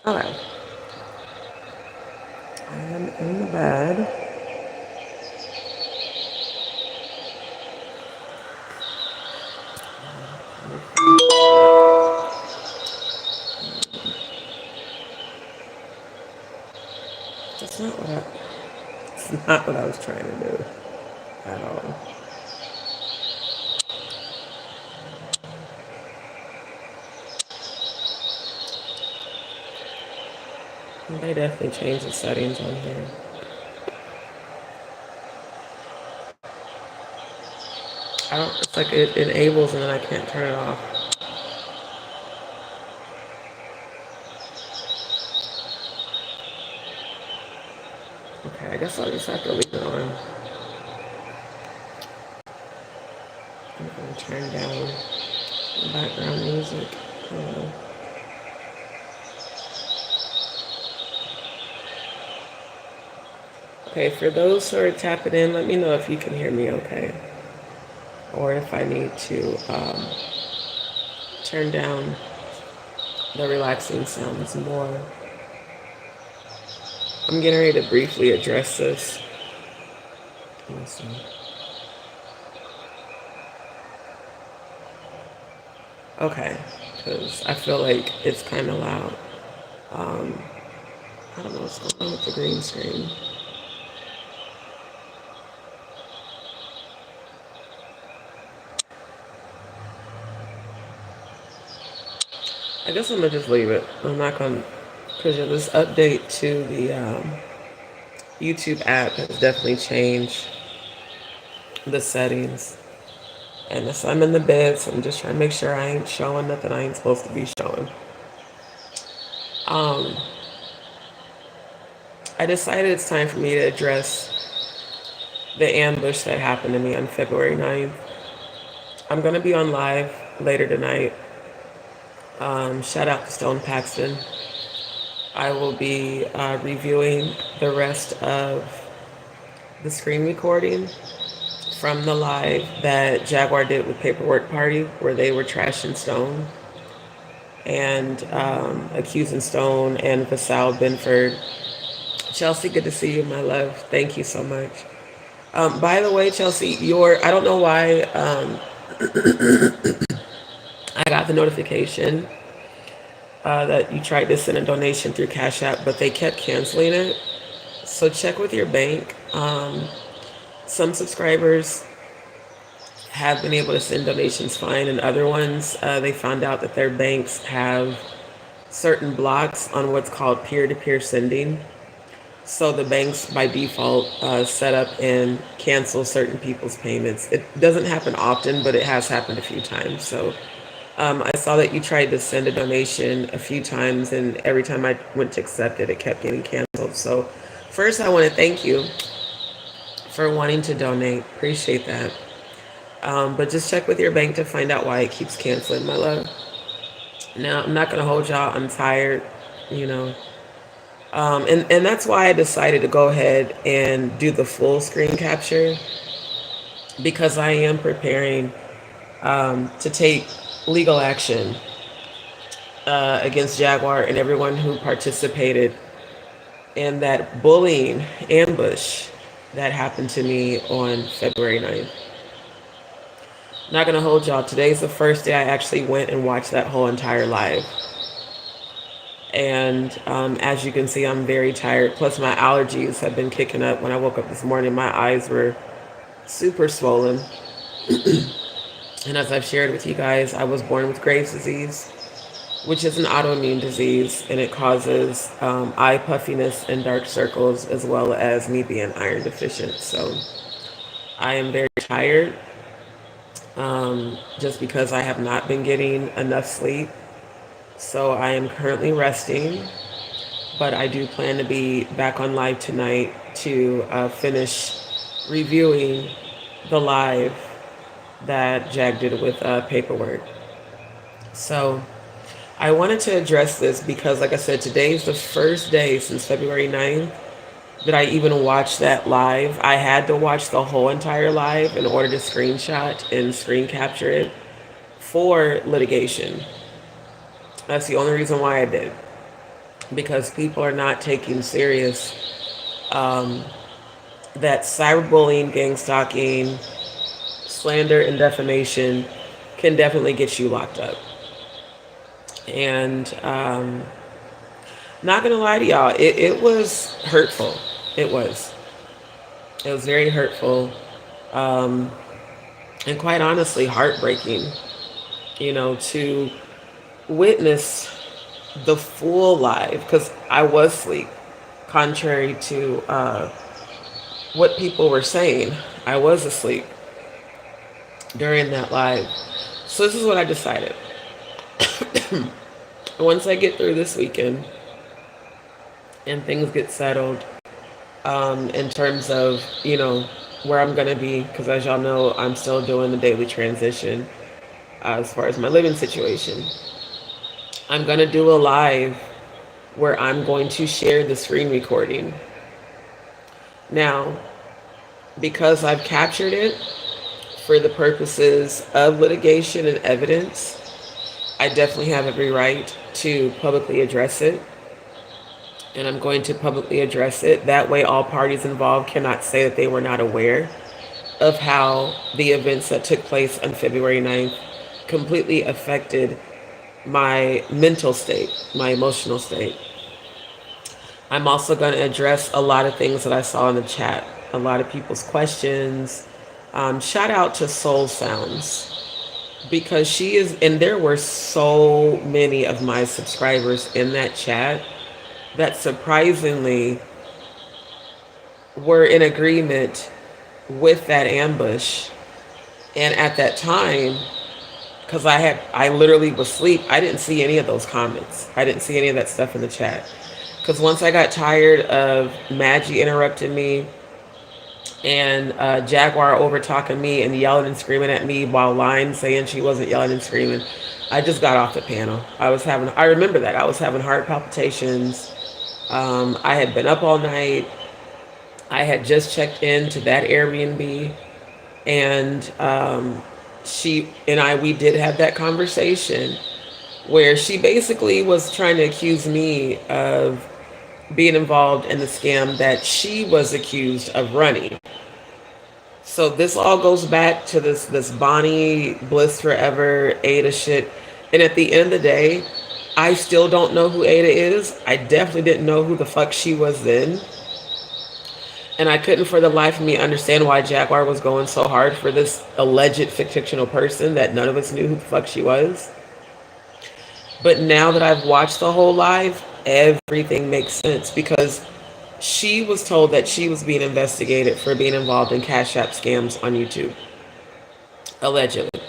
Okay. I am in the bed. That's not what it's not what I was trying to do at all. They definitely changed the settings on here. I don't, it's like it enables and then I can't turn it off. Okay, I guess I'll just have to leave it on. I'm gonna turn down the background music. Okay, for those who are tapping in, let me know if you can hear me okay. Or if I need to turn down the relaxing sounds more. I'm getting ready to briefly address this. Let me see. Okay, because I feel like it's kind of loud. I don't know what's going on with the green screen. I guess I'm gonna just leave it. I'm not gonna, because this update to the YouTube app has definitely changed the settings. And so I'm in the bed, so I'm just trying to make sure I ain't showing nothing I ain't supposed to be showing. I decided it's time for me to address the ambush that happened to me on February 9th. I'm gonna be on live later tonight. Shout out to Stone Paxton. I will be reviewing the rest of the screen recording from the live that Jaguar did with Paperwork Party, where they were trashing Stone and accusing Stone and Vasal Binford. Chelsea, good to see you, my love. Thank you so much. By the way, Chelsea, I don't know why I got the notification that you tried to send a donation through Cash App, but they kept canceling it. So check with your bank. Some subscribers have been able to send donations fine, and other ones, they found out that their banks have certain blocks on what's called peer-to-peer sending. So the banks by default set up and cancel certain people's payments. It doesn't happen often, but it has happened a few times. So I saw that you tried to send a donation a few times, and every time I went to accept it, it kept getting canceled. So first, I want to thank you for wanting to donate. Appreciate that. But just check with your bank to find out why it keeps canceling, my love. Now, I'm not going to hold y'all. I'm tired, you know. And that's why I decided to go ahead and do the full screen capture, because I am preparing to take legal action against Jaguar and everyone who participated in that bullying ambush that happened to me on February 9th. Not gonna hold y'all. Today's the first day I actually went and watched that whole entire live. And as you can see, I'm very tired. Plus my allergies have been kicking up. When I woke up this morning, my eyes were super swollen. And as I've shared with you guys, I was born with Graves' disease, which is an autoimmune disease, and it causes eye puffiness and dark circles, as well as me being iron deficient. So I am very tired, just because I have not been getting enough sleep. So I am currently resting, but I do plan to be back on live tonight to finish reviewing the live that Jag did with Paperwork. So I wanted to address this because, like I said, today is the first day since February 9th that I even watched that live. I had to watch the whole entire live in order to screenshot and screen capture it for litigation. That's the only reason why I did. because people are not taking serious that cyberbullying, gang stalking, slander, and defamation can definitely get you locked up. And not gonna lie to y'all, it was hurtful. It was. It was very hurtful, um, and quite honestly, heartbreaking. To witness the full live, because I was asleep, contrary to what people were saying. I was asleep during that live. So this is what I decided. Once I get through this weekend and things get settled, in terms of, where I'm going to be, because as y'all know, I'm still doing the daily transition as far as my living situation. I'm going to do a live where I'm going to share the screen recording. Now, because I've captured it for the purposes of litigation and evidence, I definitely have every right to publicly address it. And I'm going to publicly address it. That way, all parties involved cannot say that they were not aware of how the events that took place on February 9th completely affected my mental state, my emotional state. I'm also going to address a lot of things that I saw in the chat, a lot of people's questions. Shout out to Soul Sounds, because she is, and there were so many of my subscribers in that chat that surprisingly were in agreement with that ambush. And at that time, because I literally was asleep, I didn't see any of those comments. I didn't see any of that stuff in the chat. Because once I got tired of Maggie interrupting me and Jaguar over talking me and yelling and screaming at me while lying, saying she wasn't yelling and screaming, I just got off the panel. I remember that. I was having heart palpitations. I had been up all night. I had just checked into that Airbnb, and we did have that conversation where she basically was trying to accuse me of being involved in the scam that she was accused of running. So this all goes back to this Bonnie Bliss Forever Ada shit. And at the end of the day, I still don't know who Ada is. I definitely didn't know who the fuck she was then. And I couldn't for the life of me understand why Jaguar was going so hard for this alleged fictional person that none of us knew who the fuck she was. But now that I've watched the whole live, everything makes sense, because she was told that she was being investigated for being involved in Cash App scams on YouTube, allegedly.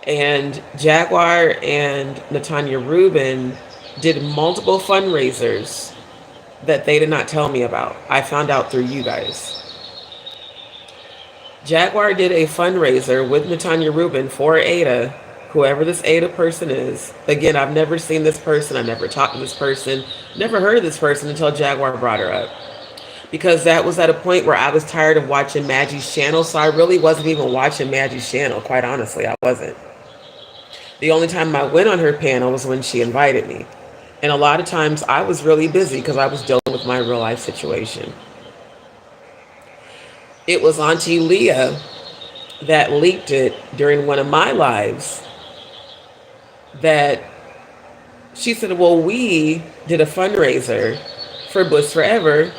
And Jaguar and Natanya Rubin did multiple fundraisers that they did not tell me about. I found out through you guys. Jaguar did a fundraiser with Natanya Rubin for Ada, whoever this Ada person is. Again, I've never seen this person. I never talked to this person. Never heard of this person until Jaguar brought her up. Because that was at a point where I was tired of watching Maggie's channel, so I really wasn't even watching Maggie's channel. Quite honestly, I wasn't. The only time I went on her panel was when she invited me. And a lot of times I was really busy because I was dealing with my real life situation. It was Auntie Leah that leaked it during one of my lives, that she said, well, we did a fundraiser for Bliss Forever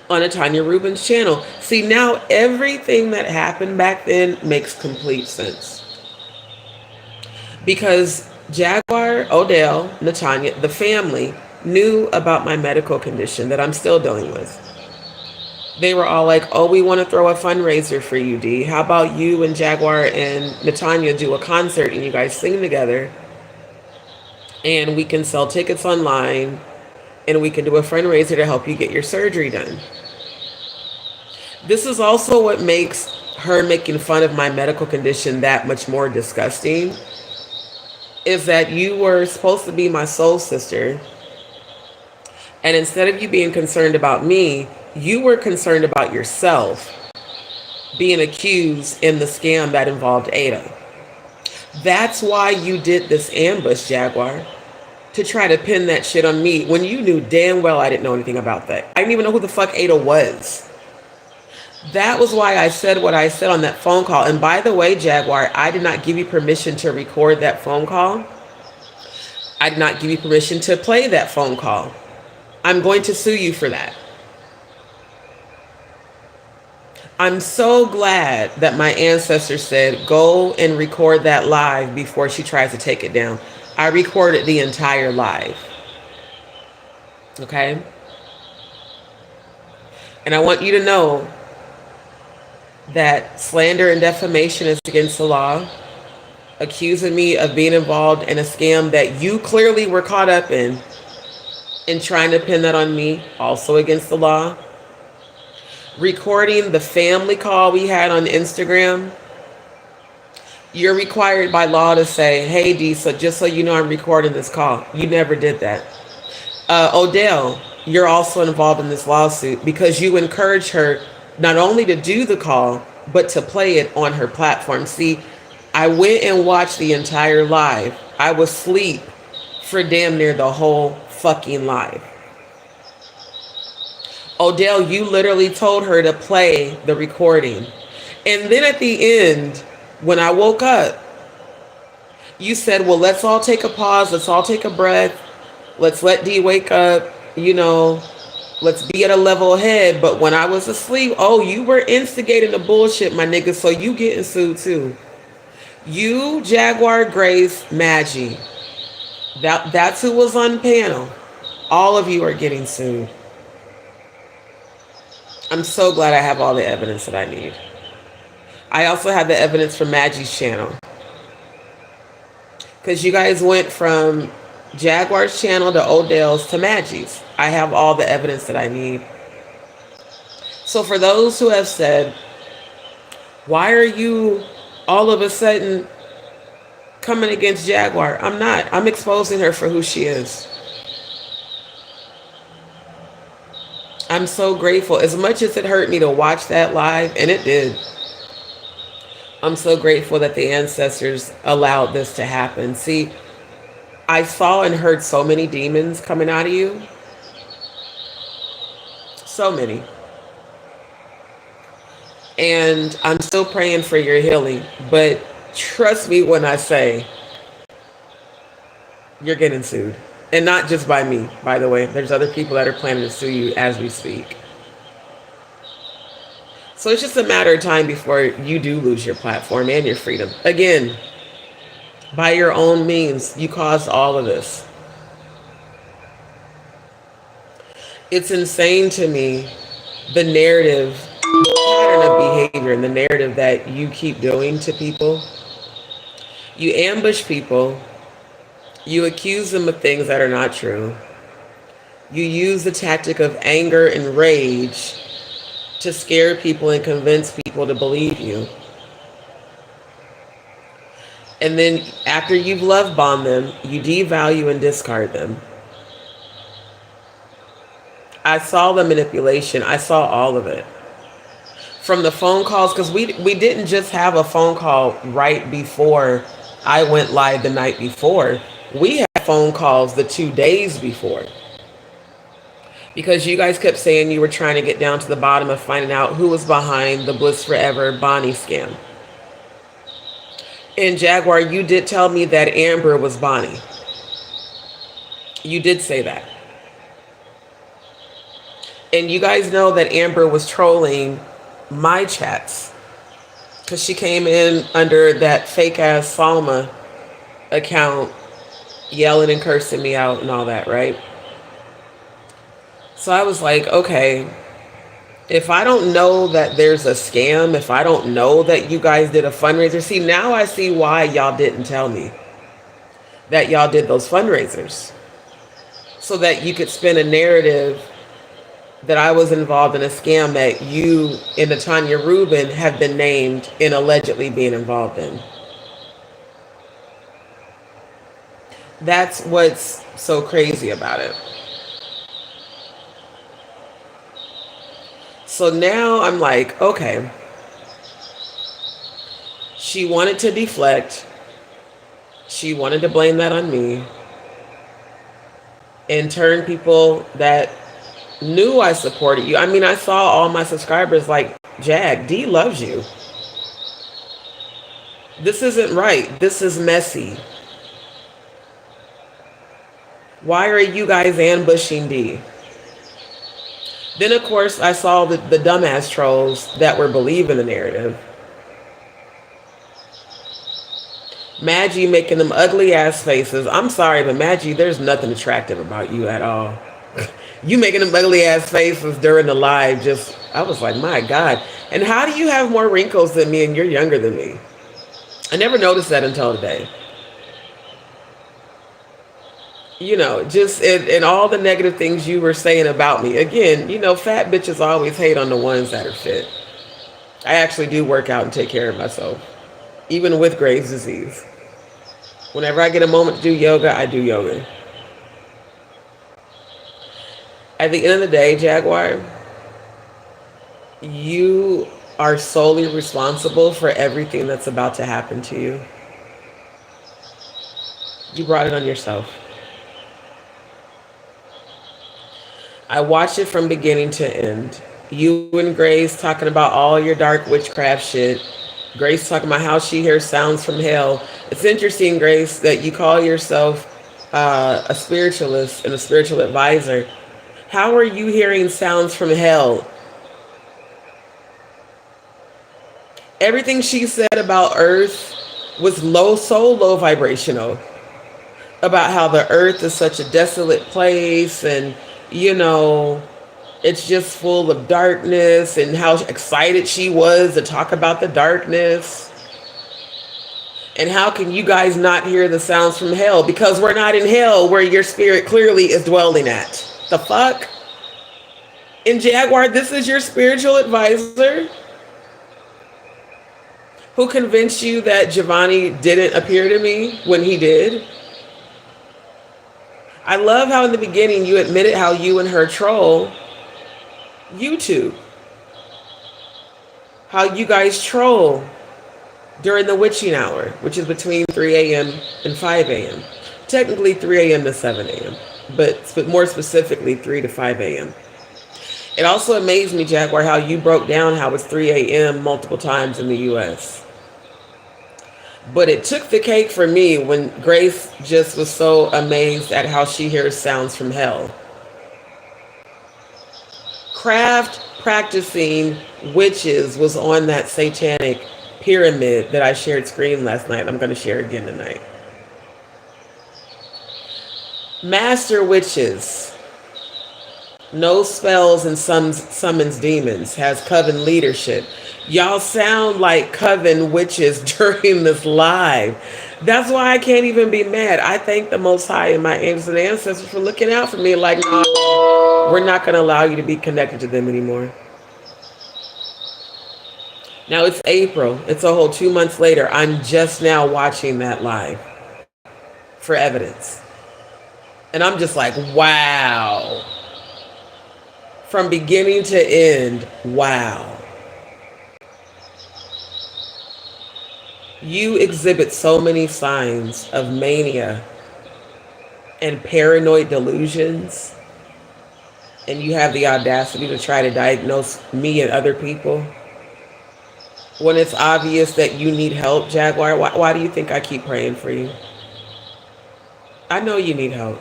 on a Tanya Rubin's channel. See, now everything that happened back then makes complete sense. Because Jaguar, Odell, Natanya, the family knew about my medical condition that I'm still dealing with. They were all like, oh, we want to throw a fundraiser for you, D. How about you and Jaguar and Natanya do a concert and you guys sing together, and we can sell tickets online and we can do a fundraiser to help you get your surgery done. This is also what makes her making fun of my medical condition that much more disgusting, is that you were supposed to be my soul sister, and instead of you being concerned about me, you were concerned about yourself being accused in the scam that involved Ada. That's why you did this ambush, Jaguar, to try to pin that shit on me when you knew damn well I didn't know anything about that. I didn't even know who the fuck Ada was. That was why I said what I said on that phone call. And by the way, Jaguar, I did not give you permission to record that phone call. I did not give you permission to play that phone call. I'm going to sue you for that. I'm so glad that my ancestor said, go and record that live before she tries to take it down. I recorded the entire live. Okay? And I want you to know that slander and defamation is against the law. Accusing me of being involved in a scam that you clearly were caught up in and trying to pin that on me, also against the law. Recording the family call we had on Instagram. You're required by law to say, hey, D, so just so you know I'm recording this call. You never did that. Odell, you're also involved in this lawsuit because you encouraged her not only to do the call, but to play it on her platform. See, I went and watched the entire live. I was asleep for damn near the whole fucking live. Odell, you literally told her to play the recording. And then at the end, when I woke up, you said, well, let's all take a pause. Let's all take a breath. Let's let D wake up. You know, let's be at a level head. But when I was asleep, oh, you were instigating the bullshit, my nigga. So you getting sued too. You, Jaguar, Grace, Maggie. That's who was on panel. All of you are getting sued. I'm so glad I have all the evidence that I need. I also have the evidence from Maggie's channel. Because you guys went from Jaguar's channel to Odell's to Maggie's. I have all the evidence that I need. So for those who have said, why are you all of a sudden coming against Jaguar? I'm not. I'm exposing her for who she is. I'm so grateful. As much as it hurt me to watch that live, and it did, I'm so grateful that the ancestors allowed this to happen. See, I saw and heard so many demons coming out of you. So many. And I'm still praying for your healing. But trust me when I say, you're getting sued. And not just by me, by the way. There's other people that are planning to sue you as we speak. So it's just a matter of time before you do lose your platform and your freedom. Again, by your own means, you caused all of this. It's insane to me, the narrative, the pattern of behavior and the narrative that you keep doing to people. You ambush people. You accuse them of things that are not true. You use the tactic of anger and rage to scare people and convince people to believe you. And then after you've love bombed them, you devalue and discard them. I saw the manipulation. I saw all of it. From the phone calls, because we didn't just have a phone call right before I went live the night before. We had phone calls the 2 days before. Because you guys kept saying you were trying to get down to the bottom of finding out who was behind the Bliss Forever Bonnie scam. And Jaguar, you did tell me that Amber was Bonnie. You did say that. And you guys know that Amber was trolling my chats. Because she came in under that fake ass Salma account, yelling and cursing me out and all that, right? So I was like, okay, if I don't know that there's a scam, if I don't know that you guys did a fundraiser, see, now I see why y'all didn't tell me that y'all did those fundraisers. So that you could spin a narrative that I was involved in a scam that you and Tanya Rubin have been named in allegedly being involved in. That's what's so crazy about it. So now I'm like, okay, she wanted to deflect. She wanted to blame that on me. and turn people that knew I supported you. I mean, I saw all my subscribers like, Jag, D loves you. This isn't right. This is messy. Why are you guys ambushing D? Then, of course, I saw the dumbass trolls that were believing the narrative. Maggie making them ugly ass faces. I'm sorry, but Maggie, there's nothing attractive about you at all. You making them ugly ass faces during the live, just, I was like, my God. And how do you have more wrinkles than me and you're younger than me? I never noticed that until today. You know, just in all the negative things you were saying about me. Again, you know, fat bitches always hate on the ones that are fit. I actually do work out and take care of myself, even with Graves' disease. Whenever I get a moment to do yoga, I do yoga. At the end of the day, Jaguar, you are solely responsible for everything that's about to happen to you. You brought it on yourself. I watched it from beginning to end. You and Grace talking about all your dark witchcraft shit. Grace talking about how she hears sounds from hell. It's interesting, Grace, that you call yourself a spiritualist and a spiritual advisor. How are you hearing sounds from hell? Everything she said about Earth was so low vibrational. About how the Earth is such a desolate place, and you know, it's just full of darkness, and how excited she was to talk about the darkness. And how can you guys not hear the sounds from hell? Because we're not in hell, where your spirit clearly is dwelling at. The fuck? And Jaguar, this is your spiritual advisor who convinced you that Giovanni didn't appear to me when he did? I love how in the beginning you admitted how you and her troll YouTube. How you guys troll during the witching hour, which is between 3 a.m. and 5 a.m. Technically 3 a.m. to 7 a.m., but more specifically 3 to 5 a.m. It also amazed me, Jaguar, how you broke down how it's 3 a.m. multiple times in the U.S. But it took the cake for me when Grace just was so amazed at how she hears sounds from hell. Craft practicing witches was on that satanic pyramid that I shared screen last night. I'm going to share again tonight. Master witches, knows spells and summons demons, has coven leadership. Y'all sound like coven witches during this live. That's why I can't even be mad. I thank the Most High and my angels and ancestors for looking out for me like, no, we're not going to allow you to be connected to them anymore. Now it's April. It's a whole 2 months later. I'm just now watching that live for evidence. And I'm just like, wow. From beginning to end, wow. You exhibit so many signs of mania and paranoid delusions, and you have the audacity to try to diagnose me and other people when it's obvious that you need help, Jaguar. Why do you think I keep praying for you? I know you need help.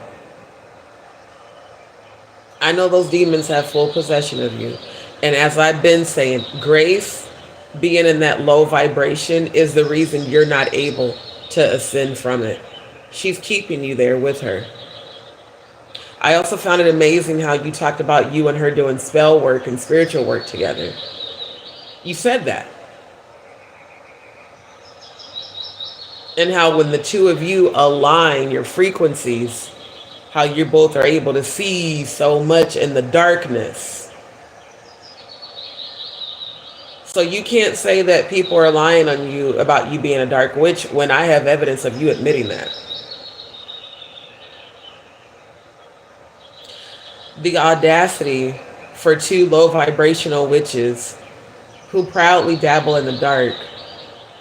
I know those demons have full possession of you. And as I've been saying, Grace being in that low vibration is the reason you're not able to ascend from it. She's keeping you there with her. I also found it amazing how you talked about you and her doing spell work and spiritual work together. You said that. And how when the two of you align your frequencies, how you both are able to see so much in the darkness. So you can't say that people are lying on you about you being a dark witch when I have evidence of you admitting that. The audacity for two low vibrational witches who proudly dabble in the dark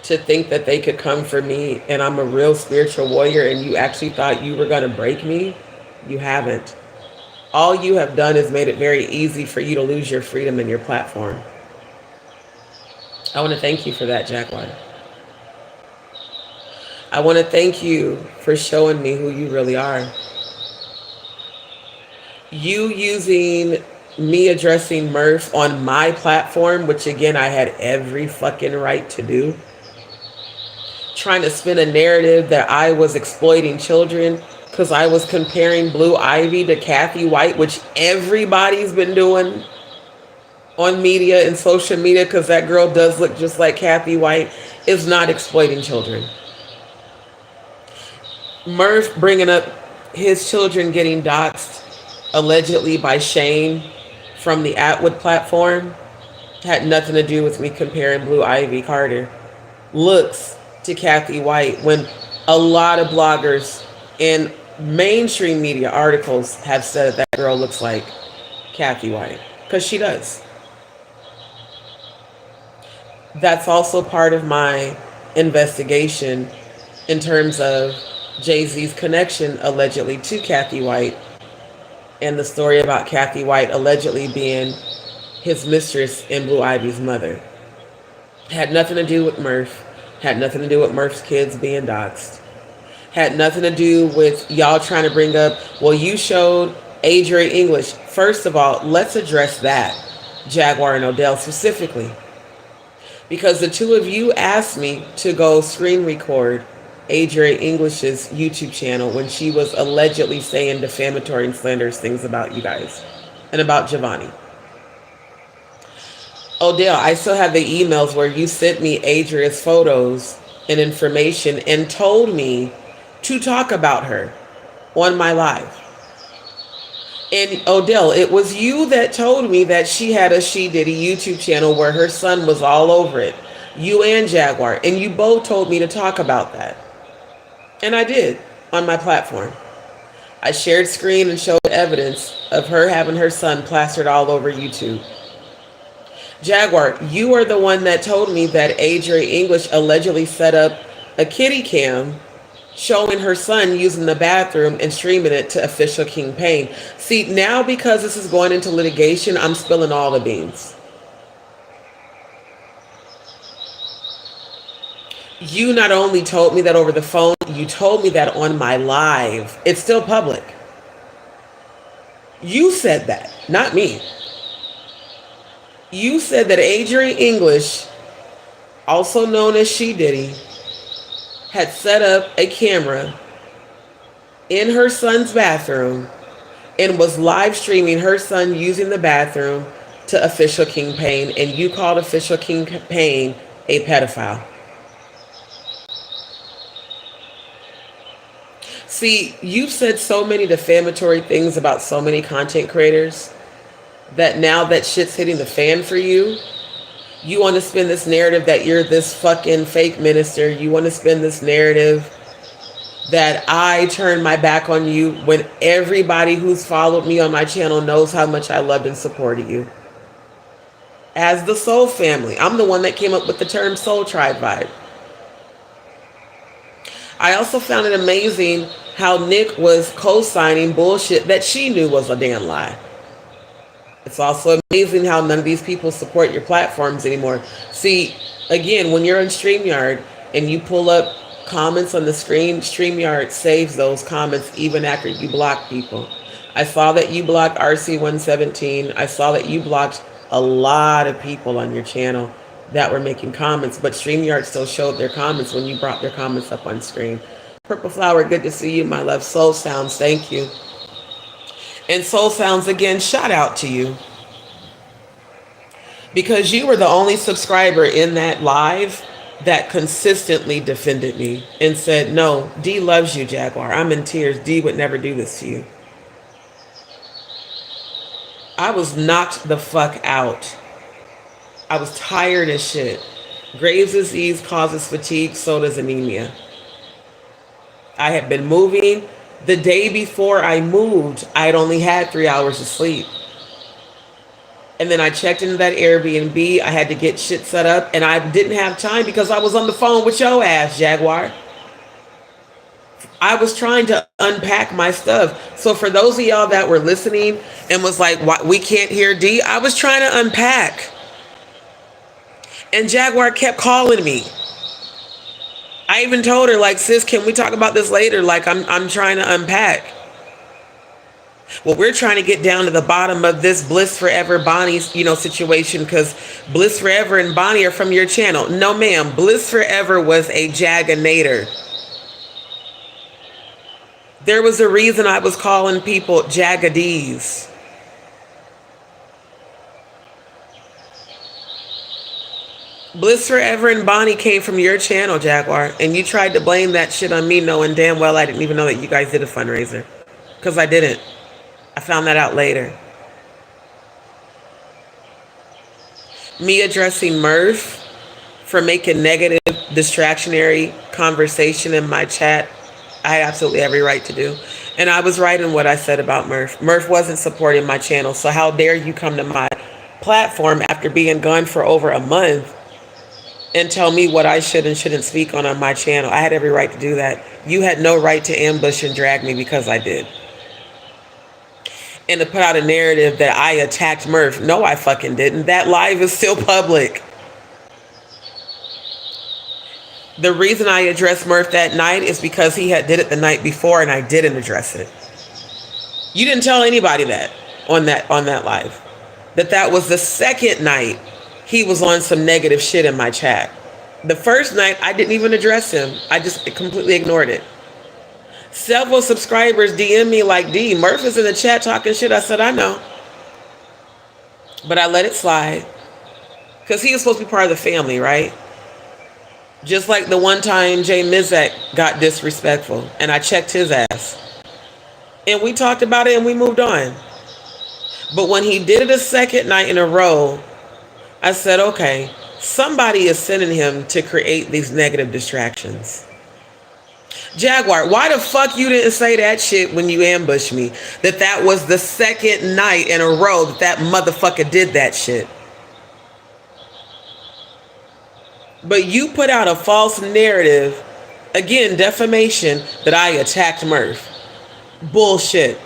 to think that they could come for me and I'm a real spiritual warrior and you actually thought you were going to break me. You haven't. All you have done is made it very easy for you to lose your freedom and your platform. I want to thank you for that, Jaguar. I want to thank you for showing me who you really are. You using me addressing Murph on my platform, which again, I had every fucking right to do, trying to spin a narrative that I was exploiting children because I was comparing Blue Ivy to Kathy White, which everybody's been doing on media and social media because that girl does look just like Kathy White, is not exploiting children. Murph bringing up his children getting doxxed allegedly by Shane from the Atwood platform had nothing to do with me comparing Blue Ivy Carter looks to Kathy White, when a lot of bloggers and mainstream media articles have said that girl looks like Kathy White, because she does. That's also part of my investigation in terms of Jay-Z's connection allegedly to Kathy White, and the story about Kathy White allegedly being his mistress and Blue Ivy's mother. Had nothing to do with Murph. Had nothing to do with Murph's kids being doxxed. Had nothing to do with y'all trying to bring up, well, you showed Adrian English. First of all, let's address that, Jaguar and Odell specifically. Because the two of you asked me to go screen record Adrian English's YouTube channel when she was allegedly saying defamatory and slanderous things about you guys and about Giovanni. Odell, I still have the emails where you sent me Adria's photos and information and told me to talk about her on my live. And Odell, it was you that told me that she had a She Diddy YouTube channel where her son was all over it. You and Jaguar. And you both told me to talk about that. And I did on my platform. I shared screen and showed evidence of her having her son plastered all over YouTube. Jaguar, you are the one that told me that Adrian English allegedly set up a kitty cam showing her son using the bathroom and streaming it to official King Payne. See, now because this is going into litigation, I'm spilling all the beans. You not only told me that over the phone, you told me that on my live. It's still public. You said that, not me. You said that Adrian English, also known as She Diddy, had set up a camera in her son's bathroom and was live streaming her son using the bathroom to official King Payne, and you called official King Payne a pedophile. See, you've said so many defamatory things about so many content creators that now that shit's hitting the fan for you, you want to spin this narrative that you're this fucking fake minister. You want to spin this narrative that I turned my back on you when everybody who's followed me on my channel knows how much I loved and supported you. As the Soul Family, I'm the one that came up with the term Soul Tribe vibe. I also found it amazing how Nick was co-signing bullshit that she knew was a damn lie. It's also amazing how none of these people support your platforms anymore. See, again, when you're on StreamYard and you pull up comments on the screen, StreamYard saves those comments even after you block people. I saw that you blocked RC117. I saw that you blocked a lot of people on your channel that were making comments, but StreamYard still showed their comments when you brought their comments up on screen. Purple Flower, good to see you, my love. Soul Sounds, thank you. And Soul Sounds, again, shout out to you. Because you were the only subscriber in that live that consistently defended me and said, no, D loves you, Jaguar. I'm in tears. D would never do this to you. I was knocked the fuck out. I was tired as shit. Graves' disease causes fatigue, so does anemia. I had been moving. The day before I moved, I had only had 3 hours of sleep. And then I checked into that Airbnb. I had to get shit set up, and I didn't have time because I was on the phone with your ass, Jaguar. I was trying to unpack my stuff. So for those of y'all that were listening and was like, "Why we can't hear D?" I was trying to unpack, and Jaguar kept calling me. I even told her, like, "Sis, can we talk about this later? Like, I'm trying to unpack." Well, we're trying to get down to the bottom of this Bliss Forever Bonnie's, situation, because Bliss Forever and Bonnie are from your channel. No, ma'am. Bliss Forever was a Jaganator. There was a reason I was calling people Jagadees. Bliss Forever and Bonnie came from your channel, Jaguar, and you tried to blame that shit on me, knowing damn well I didn't even know that you guys did a fundraiser. Because I didn't. I found that out later. Me addressing Murph for making negative, distractionary conversation in my chat, I had absolutely every right to do. And I was right in what I said about Murph. Murph wasn't supporting my channel, so how dare you come to my platform after being gone for over a month and tell me what I should and shouldn't speak on my channel. I had every right to do that. You had no right to ambush and drag me because I did. And to put out a narrative that I attacked Murph. No, I fucking didn't. That live is still public. The reason I addressed Murph that night is because he had did it the night before and I didn't address it. You didn't tell anybody that on that live. That was the second night he was on some negative shit in my chat. The first night I didn't even address him. I just completely ignored it. Several subscribers DM me like, "D, Murph is in the chat talking shit." I said, "I know." But I let it slide. Because he was supposed to be part of the family, right? Just like the one time Jay Mizek got disrespectful and I checked his ass. And we talked about it and we moved on. But when he did it a second night in a row, I said, okay, somebody is sending him to create these negative distractions. Jaguar, why the fuck you didn't say that shit when you ambushed me? That was the second night in a row that motherfucker did that shit. But you put out a false narrative, again, defamation, that I attacked Murph. Bullshit.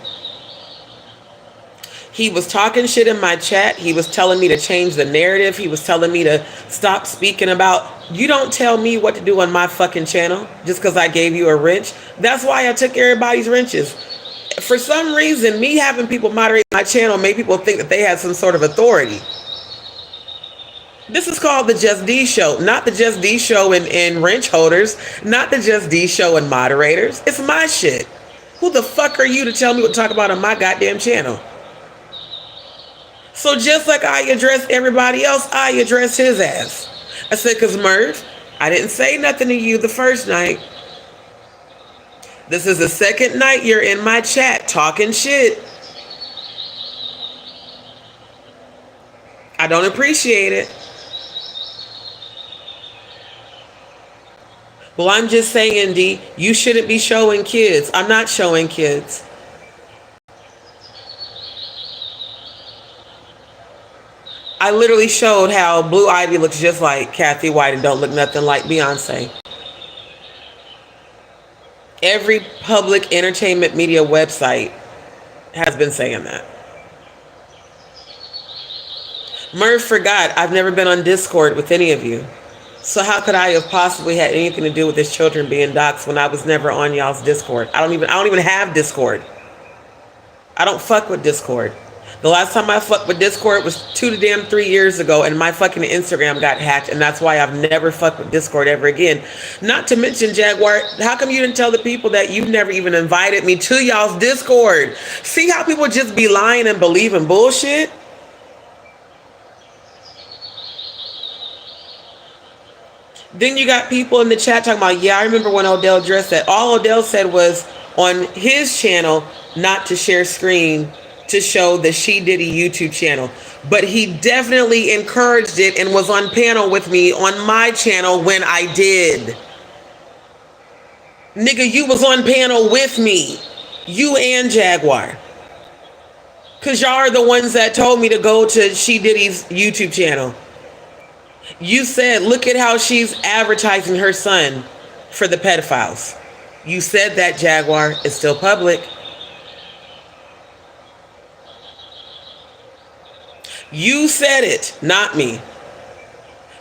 He was talking shit in my chat. He was telling me to change the narrative. He was telling me to stop speaking about, you don't tell me what to do on my fucking channel just because I gave you a wrench. That's why I took everybody's wrenches. For some reason, me having people moderate my channel made people think that they had some sort of authority. This is called the JustDee Show, not the JustDee Show and wrench holders, not the JustDee Show and moderators. It's my shit. Who the fuck are you to tell me what to talk about on my goddamn channel? So just like I addressed everybody else, I addressed his ass. I said, because Murph, I didn't say nothing to you the first night. This is the second night you're in my chat talking shit. I don't appreciate it. Well, I'm just saying, D, you shouldn't be showing kids. I'm not showing kids. I literally showed how Blue Ivy looks just like Kathy White and don't look nothing like Beyonce. Every public entertainment media website has been saying that. Murph forgot I've never been on Discord with any of you. So how could I have possibly had anything to do with his children being doxxed when I was never on y'all's Discord? I don't even have Discord. I don't fuck with Discord. The last time I fucked with Discord was 2 to damn 3 years ago, and my fucking Instagram got hacked, and that's why I've never fucked with Discord ever again. Not to mention, Jaguar, how come you didn't tell the people that you never even invited me to y'all's Discord? See how people just be lying and believing bullshit? Then you got people in the chat talking about, yeah, I remember when Odell addressed that. All Odell said was on his channel not to share screen to show the She Diddy YouTube channel. But he definitely encouraged it and was on panel with me on my channel when I did. Nigga, you was on panel with me. You and Jaguar. Because y'all are the ones that told me to go to She Diddy's YouTube channel. You said, look at how she's advertising her son for the pedophiles. You said that, Jaguar. It's still public. You said it, not me.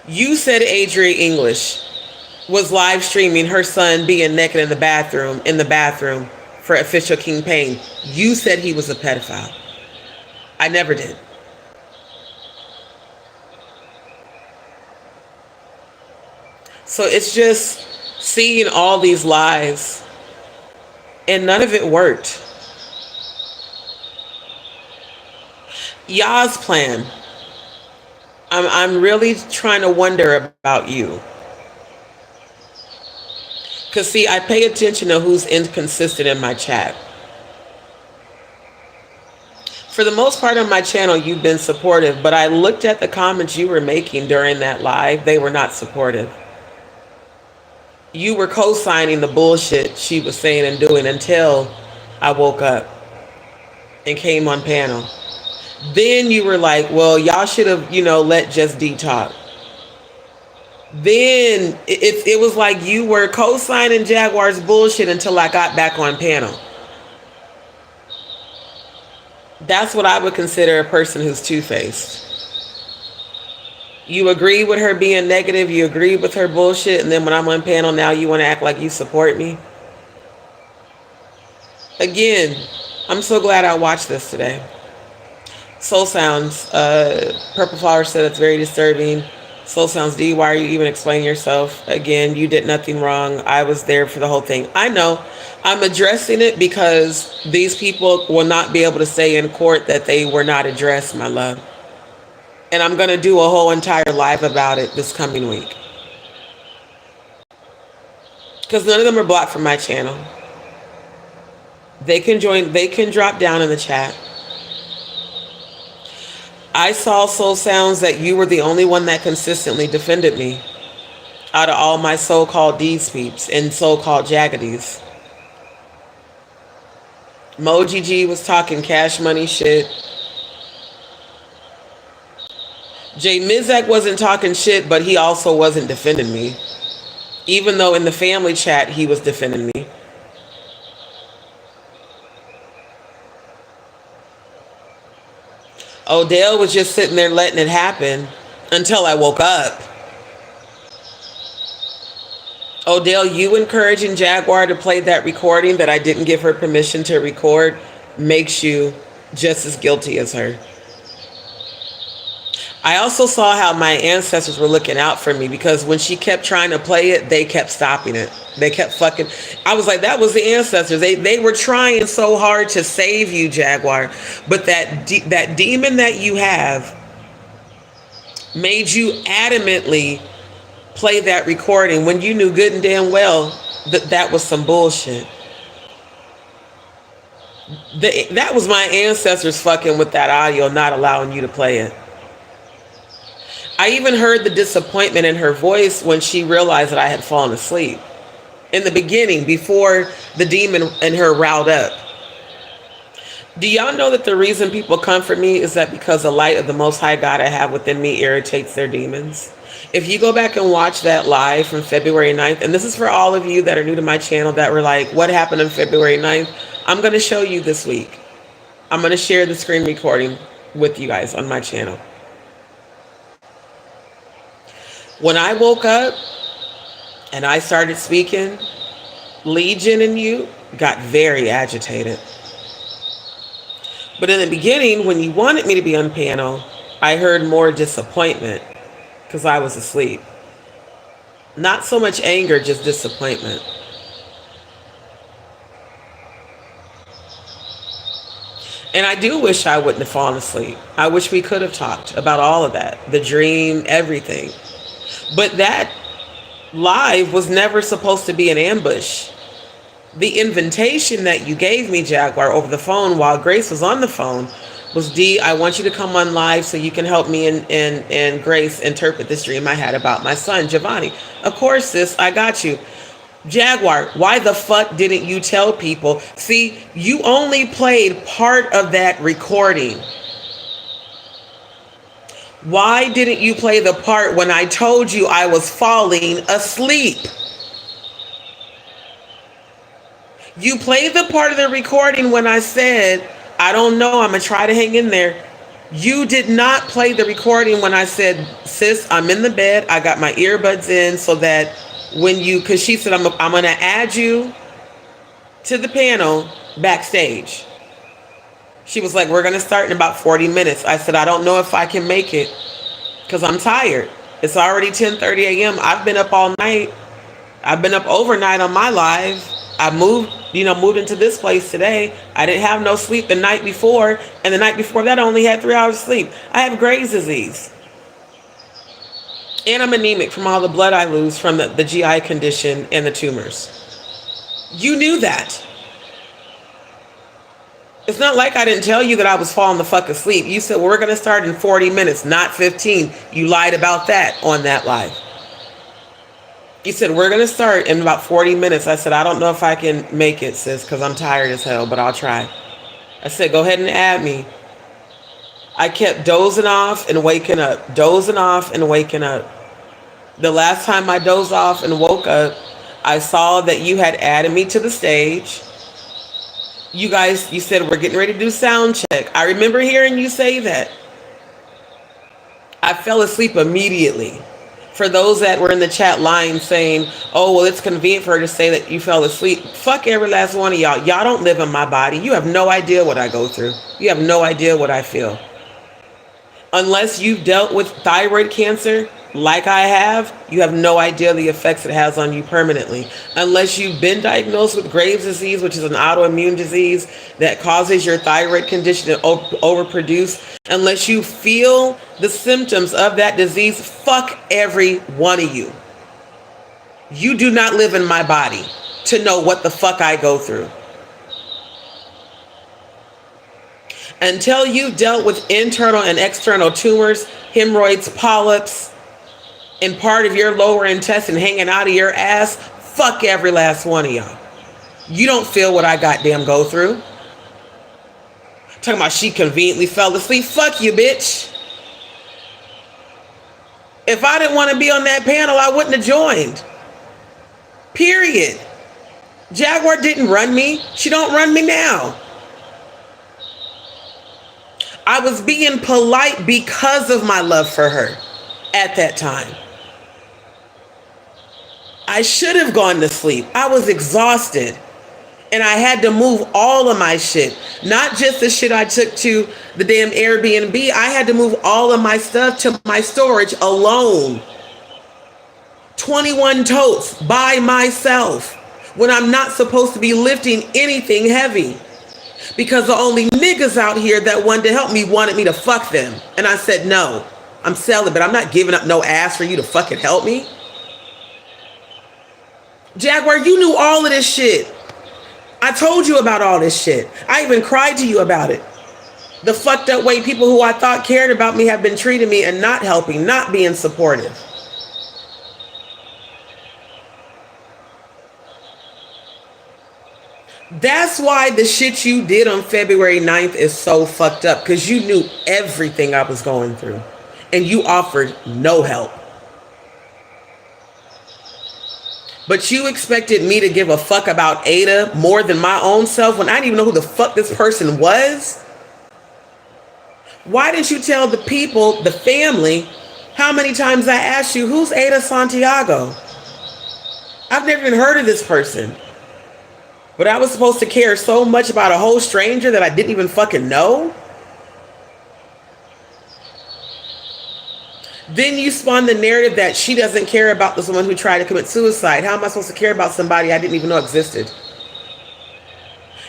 You said Adria English was live streaming her son being naked in the bathroom for official King Payne. You said he was a pedophile. I never did. So it's just seeing all these lies, and none of it worked. Y'all's plan. I'm really trying to wonder about you. Because, see, I pay attention to who's inconsistent in my chat. For the most part on my channel, you've been supportive, but I looked at the comments you were making during that live. They were not supportive. You were co-signing the bullshit she was saying and doing until I woke up and came on panel. Then you were like, well, y'all should have, let JustDee talk. Then it was like you were co-signing Jaguar's bullshit until I got back on panel. That's what I would consider a person who's two-faced. You agree with her being negative, you agree with her bullshit, and then when I'm on panel now you want to act like you support me? Again, I'm so glad I watched this today. Soul Sounds, Purple Flower said it's very disturbing. Soul Sounds D, why are you even explaining yourself? Again, you did nothing wrong. I was there for the whole thing. I know. I'm addressing it because these people will not be able to say in court that they were not addressed, my love. And I'm going to do a whole entire live about it this coming week. Because none of them are blocked from my channel. They can join, they can drop down in the chat. I saw, Soul Sounds, that you were the only one that consistently defended me out of all my so-called D's peeps and so-called Jagadies. Moji G was talking cash money shit. Jay Mizak wasn't talking shit, but he also wasn't defending me. Even though in the family chat, he was defending me. Odell was just sitting there letting it happen until I woke up. Odell, you encouraging Jaguar to play that recording that I didn't give her permission to record makes you just as guilty as her. I also saw how my ancestors were looking out for me because when she kept trying to play it, they kept stopping it. They kept fucking. I was like, that was the ancestors. They were trying so hard to save you, Jaguar. But that demon that you have made you adamantly play that recording when you knew good and damn well that that was some bullshit. That was my ancestors fucking with that audio, not allowing you to play it. I even heard the disappointment in her voice when she realized that I had fallen asleep. In the beginning, before the demon and her riled up. Do y'all know that the reason people come for me is that because the light of the Most High God I have within me irritates their demons? If you go back and watch that live from February 9th, and this is for all of you that are new to my channel that were like, what happened on February 9th? I'm going to show you this week. I'm going to share the screen recording with you guys on my channel. When I woke up and I started speaking, Legion and you got very agitated. But in the beginning, when you wanted me to be on panel, I heard more disappointment because I was asleep. Not so much anger, just disappointment. And I do wish I wouldn't have fallen asleep. I wish we could have talked about all of that, the dream, everything. But that live was never supposed to be an ambush. The invitation that you gave me, Jaguar, over the phone while Grace was on the phone was, D, I want you to come on live so you can help me and Grace interpret this dream I had about my son, Giovanni. Of course, sis, I got you. Jaguar, why the fuck didn't you tell people? See, you only played part of that recording. Why didn't you play the part when I told you I was falling asleep? You played the part of the recording when I said, I don't know, I'm going to try to hang in there. You did not play the recording when I said, sis, I'm in the bed. I got my earbuds in so that when you, because she said, I'm going to add you to the panel backstage. She was like, we're going to start in about 40 minutes. I said, I don't know if I can make it because I'm tired. It's already 10:30 a.m. I've been up all night. I've been up overnight on my live. I moved into this place today. I didn't have no sleep the night before. And the night before that, I only had 3 hours of sleep. I have Graves' disease. And I'm anemic from all the blood I lose from the GI condition and the tumors. You knew that. It's not like I didn't tell you that I was falling the fuck asleep. You said, well, we're going to start in 40 minutes, not 15. You lied about that on that live. You said, we're going to start in about 40 minutes. I said, I don't know if I can make it, sis, because I'm tired as hell, but I'll try. I said, go ahead and add me. I kept dozing off and waking up, dozing off and waking up. The last time I dozed off and woke up, I saw that you had added me to the stage. You guys, you said, we're getting ready to do sound check. I remember hearing you say that. I fell asleep immediately. For those that were in the chat line saying, oh, well, it's convenient for her to say that you fell asleep. Fuck every last one of y'all. Y'all don't live in my body. You have no idea what I go through. You have no idea what I feel. Unless you've dealt with thyroid cancer, like I have, you have no idea the effects it has on you permanently. Unless you've been diagnosed with Graves' disease, which is an autoimmune disease that causes your thyroid condition to overproduce. Unless you feel the symptoms of that disease, fuck every one of you. You do not live in my body to know what the fuck I go through. Until you've dealt with internal and external tumors, hemorrhoids, polyps, and part of your lower intestine hanging out of your ass, fuck every last one of y'all. You don't feel what I goddamn go through. Talking about she conveniently fell asleep. Fuck you, bitch. If I didn't want to be on that panel, I wouldn't have joined. Period. Jaguar didn't run me. She don't run me now. I was being polite because of my love for her at that time. I should have gone to sleep. I was exhausted. And I had to move all of my shit. Not just the shit I took to the damn Airbnb. I had to move all of my stuff to my storage alone. 21 totes by myself when I'm not supposed to be lifting anything heavy. Because the only niggas out here that wanted to help me wanted me to fuck them. And I said, no, I'm celibate. I'm not giving up no ass for you to fucking help me. Jaguar, you knew all of this shit. I told you about all this shit. I even cried to you about it. The fucked up way people who I thought cared about me have been treating me and not helping, not being supportive. That's why the shit you did on February 9th is so fucked up, because you knew everything I was going through and you offered no help. But you expected me to give a fuck about Ada more than my own self when I didn't even know who the fuck this person was? Why didn't you tell the people, the family, how many times I asked you, who's Ada Santiago? I've never even heard of this person. But I was supposed to care so much about a whole stranger that I didn't even fucking know? Then you spun the narrative that she doesn't care about the woman who tried to commit suicide. How am I supposed to care about somebody I didn't even know existed?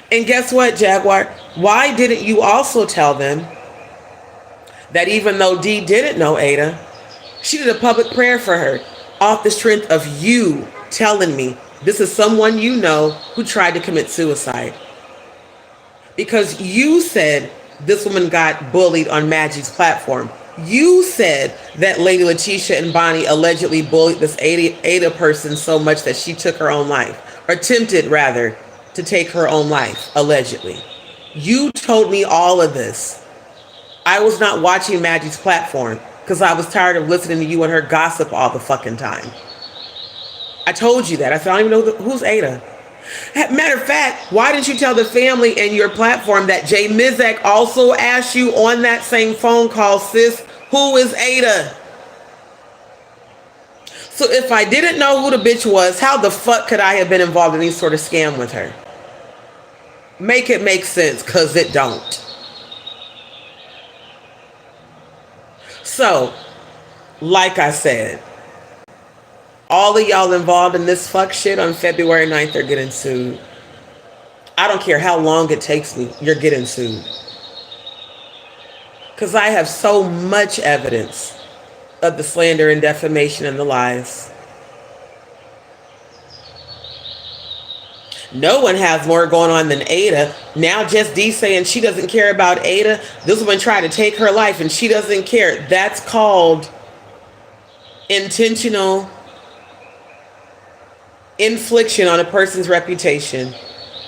And guess what, Jaguar? Why didn't you also tell them that even though Dee didn't know Ada, she did a public prayer for her off the strength of you telling me this is someone you know who tried to commit suicide? Because you said this woman got bullied on Maggie's platform. You said that Lady Letitia and Bonnie allegedly bullied this Ada person so much that she took her own life, or attempted rather to take her own life, allegedly. You told me all of this. I was not watching Maggie's platform because I was tired of listening to you and her gossip all the fucking time. I told you that. I said, I don't even know who's Ada. Matter of fact, why didn't you tell the family and your platform that Jay Mizek also asked you on that same phone call, sis, who is Ada? So if I didn't know who the bitch was, how the fuck could I have been involved in any sort of scam with her? Make it make sense, because it don't. So, like I said, all of y'all involved in this fuck shit on February 9th are getting sued. I don't care how long it takes me, you're getting sued. Because I have so much evidence of the slander and defamation and the lies. No one has more going on than Ada. Now JustDee saying she doesn't care about Ada. This woman tried to take her life and she doesn't care. That's called intentional infliction on a person's reputation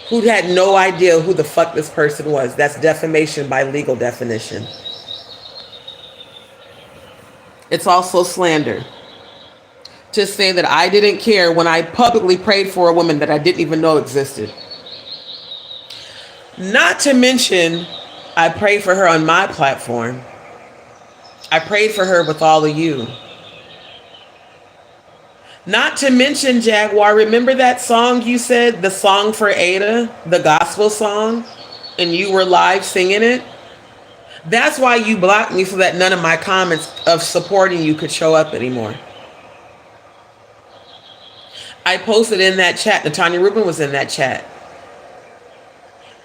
who had no idea who the fuck this person was. That's defamation by legal definition. It's also slander to say that I didn't care when I publicly prayed for a woman that I didn't even know existed. Not to mention, I prayed for her on my platform. I prayed for her with all of you. Not to mention, Jaguar, remember that song you said, the song for Ada, the gospel song, and you were live singing it? That's why you blocked me, so that none of my comments of supporting you could show up anymore. I posted in that chat, Natanya Rubin was in that chat.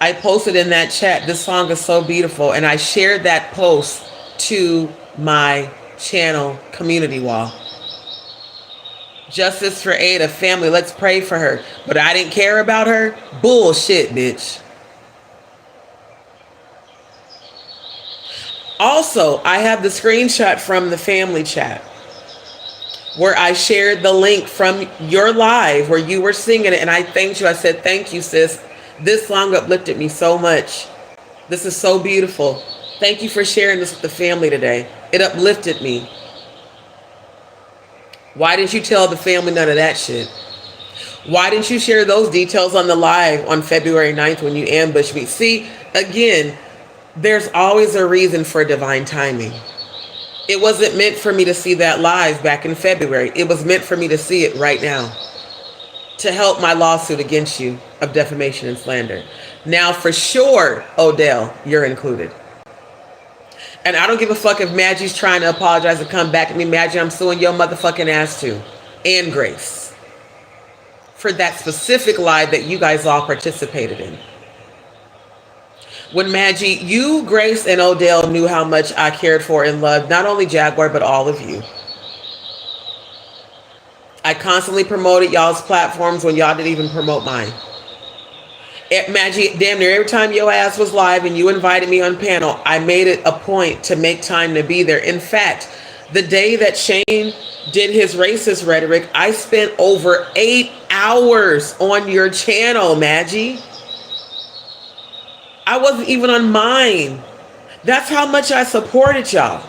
I posted in that chat, this song is so beautiful, and I shared that post to my channel community wall. Justice for Ada, family, let's pray for her. But I didn't care about her? Bullshit, bitch. Also, I have the screenshot from the family chat where I shared the link from your live where you were singing it, and I thanked you. I said, thank you, sis. This song uplifted me so much. This is so beautiful. Thank you for sharing this with the family today. It uplifted me. Why didn't you tell the family none of that shit? Why didn't you share those details on the live on February 9th when you ambushed me? See, again, there's always a reason for divine timing. It wasn't meant for me to see that live back in February. It was meant for me to see it right now to help my lawsuit against you of defamation and slander. Now, for sure, Odell, you're included. And I don't give a fuck if Maggie's trying to apologize and come back at me. Maggie, I'm suing your motherfucking ass too. And Grace. For that specific lie that you guys all participated in. When Maggie, you, Grace, and Odell knew how much I cared for and loved not only Jaguar, but all of you. I constantly promoted y'all's platforms when y'all didn't even promote mine. Maggie, damn near every time your ass was live and you invited me on panel, I made it a point to make time to be there. In fact, the day that Shane did his racist rhetoric, I spent over 8 hours on your channel, Maggie. I wasn't even on mine. That's how much I supported y'all.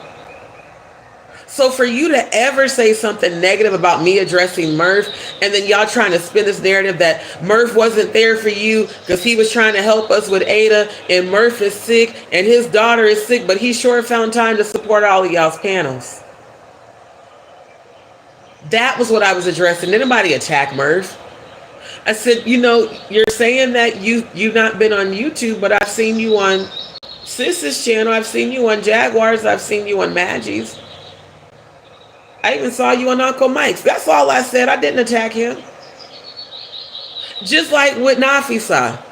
So for you to ever say something negative about me addressing Murph, and then y'all trying to spin this narrative that Murph wasn't there for you because he was trying to help us with Ada, and Murph is sick and his daughter is sick, but he sure found time to support all of y'all's panels. That was what I was addressing. Did anybody attack Murph? I said, you know, you're saying that you've not been on YouTube, but I've seen you on Sis's channel. I've seen you on Jaguar's. I've seen you on Maggie's. I even saw you on Uncle Mike's. That's all I said. I didn't attack him. Just like with Nafisa.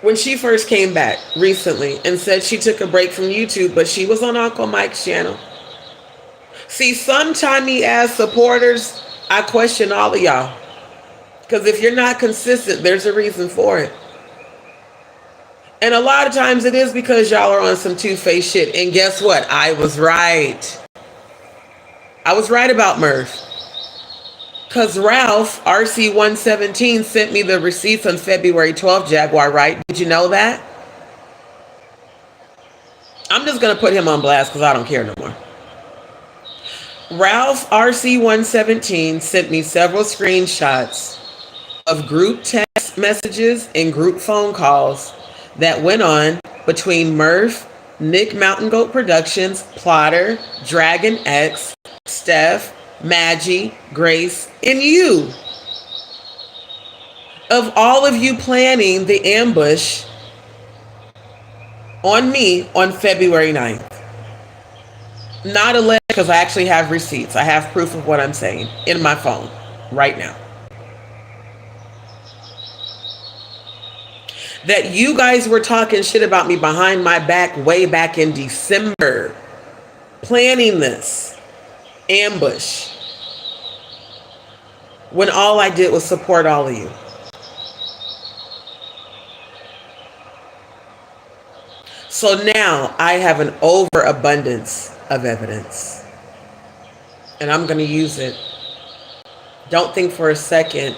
When she first came back recently and said she took a break from YouTube, but she was on Uncle Mike's channel. See, sometimes as supporters, I question all of y'all. Because if you're not consistent, there's a reason for it. And a lot of times it is because y'all are on some two-faced shit. And guess what? I was right. I was right about Murph. Because Ralph, RC117, sent me the receipts on February 12th, Jaguar, right? Did you know that? I'm just going to put him on blast because I don't care no more. Ralph, RC117, sent me several screenshots of group text messages and group phone calls that went on between Murph, Nick Mountain Goat Productions, Plotter, Dragon X, Steph, Maggie, Grace, and you. Of all of you planning the ambush on me on February 9th. Not alleged, because I actually have receipts. I have proof of what I'm saying in my phone right now. That you guys were talking shit about me behind my back way back in December, planning this ambush, when all I did was support all of you. So now I have an overabundance of evidence, and I'm going to use it. Don't think for a second,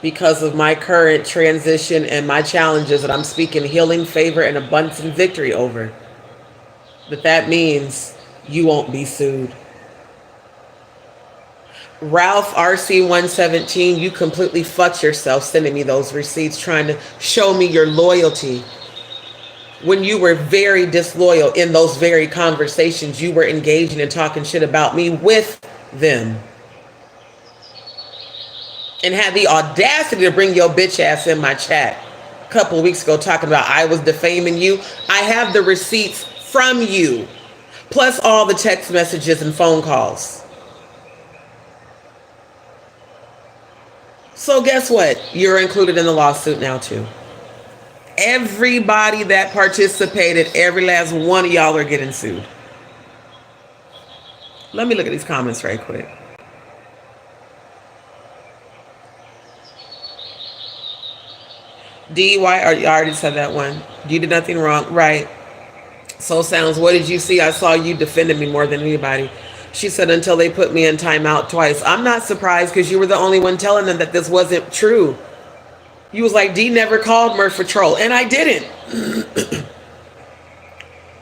because of my current transition and my challenges that I'm speaking healing, favor, and abundance and victory over, that means you won't be sued. Ralph RC117, you completely fucked yourself sending me those receipts, trying to show me your loyalty when you were very disloyal in those very conversations. You were engaging and talking shit about me with them, and had the audacity to bring your bitch ass in my chat a couple of weeks ago talking about I was defaming you. I have the receipts from you, plus all the text messages and phone calls. So guess what? You're included in the lawsuit now too. Everybody that participated, every last one of y'all are getting sued. Let me look at these comments right quick. DY, I already said that one. You did nothing wrong. Right. So sounds, what did you see? I saw you defending me more than anybody. She said, until they put me in timeout twice. I'm not surprised, because you were the only one telling them that this wasn't true. You was like, D never called Murph for troll. And I didn't.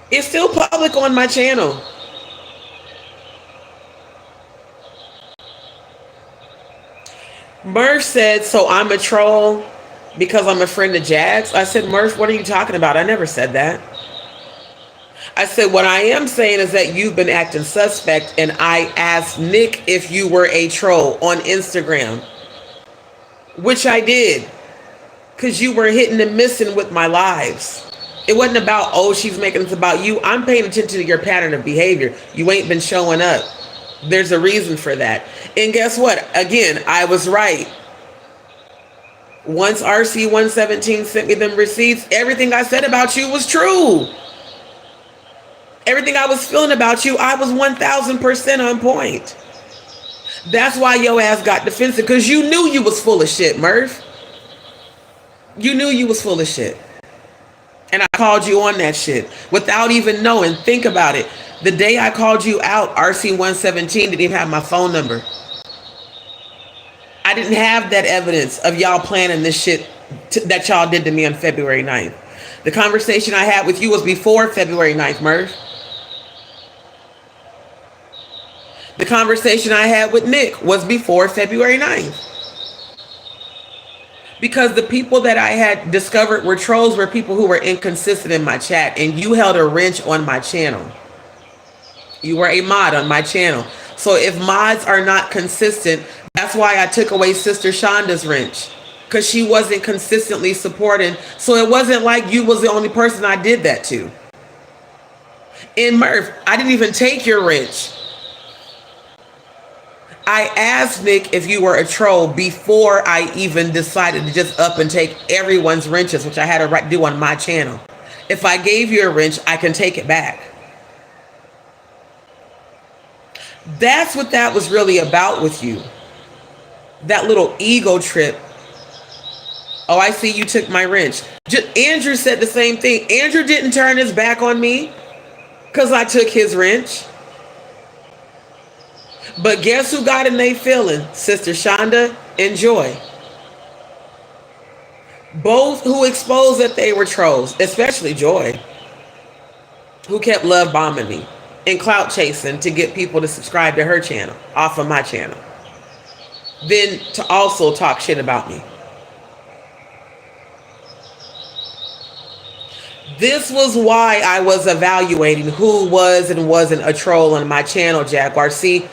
It's still public on my channel. Murph said, so I'm a troll because I'm a friend of Jags. I said, Murph, what are you talking about? I never said that. I said, what I am saying is that you've been acting suspect, and I asked Nick if you were a troll on Instagram, which I did, because you were hitting and missing with my lives. It wasn't about, oh, she's making this about you. I'm paying attention to your pattern of behavior. You ain't been showing up. There's a reason for that. And guess what? Again, I was right. Once RC117 sent me them receipts, everything I said about you was true. Everything I was feeling about you, I was 1000% on point. That's why your ass got defensive, because you knew you was full of shit, Murph. You knew you was full of shit. And I called you on that shit without even knowing. Think about it. The day I called you out, RC117 didn't even have my phone number. I didn't have that evidence of y'all planning this shit that y'all did to me on February 9th. The conversation I had with you was before February 9th, Murph. The conversation I had with Nick was before February 9th. Because the people that I had discovered were trolls were people who were inconsistent in my chat, and you held a wrench on my channel. You were a mod on my channel. So if mods are not consistent, that's why I took away Sister Shonda's wrench, because she wasn't consistently supporting. So it wasn't like you was the only person I did that to. And Murph, I didn't even take your wrench. I asked Nick if you were a troll before I even decided to just up and take everyone's wrenches, which I had a right to do on my channel. If I gave you a wrench, I can take it back. That's what that was really about with you. That little ego trip. Oh, I see you took my wrench. Andrew said the same thing. Andrew didn't turn his back on me because I took his wrench. But guess who got in they feeling? Sister Shonda and Joy. Both who exposed that they were trolls, especially Joy, who kept love bombing me and clout chasing to get people to subscribe to her channel off of my channel. Then to also talk shit about me. This was why I was evaluating who was and wasn't a troll on my channel, Jaguar. See,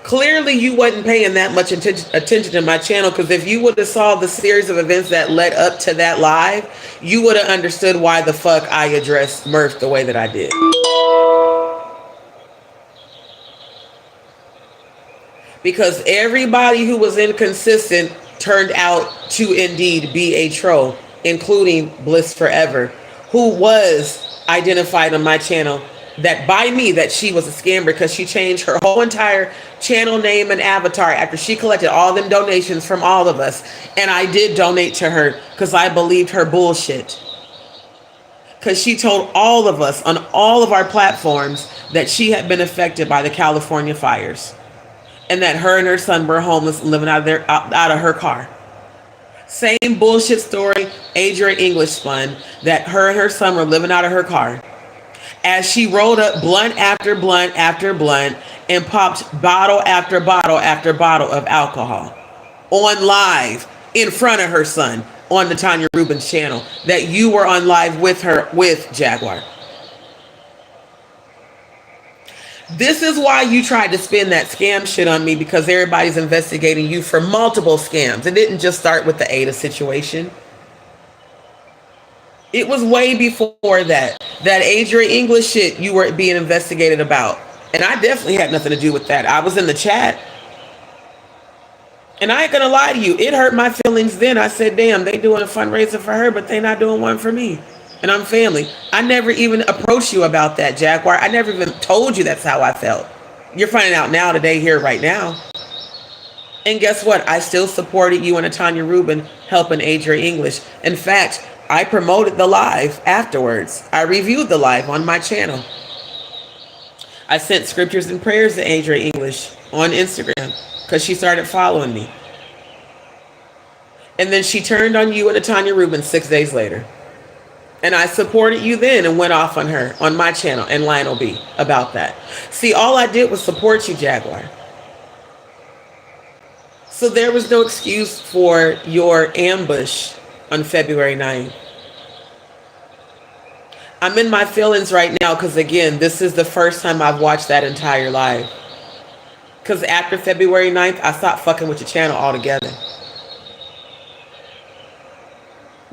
clearly you wasn't paying that much attention to my channel, because if you would have saw the series of events that led up to that live, you would have understood why the fuck I addressed Murph the way that I did. Because everybody who was inconsistent turned out to indeed be a troll, including Bliss Forever, who was identified on my channel that by me that she was a scammer, because she changed her whole entire channel name and avatar after she collected all them donations from all of us. And I did donate to her because I believed her bullshit. Because she told all of us on all of our platforms that she had been affected by the California fires, and that her and her son were homeless, living out of her car. Same bullshit story Adrian English spun, that her and her son were living out of her car, as she rolled up blunt after blunt after blunt and popped bottle after bottle after bottle of alcohol on live in front of her son on the Tanya Rubin's channel that you were on live with her, with Jaguar. This is why you tried to spin that scam shit on me, because everybody's investigating you for multiple scams. It didn't just start with the Ada situation. It was way before that. That Adrian English shit you were being investigated about. And I definitely had nothing to do with that. I was in the chat. And I ain't gonna lie to you, it hurt my feelings then. I said, damn, they doing a fundraiser for her, but they not doing one for me. And I'm family. I never even approached you about that, Jaguar. I never even told you that's how I felt. You're finding out now, today, here, right now. And guess what? I still supported you and Tanya Rubin helping Adrian English. In fact, I promoted the live afterwards. I reviewed the live on my channel. I sent scriptures and prayers to Adrian English on Instagram because she started following me. And then she turned on you and Tanya Rubin 6 days later. And I supported you then and went off on her on my channel and Lionel B about that. See, all I did was support you, Jaguar. So there was no excuse for your ambush on February 9th. I'm in my feelings right now because, again, this is the first time I've watched that entire live. Because after February 9th, I stopped fucking with your channel altogether.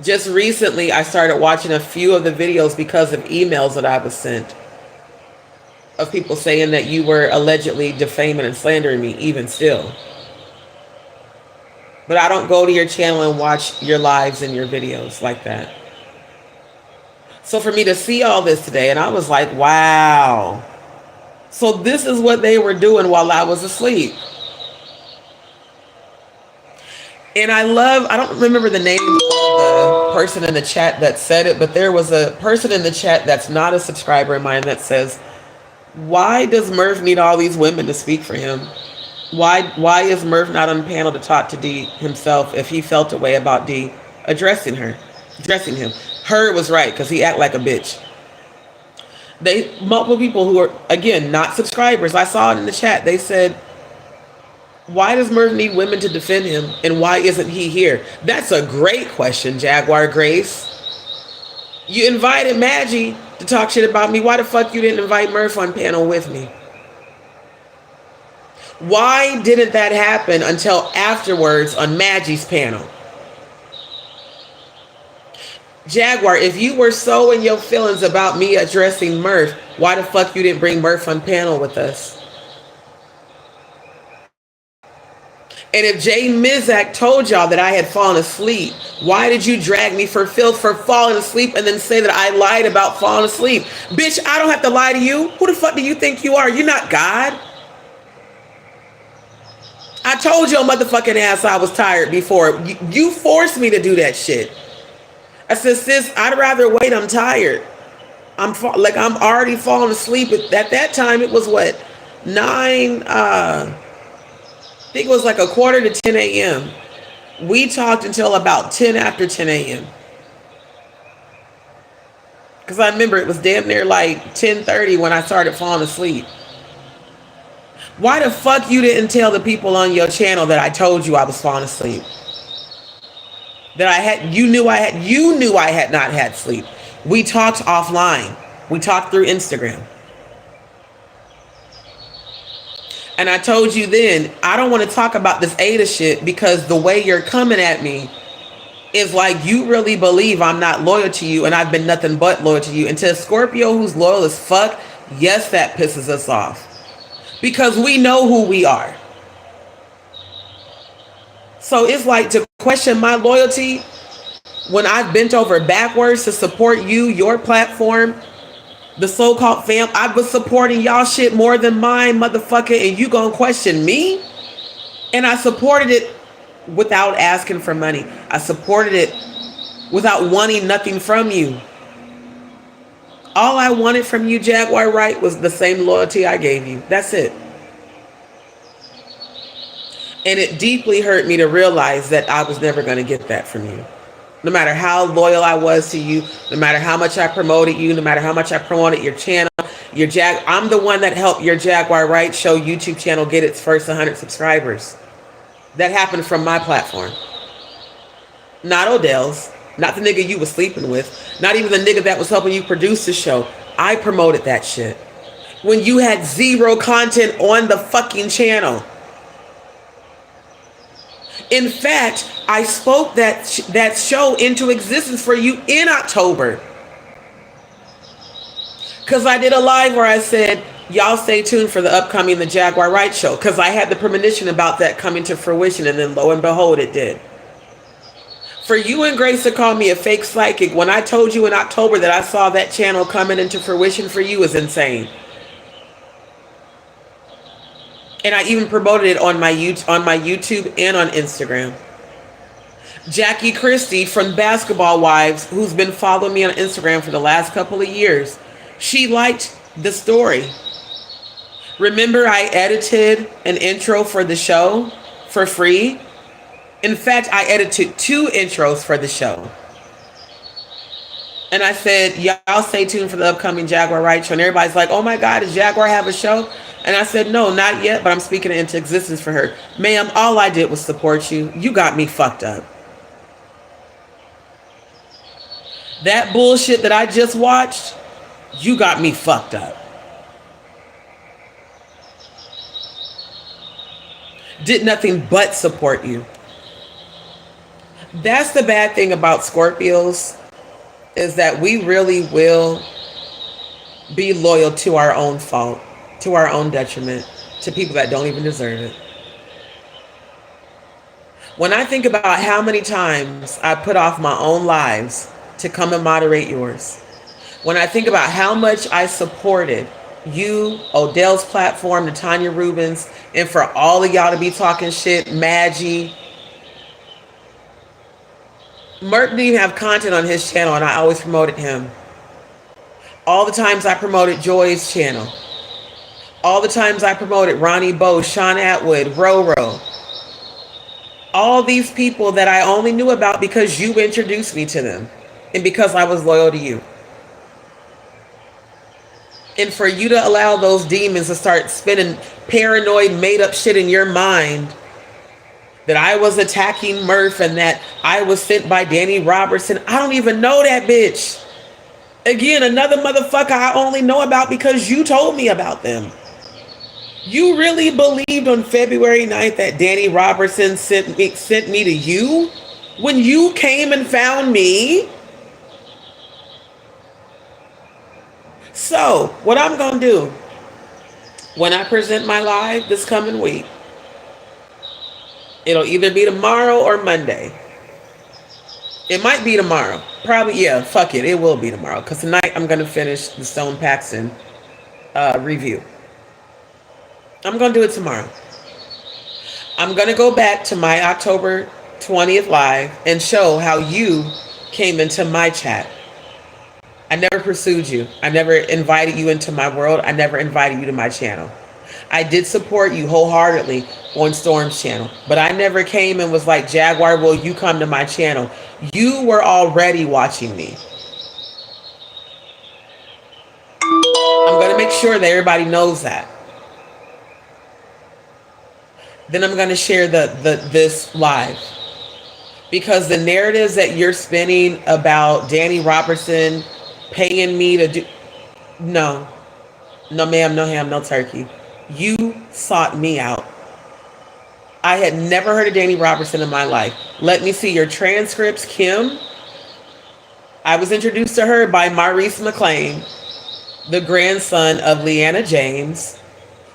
Just recently, I started watching a few of the videos because of emails that I was sent of people saying that you were allegedly defaming and slandering me, even still. But I don't go to your channel and watch your lives and your videos like that. So for me to see all this today, and I was like, wow. So this is what they were doing while I was asleep. And I don't remember the name of the person in the chat that said it, but there was a person in the chat that's not a subscriber of mine that says, why does Murph need all these women to speak for him? Why is Murph not on the panel to talk to D himself if he felt a way about D addressing him? Her was right, because he act like a bitch. Multiple people who are, again, not subscribers, I saw it in the chat, they said, why does Murph need women to defend him, and why isn't he here? That's a great question, Jaguar Grace. You invited Maggie to talk shit about me. Why the fuck you didn't invite Murph on panel with me? Why didn't that happen until afterwards on Maggie's panel? Jaguar, if you were so in your feelings about me addressing Murph, why the fuck you didn't bring Murph on panel with us? And if Jay Mizak told y'all that I had fallen asleep, why did you drag me for filth for falling asleep and then say that I lied about falling asleep? Bitch, I don't have to lie to you. Who the fuck do you think you are? You're not God. I told your motherfucking ass I was tired before. You forced me to do that shit. I said, sis, I'd rather wait. I'm tired. I'm already falling asleep. At that time, it was what? 9, I think it was like a quarter to 10 a.m. We talked until about 10 after 10 a.m. Because I remember it was damn near like 10:30 when I started falling asleep. Why the fuck you didn't tell the people on your channel that I told you I was falling asleep? That you knew I had not had sleep. We talked offline. We talked through Instagram. And I told you then, I don't want to talk about this Ada shit because the way you're coming at me is like you really believe I'm not loyal to you and I've been nothing but loyal to you. And to a Scorpio who's loyal as fuck, yes, that pisses us off. Because we know who we are. So it's like to question my loyalty when I've bent over backwards to support you, your platform, the so-called fam. I was supporting y'all shit more than mine, motherfucker, and you gonna question me? And I supported it without asking for money. I supported it without wanting nothing from you. All I wanted from you, Jaguar Wright, was the same loyalty I gave you. That's it. And it deeply hurt me to realize that I was never going to get that from you. No matter how loyal I was to you, no matter how much I promoted you, no matter how much I promoted your channel, I'm the one that helped your Jaguar Wright Show YouTube channel get its first 100 subscribers. That happened from my platform. Not Odell's, not the nigga you was sleeping with, not even the nigga that was helping you produce the show. I promoted that shit. When you had zero content on the fucking channel. In fact, I spoke that show into existence for you in October. Because I did a live where I said, y'all stay tuned for the upcoming The Jaguar Wright Show. Because I had the premonition about that coming to fruition, and then lo and behold, it did. For you and Grace to call me a fake psychic when I told you in October that I saw that channel coming into fruition for you is insane. And I even promoted it on my YouTube and on Instagram. Jackie Christie from Basketball Wives, who's been following me on Instagram for the last couple of years, she liked the story. Remember, I edited an intro for the show for free. In fact, I edited 2 intros for the show. And I said, y'all stay tuned for the upcoming Jaguar Wright Show. And everybody's like, oh my God, does Jaguar have a show? And I said, no, not yet, but I'm speaking it into existence for her. Ma'am, all I did was support you. You got me fucked up. That bullshit that I just watched, you got me fucked up. Did nothing but support you. That's the bad thing about Scorpios, is that we really will be loyal to our own fault, to our own detriment, to people that don't even deserve it. When I think about how many times I put off my own lives to come and moderate yours, when I think about how much I supported you, Odell's platform, Natanya Rubens, and for all of y'all to be talking shit, Maggie. Merk didn't even have content on his channel, and I always promoted him. All the times I promoted Joy's channel. All the times I promoted Ronnie Bo, Sean Atwood, Roro. All these people that I only knew about because you introduced me to them and because I was loyal to you. And for you to allow those demons to start spinning paranoid, made up shit in your mind that I was attacking Murph and that I was sent by Danny Robertson. I don't even know that bitch. Again, another motherfucker I only know about because you told me about them. You really believed on February 9th that Danny Robertson sent me to you when you came and found me? So, what I'm going to do when I present my live this coming week, it'll either be tomorrow or Monday. It might be tomorrow. Probably, yeah, fuck it. It will be tomorrow. Because tonight I'm going to finish the Stone Paxton review. I'm going to do it tomorrow. I'm going to go back to my October 20th live and show how you came into my chat. I never pursued you. I never invited you into my world. I never invited you to my channel. I did support you wholeheartedly on Storm's channel, but I never came and was like, Jaguar, will you come to my channel? You were already watching me. I'm going to make sure that everybody knows that. Then I'm going to share this live, because the narratives that you're spinning about Danny Robertson paying me to do. No, no, ma'am, no ham, no turkey. You sought me out. I had never heard of Danny Robertson in my life. Let me see your transcripts, Kim. I was introduced to her by Maurice McLean, the grandson of Leanna James,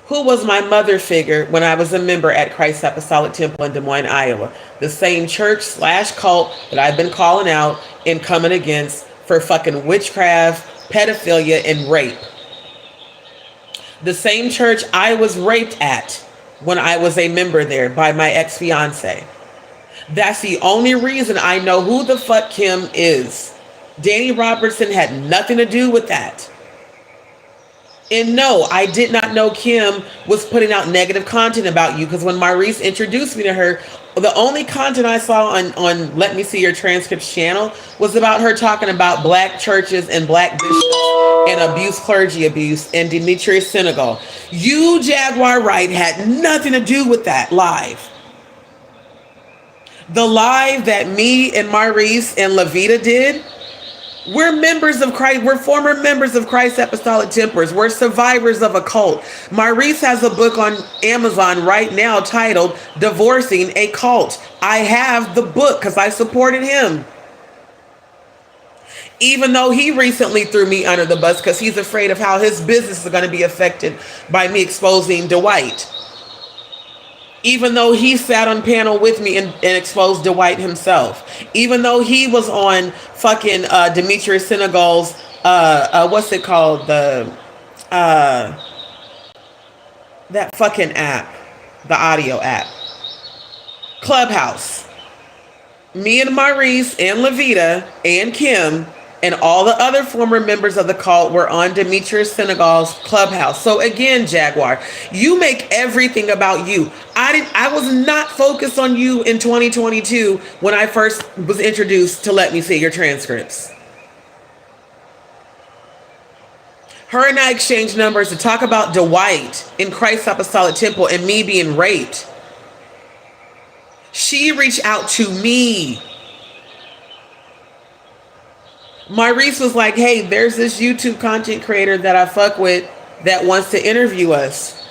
who was my mother figure when I was a member at Christ Apostolic Temple in Des Moines, Iowa, the same church slash cult that I've been calling out and coming against for fucking witchcraft, pedophilia, and rape. The same church I was raped at when I was a member there by my ex-fiance. That's the only reason I know who the fuck Kim is. Danny Robertson had nothing to do with that. And no, I did not know Kim was putting out negative content about you, because when Maurice introduced me to her, the only content I saw on Let Me See Your Transcripts channel was about her talking about black churches and black bishops and abuse, clergy abuse, and Demetrius Synagogue. You, Jaguar Wright, had nothing to do with that live. The live that me and Maurice and Levita did, we're members of Christ. We're former members of Christ Apostolic Templars. We're survivors of a cult. Maurice has a book on Amazon right now titled Divorcing a Cult. I have the book because I supported him. Even though he recently threw me under the bus because he's afraid of how his business is going to be affected by me exposing Dwight. Even though he sat on panel with me and exposed Dwight himself. Even though he was on fucking Demetrius Synagogue's, what's it called? That fucking app. The audio app. Clubhouse. Me and Maurice and Levita and Kim and all the other former members of the cult were on Demetrius Synagogue's Clubhouse. So again, Jaguar, you make everything about you. I was not focused on you in 2022 when I first was introduced to Let Me See Your Transcripts. Her and I exchanged numbers to talk about Dwight in Christ Apostolic Temple and me being raped. She reached out to me. Maurice was like, hey, there's this YouTube content creator that I fuck with that wants to interview us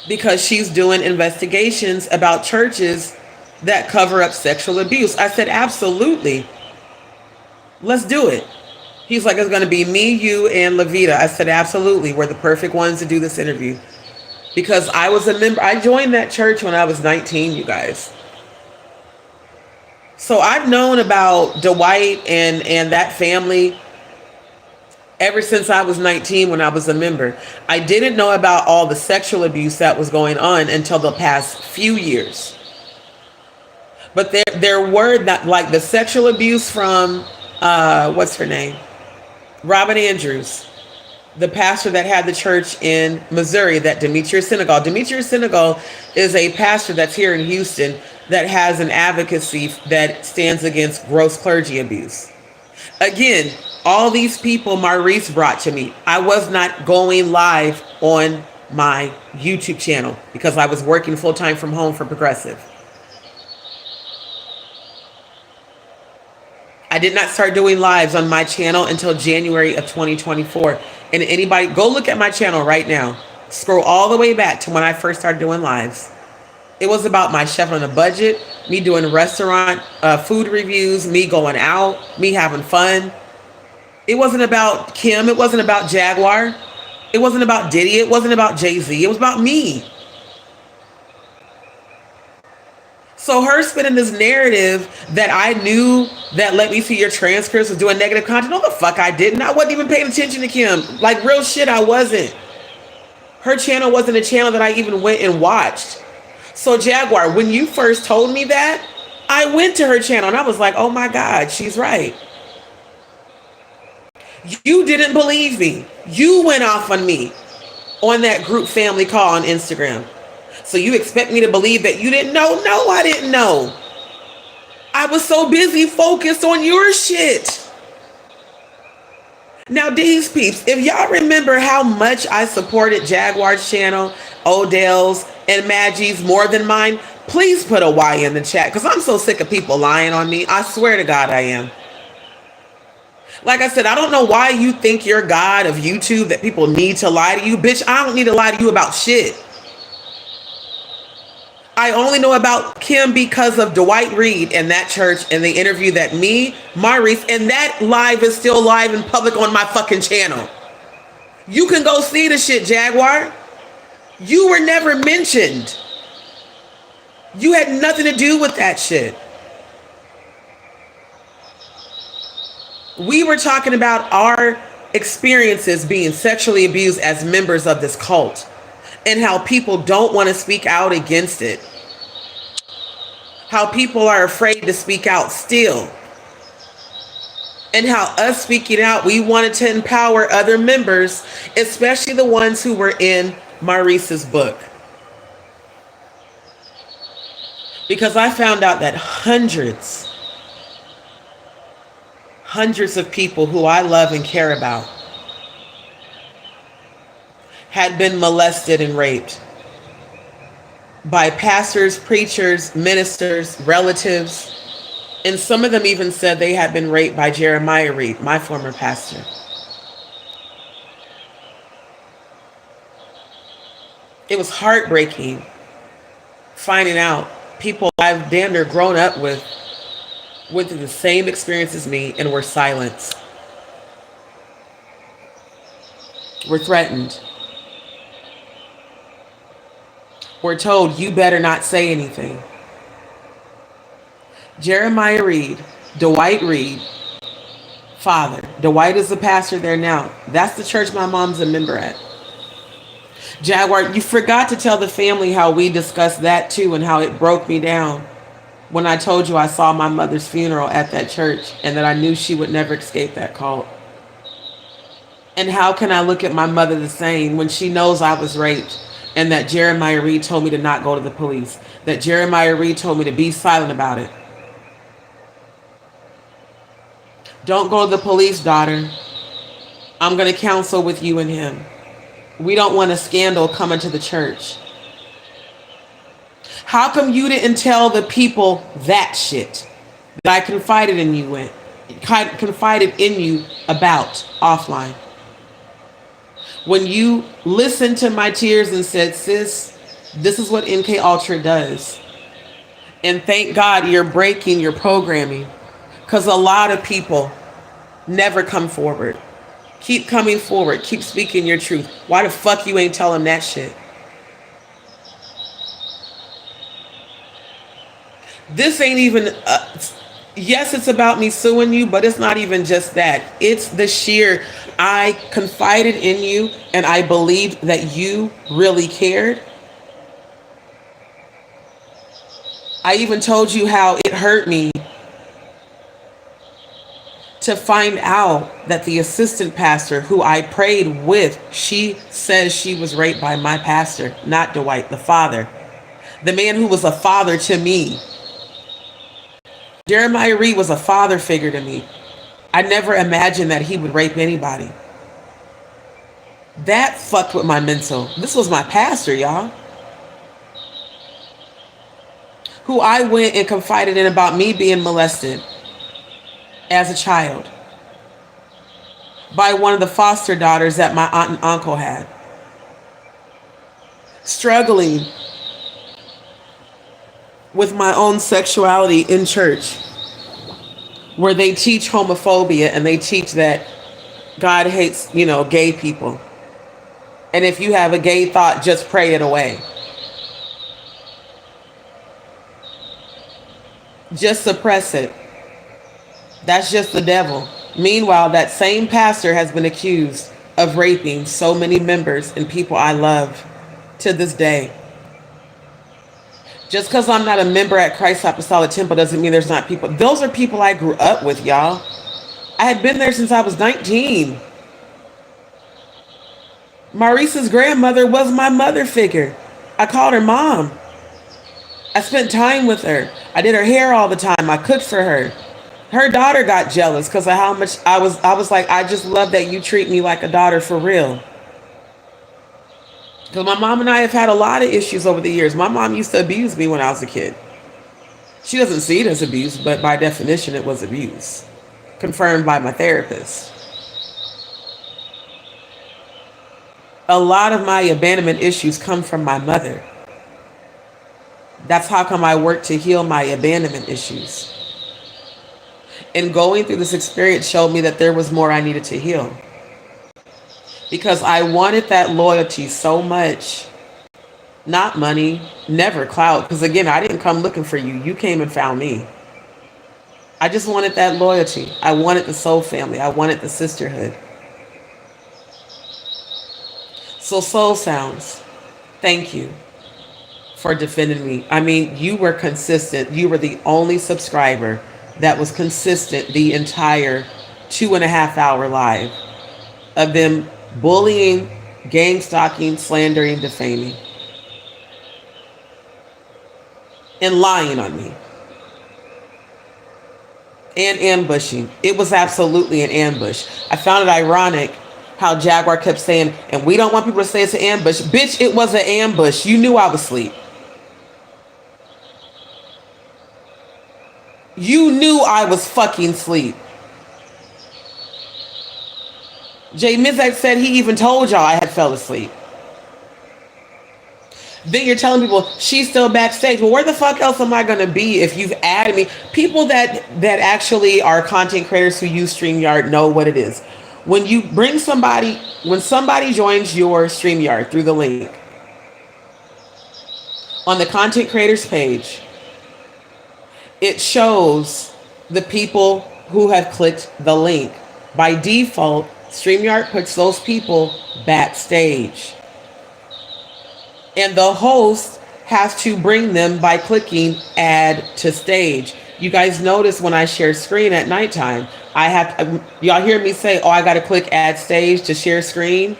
because she's doing investigations about churches that cover up sexual abuse. I said, absolutely. Let's do it. He's like, it's going to be me, you, and Levita. I said, absolutely. We're the perfect ones to do this interview. Because I was a member. I joined that church when I was 19, you guys. So I've known about Dwight and that family ever since I was 19 when I was a member. I didn't know about all the sexual abuse that was going on until the past few years. But there were that, like the sexual abuse from, what's her name? Robin Andrews, the pastor that had the church in Missouri, that Demetrius Synagogue. Demetrius Synagogue is a pastor that's here in Houston that has an advocacy that stands against gross clergy abuse. Again, all these people Maurice brought to me. I was not going live on my YouTube channel because I was working full-time from home for Progressive. I did not start doing lives on my channel until January of 2024. And anybody, go look at my channel right now. Scroll all the way back to when I first started doing lives. It was about my chef on a budget, me doing restaurant food reviews, me going out, me having fun. It wasn't about Kim. It wasn't about Jaguar. It wasn't about Diddy. It wasn't about Jay-Z. It was about me. So her spinning this narrative that I knew that Let Me See Your Transcripts was doing negative content. No, the fuck I didn't. I wasn't even paying attention to Kim. Like real shit, I wasn't. Her channel wasn't a channel that I even went and watched. So Jaguar, when you first told me that, I went to her channel and I was like, oh my God, she's right. You didn't believe me. You went off on me on that group family call on Instagram. So you expect me to believe that you didn't know? No, I didn't know. I was so busy focused on your shit. Now, these peeps, if y'all remember how much I supported Jaguar's channel, Odell's, and Maggie's more than mine, please put a Y in the chat because I'm so sick of people lying on me. I swear to God I am. Like I said, I don't know why you think you're God of YouTube, that people need to lie to you. Bitch, I don't need to lie to you about shit. I only know about Kim because of Dwight Reed and that church and the interview that me, Maurice, and that live is still live in public on my fucking channel. You can go see the shit, Jaguar. You were never mentioned. You had nothing to do with that shit. We were talking about our experiences being sexually abused as members of this cult and how people don't want to speak out against it. How people are afraid to speak out still. And how us speaking out, we wanted to empower other members, especially the ones who were in Maurice's book. Because I found out that hundreds of people who I love and care about had been molested and raped by pastors, preachers, ministers, relatives, and some of them even said they had been raped by Jeremiah Reed, my former pastor. It was heartbreaking finding out people I've damn near grown up with went through the same experience as me and were silenced. Were threatened. Were told, you better not say anything. Jeremiah Reed, Dwight Reed, father. Dwight is the pastor there now. That's the church my mom's a member at. Jaguar, you forgot to tell the family how we discussed that too and how it broke me down when I told you I saw my mother's funeral at that church and that I knew she would never escape that cult. And how can I look at my mother the same when she knows I was raped and that Jeremiah Reed told me to not go to the police, that Jeremiah Reed told me to be silent about it. Don't go to the police, daughter. I'm going to counsel with you and him. We don't want a scandal coming to the church. How come you didn't tell the people that shit that I confided in you about offline? When you listened to my tears and said, sis, this is what MK Ultra does. And thank God you're breaking your programming, because a lot of people never come forward. Keep coming forward. Keep speaking your truth. Why the fuck you ain't telling that shit? This ain't even, yes, it's about me suing you, but it's not even just that. It's the sheer, I confided in you and I believed that you really cared. I even told you how it hurt me to find out that the assistant pastor who I prayed with, she says she was raped by my pastor, not Dwight, the father. The man who was a father to me. Jeremiah Reed was a father figure to me. I never imagined that he would rape anybody. That fucked with my mental. This was my pastor, y'all. Who I went and confided in about me being molested as a child by one of the foster daughters that my aunt and uncle had. Struggling with my own sexuality in church, where they teach homophobia and they teach that God hates, gay people. And if you have a gay thought, just pray it away. Just suppress it. That's just the devil. Meanwhile, that same pastor has been accused of raping so many members and people I love to this day. Just because I'm not a member at Christ Apostolic Temple doesn't mean there's not people. Those are people I grew up with, y'all. I had been there since I was 19. Maurice's grandmother was my mother figure. I called her mom. I spent time with her. I did her hair all the time. I cooked for her. Her daughter got jealous because of how much I was like, I just love that you treat me like a daughter for real. Because my mom and I have had a lot of issues over the years. My mom used to abuse me when I was a kid. She doesn't see it as abuse, but by definition, it was abuse. confirmed by my therapist. A lot of my abandonment issues come from my mother. That's how come I work to heal my abandonment issues. And going through this experience showed me that there was more I needed to heal. Because I wanted that loyalty so much. Not money, never clout. Because again, I didn't come looking for you. You came and found me. I just wanted that loyalty. I wanted the soul family. I wanted the sisterhood. So Soul Sounds, thank you for defending me. I mean, you were consistent. You were the only subscriber that was consistent the entire 2.5 hour live of them bullying, gang stalking, slandering, defaming, and lying on me. And ambushing. It was absolutely an ambush. I found it ironic how Jaguar kept saying, and we don't want people to say it's an ambush. Bitch, it was an ambush. You knew I was asleep. You knew I was fucking asleep. Jay Mizak said he even told y'all I had fell asleep. Then you're telling people she's still backstage. Well, where the fuck else am I going to be if you've added me? People that actually are content creators who use StreamYard know what it is. When you bring somebody, when somebody joins your StreamYard through the link on the content creators page, it shows the people who have clicked the link. By default, StreamYard puts those people backstage. And the host has to bring them by clicking add to stage. You guys notice when I share screen at nighttime, y'all hear me say, oh, I got to click add stage to share screen.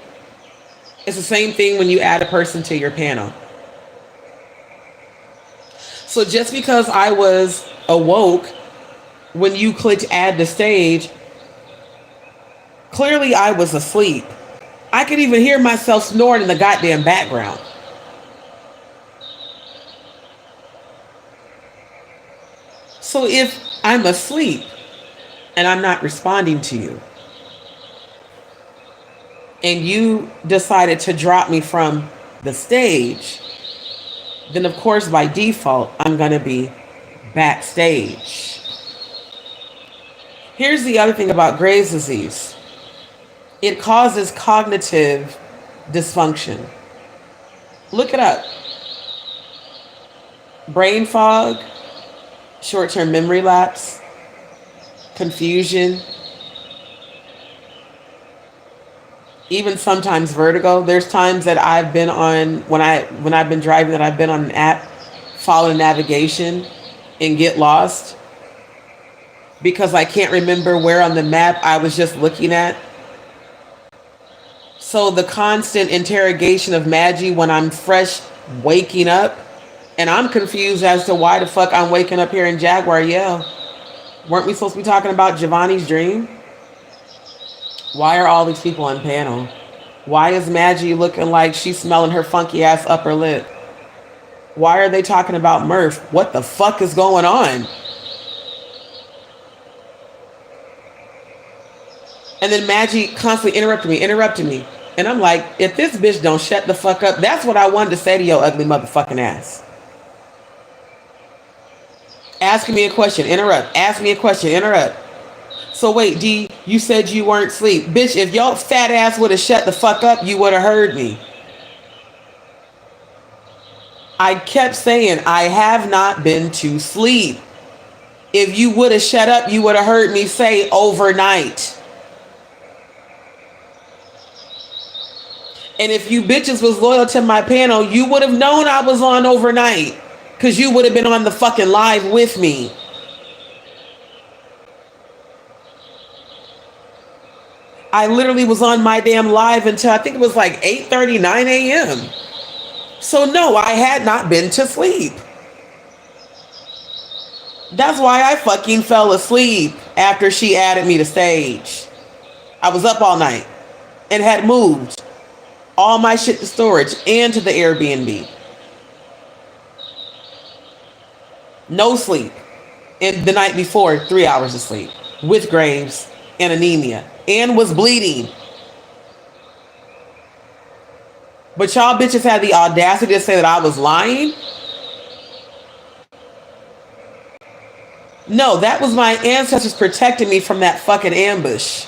It's the same thing when you add a person to your panel. So just because I was awoke when you clicked add to stage, clearly I was asleep. I could even hear myself snoring in the goddamn background. So if I'm asleep and I'm not responding to you, and you decided to drop me from the stage, then of course by default, I'm going to be backstage. Here's the other thing about Graves' disease. It causes cognitive dysfunction. Look it up. Brain fog, short-term memory lapse, confusion, even sometimes vertigo. There's times that I've been on, when I've been driving, that I've been on an app, follow navigation, and get lost because I can't remember where on the map I was just looking at. So the constant interrogation of Maggie when I'm fresh waking up, and I'm confused as to why the fuck I'm waking up here in Jaguar. Yeah. Weren't we supposed to be talking about Giovanni's dream? Why are all these people on panel? Why is Maggie looking like she's smelling her funky ass upper lip? Why are they talking about Murph? What the fuck is going on? And then Maggie constantly interrupting me. And I'm like, if this bitch don't shut the fuck up, that's what I wanted to say to your ugly motherfucking ass. Asking me a question, interrupt. Ask me a question, interrupt. So wait, D, you said you weren't asleep. Bitch, if your fat ass would have shut the fuck up, you would have heard me. I kept saying, I have not been to sleep. If you would have shut up, you would have heard me say overnight. And if you bitches was loyal to my panel, you would have known I was on overnight. Because you would have been on the fucking live with me. I literally was on my damn live until I think it was like 8:30, 9 a.m. So no, I had not been to sleep. That's why I fucking fell asleep after she added me to stage. I was up all night and had moved all my shit to storage and to the Airbnb. No sleep. And the night before, 3 hours of sleep. with Graves and anemia and was bleeding. But y'all bitches had the audacity to say that I was lying? No, that was my ancestors protecting me from that fucking ambush.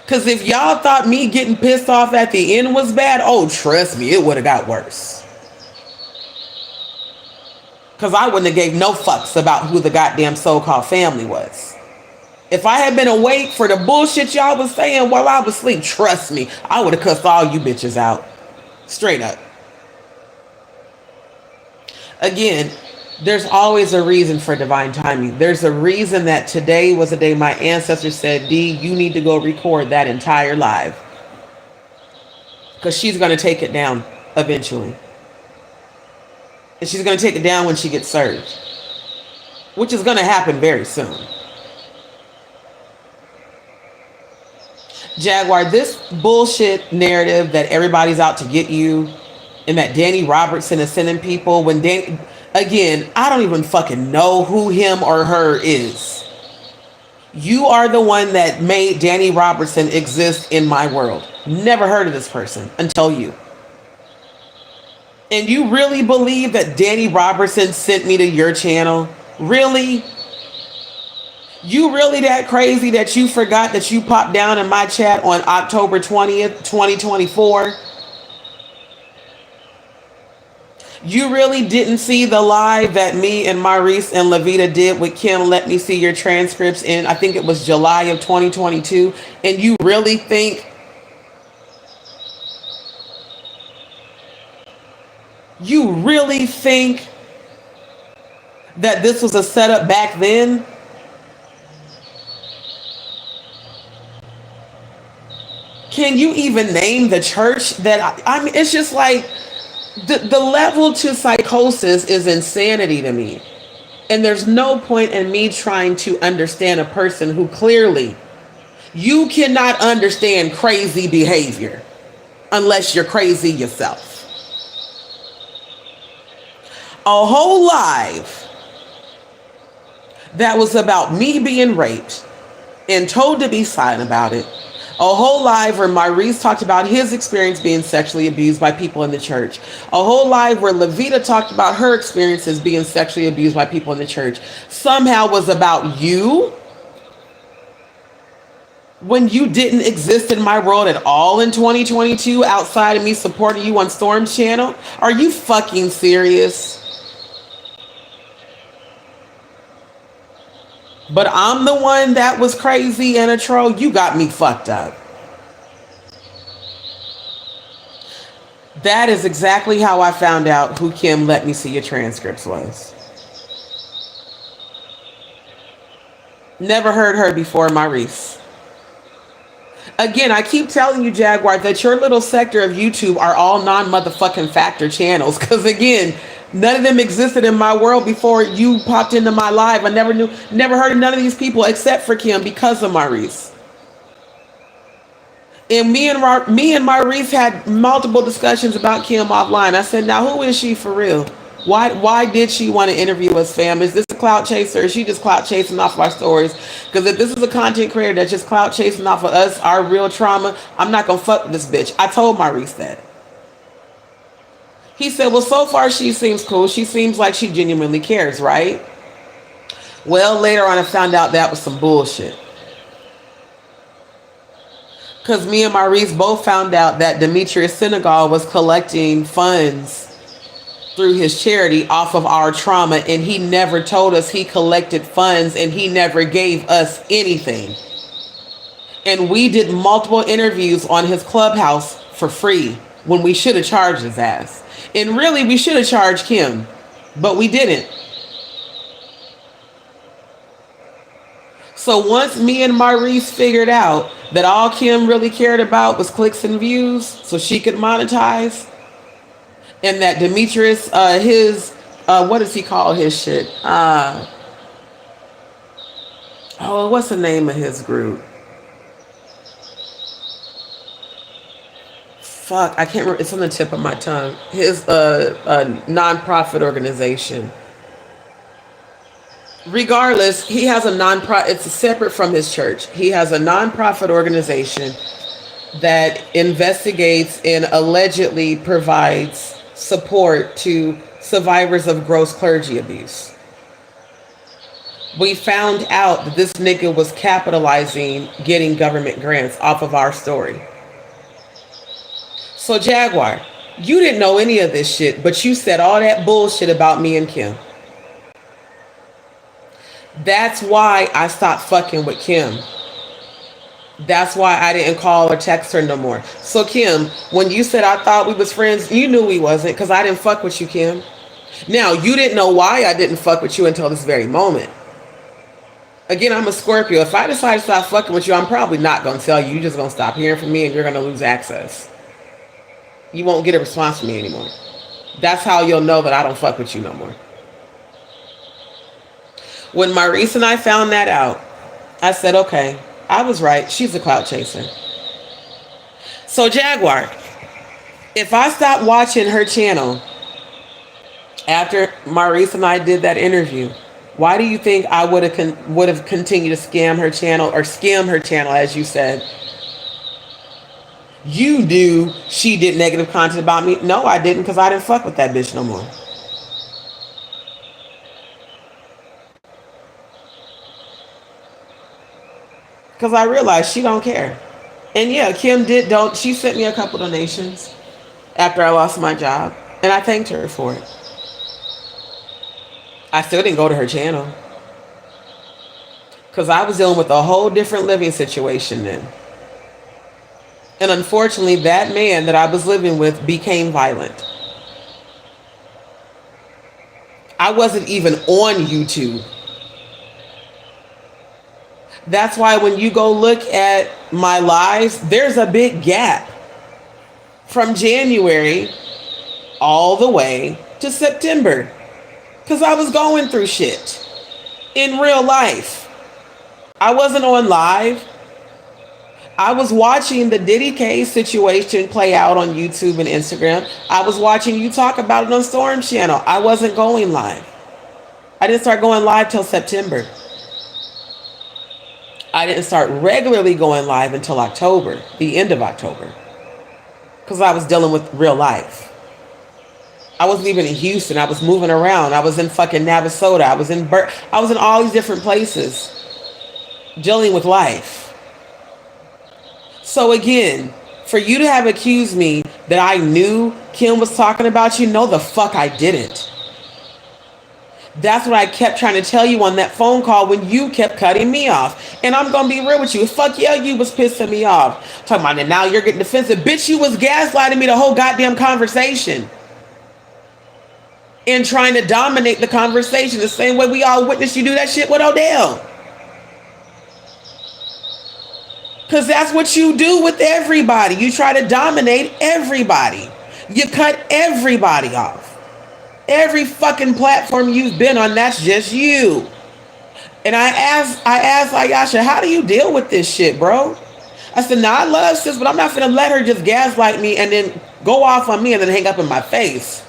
Because if y'all thought me getting pissed off at the end was bad, oh, trust me, it would have got worse. Because I wouldn't have gave no fucks about who the goddamn so-called family was. If I had been awake for the bullshit y'all was saying while I was asleep, trust me, I would have cussed all you bitches out. Straight up. Again, there's always a reason for divine timing. There's a reason that today was the day my ancestors said, D, you need to go record that entire live. Because she's going to take it down eventually. And she's going to take it down when she gets served. Which is going to happen very soon. Jaguar, this bullshit narrative that everybody's out to get you and that Danny Robertson is sending people when Danny... Again, I don't even fucking know who him or her is. You are the one that made Danny Robertson exist in my world. Never heard of this person until you. And you really believe that Danny Robertson sent me to your channel? Really? You really that crazy that you forgot that you popped down in my chat on October 20th, 2024? You really didn't see the live that me and Maurice and Lavita did with Kim, let me see your transcripts in, I think it was July of 2022. And you really think that this was a setup back then? Can you even name the church that I mean, it's just like the level to psychosis is insanity to me. And there's no point in me trying to understand a person who clearly you cannot understand crazy behavior unless you're crazy yourself. A whole live that was about me being raped and told to be silent about it. A whole live where Maurice talked about his experience being sexually abused by people in the church. A whole live where Lavita talked about her experiences being sexually abused by people in the church. Somehow was about you when you didn't exist in my world at all in 2022 outside of me supporting you on Storm's channel. Are you fucking serious? But I'm the one that was crazy and a troll. You got me fucked up. That is exactly how I found out who Kim let me see your transcripts was. Never heard her before Maurice. Again, I keep telling you, Jaguar, that your little sector of YouTube are all non-motherfucking factor channels. Because again, none of them existed in my world before you popped into my live. I never heard of none of these people except for Kim because of Maurice. And me and Maurice had multiple discussions about Kim offline. I said, now who is she for real? Why did she want to interview us, fam? Is this a clout chaser? Or is she just clout chasing off of our stories? Because if this is a content creator that's just clout chasing off of us, our real trauma, I'm not going to fuck with this bitch. I told Maurice that. He said, well, so far she seems cool. She seems like she genuinely cares, right? Well, later on I found out that was some bullshit. Because me and Maurice both found out that Demetrius Senegal was collecting funds through his charity off of our trauma, and he never told us he collected funds, and he never gave us anything. And we did multiple interviews on his Clubhouse for free when we should have charged his ass. And really, we should have charged Kim, but we didn't. So once me and Maurice figured out that all Kim really cared about was clicks and views so she could monetize, and that Demetrius, what does he call his shit? What's the name of his group? Fuck, I can't remember. It's on the tip of my tongue. His nonprofit organization. regardless, he has a non-profit. It's separate from his church. He has a non-profit organization that investigates and allegedly provides support to survivors of gross clergy abuse. We found out that this nigga was capitalizing getting government grants off of our story. So Jaguar, you didn't know any of this shit, but you said all that bullshit about me and Kim. That's why I stopped fucking with Kim. That's why I didn't call or text her no more. So Kim, when you said I thought we was friends, you knew we wasn't, because I didn't fuck with you, Kim. Now, you didn't know why I didn't fuck with you until this very moment. Again, I'm a Scorpio. If I decide to stop fucking with you, I'm probably not going to tell you. You're just going to stop hearing from me and you're going to lose access. You won't get a response from me anymore. That's how you'll know that I don't fuck with you no more. When Maurice and I found that out, I said, okay, I was right. She's a clout chaser. So Jaguar, if I stopped watching her channel after Maurice and I did that interview, why do you think I would have continued to scam her channel, or skim her channel, as you said? You knew she did negative content about me. No, I didn't, because I didn't fuck with that bitch no more. Because I realized she don't care. And yeah, Kim she sent me a couple donations after I lost my job, and I thanked her for it. I still didn't go to her channel because I was dealing with a whole different living situation then. And unfortunately, that man that I was living with became violent. I wasn't even on YouTube. That's why when you go look at my lives, there's a big gap from January all the way to September. Because I was going through shit in real life. I wasn't on live. I was watching the Diddy case situation play out on YouTube and Instagram. I was watching you talk about it on Storm Channel. I wasn't going live. I didn't start going live till September. I didn't start regularly going live until October, the end of October. Because I was dealing with real life. I wasn't even in Houston. I was moving around. I was in fucking Navasota. I was in all these different places dealing with life. So again, for you to have accused me that I knew Kim was talking about you, no the fuck I didn't. That's what I kept trying to tell you on that phone call when you kept cutting me off. And I'm going to be real with you. Fuck yeah, you was pissing me off. Talking about it now you're getting defensive. Bitch, you was gaslighting me the whole goddamn conversation. And trying to dominate the conversation the same way we all witnessed you do that shit with Odell. Because that's what you do with everybody. You try to dominate everybody. You cut everybody off. Every fucking platform you've been on, that's just you. And I asked Ayasha, how do you deal with this shit, bro? I said, nah, I love sis, but I'm not gonna let her just gaslight me and then go off on me and then hang up in my face.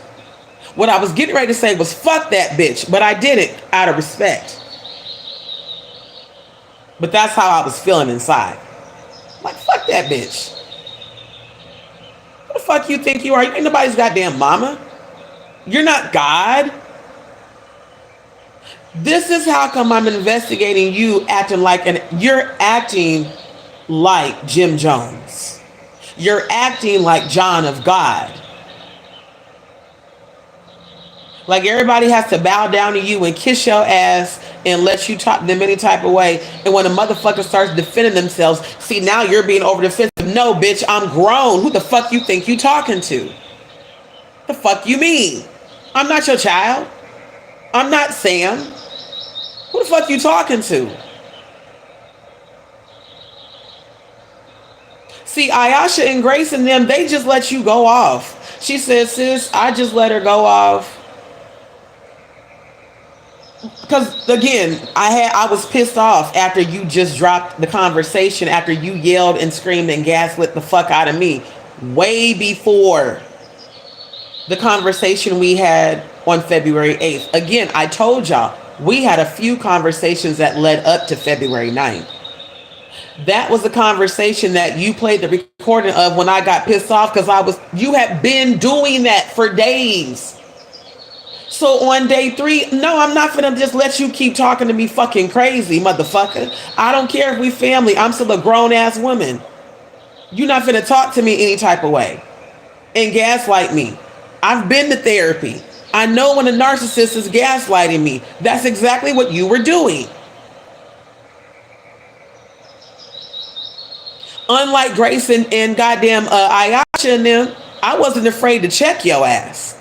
What I was getting ready to say was fuck that bitch, but I did it out of respect. But that's how I was feeling inside. Like, fuck that bitch. Who the fuck you think you are? You ain't nobody's goddamn mama. You're not God. This is how come I'm investigating you acting like you're acting like Jim Jones. You're acting like John of God. Like everybody has to bow down to you and kiss your ass and let you talk to them any type of way. And when a motherfucker starts defending themselves, see, now you're being over defensive. No, bitch, I'm grown. Who the fuck you think you talking to? The fuck you mean? I'm not your child. I'm not Sam. Who the fuck you talking to? See, Ayasha and Grace and them, they just let you go off. She said, sis, I just let her go off. Because again, I was pissed off after you just dropped the conversation, after you yelled and screamed and gaslit the fuck out of me way before the conversation we had on February 8th. Again, I told y'all, We had a few conversations that led up to February 9th. That was the conversation that you played the recording of when I got pissed off because you had been doing that for days. So on day 3, no, I'm not gonna just let you keep talking to me fucking crazy, motherfucker. I don't care if we family. I'm still a grown ass woman. You're not gonna talk to me any type of way and gaslight me. I've been to therapy. I know when a narcissist is gaslighting me. That's exactly what you were doing. Unlike Grace and goddamn Ayasha and them, I wasn't afraid to check your ass.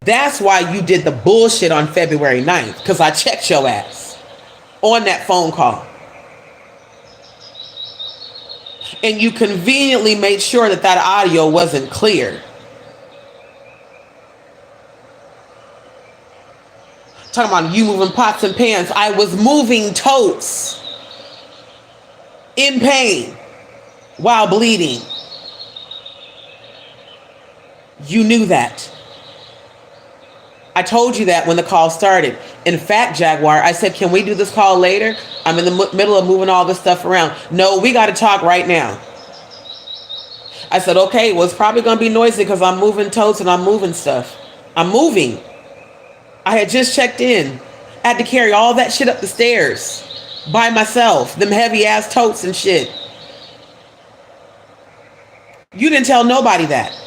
That's why you did the bullshit on February 9th, because I checked your ass on that phone call. And you conveniently made sure that that audio wasn't clear. Talking about you moving pots and pans. I was moving totes in pain while bleeding. You knew that. I told you that when the call started. In fact, Jaguar, I said, can we do this call later? I'm in the middle of moving all this stuff around. No, we got to talk right now. I said, okay, well, it's probably going to be noisy because I'm moving totes and I'm moving stuff. I'm moving. I had just checked in. I had to carry all that shit up the stairs by myself. Them heavy ass totes and shit. You didn't tell nobody that.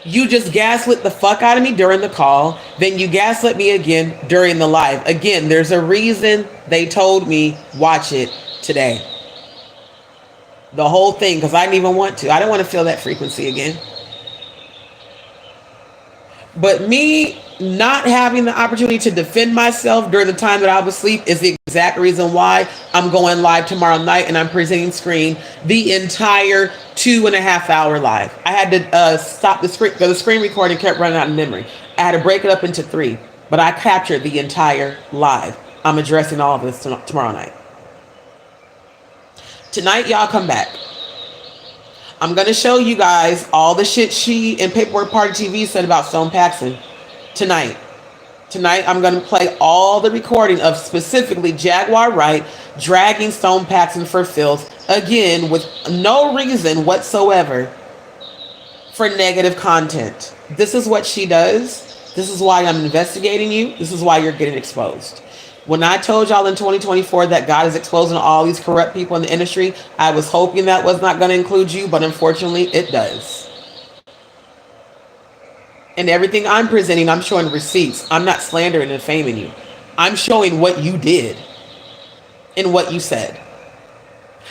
You just gaslit the fuck out of me during the call. Then you gaslit me again during the live. Again, there's a reason they told me watch it today. The whole thing, because I didn't even want to. I don't want to feel that frequency again. But me not having the opportunity to defend myself during the time that I was asleep is the exact reason why I'm going live tomorrow night and I'm presenting screen the entire 2.5 hour live. I had to stop the screen because the screen recording kept running out of memory. I had to break it up into 3, but I captured the entire live. I'm addressing all of this tomorrow night. Tonight, y'all come back. I'm going to show you guys all the shit she and Paperwork Party TV said about Stone Paxson tonight. Tonight, I'm going to play all the recording of specifically Jaguar Wright dragging Stone Paxson for filth, again, with no reason whatsoever for negative content. This is what she does. This is why I'm investigating you. This is why you're getting exposed. When I told y'all in 2024 that God is exposing all these corrupt people in the industry, I was hoping that was not going to include you, but unfortunately it does. And everything I'm presenting, I'm showing receipts. I'm not slandering and defaming you. I'm showing what you did and what you said.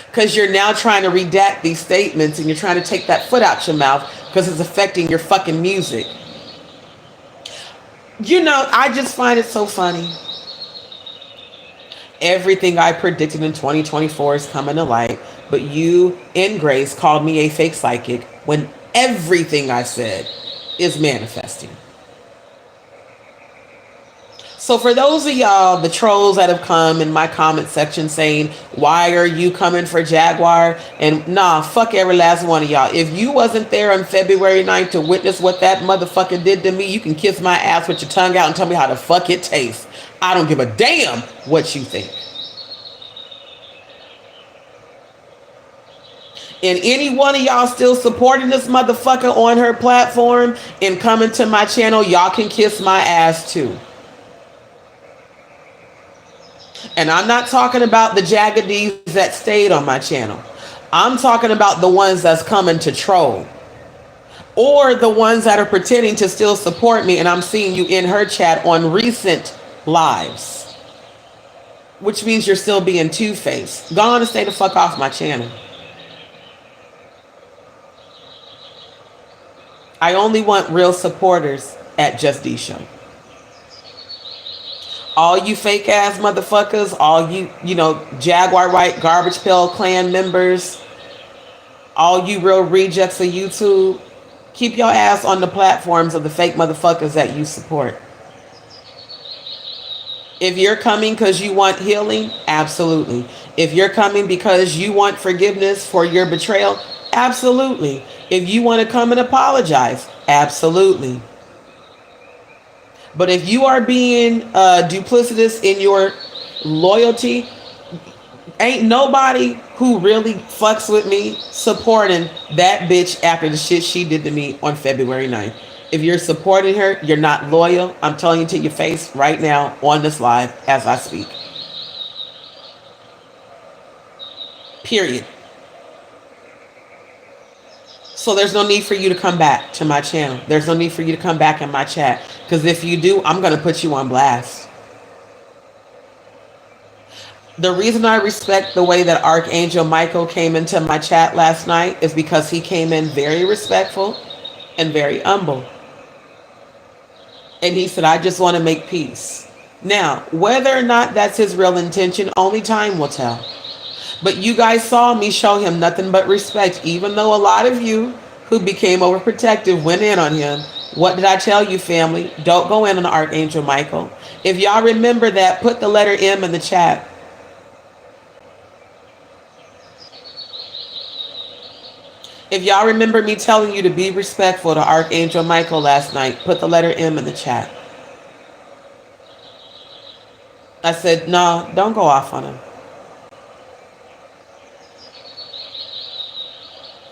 Because you're now trying to redact these statements and you're trying to take that foot out your mouth because it's affecting your fucking music. You know, I just find it so funny. Everything I predicted in 2024 is coming to light, but you and Grace called me a fake psychic when everything I said is manifesting. So for those of y'all, the trolls that have come in my comment section saying, why are you coming for Jaguar? And nah, fuck every last one of y'all. If you wasn't there on February 9th to witness what that motherfucker did to me, you can kiss my ass with your tongue out and tell me how the fuck it tastes. I don't give a damn what you think. And any one of y'all still supporting this motherfucker on her platform and coming to my channel, y'all can kiss my ass too. And I'm not talking about the Jaggadees that stayed on my channel. I'm talking about the ones that's coming to troll. Or the ones that are pretending to still support me, and I'm seeing you in her chat on recent lives. Which means you're still being two-faced. Go on and stay the fuck off my channel. I only want real supporters at JustDee Show. All you fake ass motherfuckers, all you know, Jaguar Wright, Garbage Pail Klan members, all you real rejects of YouTube, keep your ass on the platforms of the fake motherfuckers that you support. If you're coming because you want healing, absolutely. If you're coming because you want forgiveness for your betrayal, absolutely. If you want to come and apologize, absolutely. But if you are being duplicitous in your loyalty, ain't nobody who really fucks with me supporting that bitch after the shit she did to me on February 9th. If you're supporting her, you're not loyal. I'm telling you to your face right now on this live as I speak. Period. So there's no need for you to come back to my channel. There's no need for you to come back in my chat. Because if you do, I'm going to put you on blast. The reason I respect the way that Archangel Michael came into my chat last night is because he came in very respectful and very humble. And he said, I just want to make peace. Now, whether or not that's his real intention, only time will tell. But you guys saw me show him nothing but respect, even though a lot of you who became overprotective went in on him. What did I tell you, family? Don't go in on Archangel Michael. If y'all remember that, put the letter M in the chat. If y'all remember me telling you to be respectful to Archangel Michael last night, put the letter M in the chat. I said, no, don't go off on him.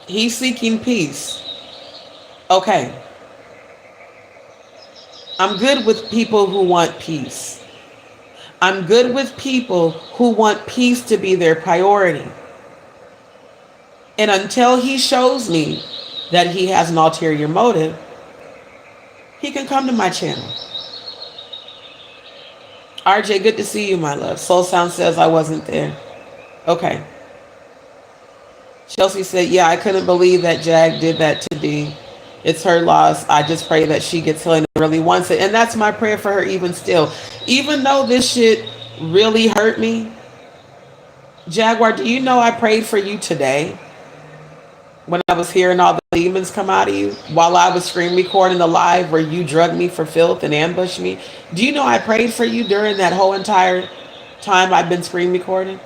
He's seeking peace. Okay. I'm good with people who want peace. I'm good with people who want peace to be their priority. And until he shows me that he has an ulterior motive, he can come to my channel. RJ, good to see you, my love. Soul Sound says I wasn't there. Okay. Chelsea said, yeah, I couldn't believe that Jag did that to Dee. It's her loss. I just pray that she gets healing and really wants it. And that's my prayer for her even still. Even though this shit really hurt me. Jaguar, do you know I prayed for you today? When I was hearing all the demons come out of you, while I was screen recording the live where you drugged me for filth and ambushed me. Do you know I prayed for you during that whole entire time I've been screen recording?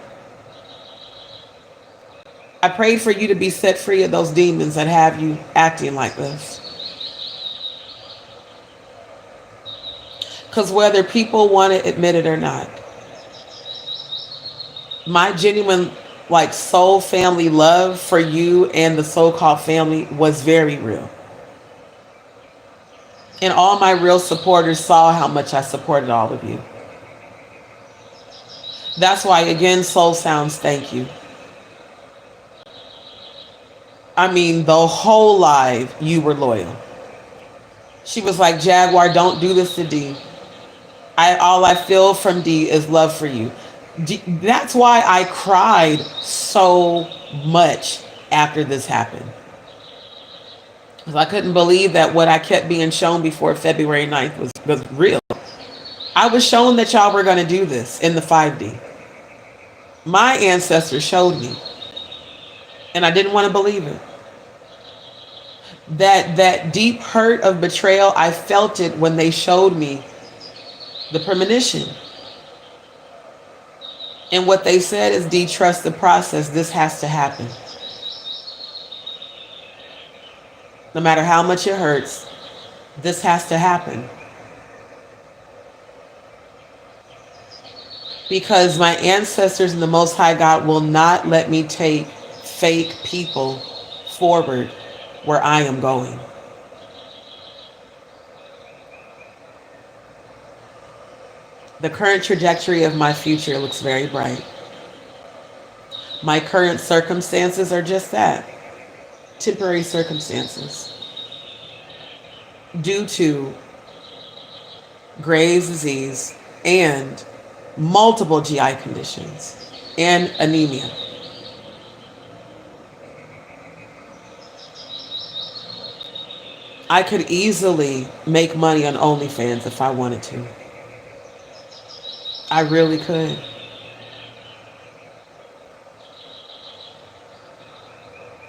I prayed for you to be set free of those demons that have you acting like this. Because whether people want to admit it or not, my genuine soul family love for you and the so-called family was very real. And all my real supporters saw how much I supported all of you. That's why, again, Soul Sounds, thank you. I mean, the whole live, you were loyal. She was like, Jaguar, don't do this to Dee. All I feel from Dee is love for you. That's why I cried so much after this happened. Because I couldn't believe that what I kept being shown before February 9th was real. I was shown that y'all were going to do this in the 5D. My ancestors showed me. And I didn't want to believe it. That deep hurt of betrayal, I felt it when they showed me the premonition. And what they said is, Dee, trust the process. This has to happen. No matter how much it hurts, this has to happen. Because my ancestors and the Most High God will not let me take fake people forward where I am going. The current trajectory of my future looks very bright. My current circumstances are just that, temporary circumstances, due to Graves' disease and multiple GI conditions and anemia. I could easily make money on OnlyFans if I wanted to. I really could.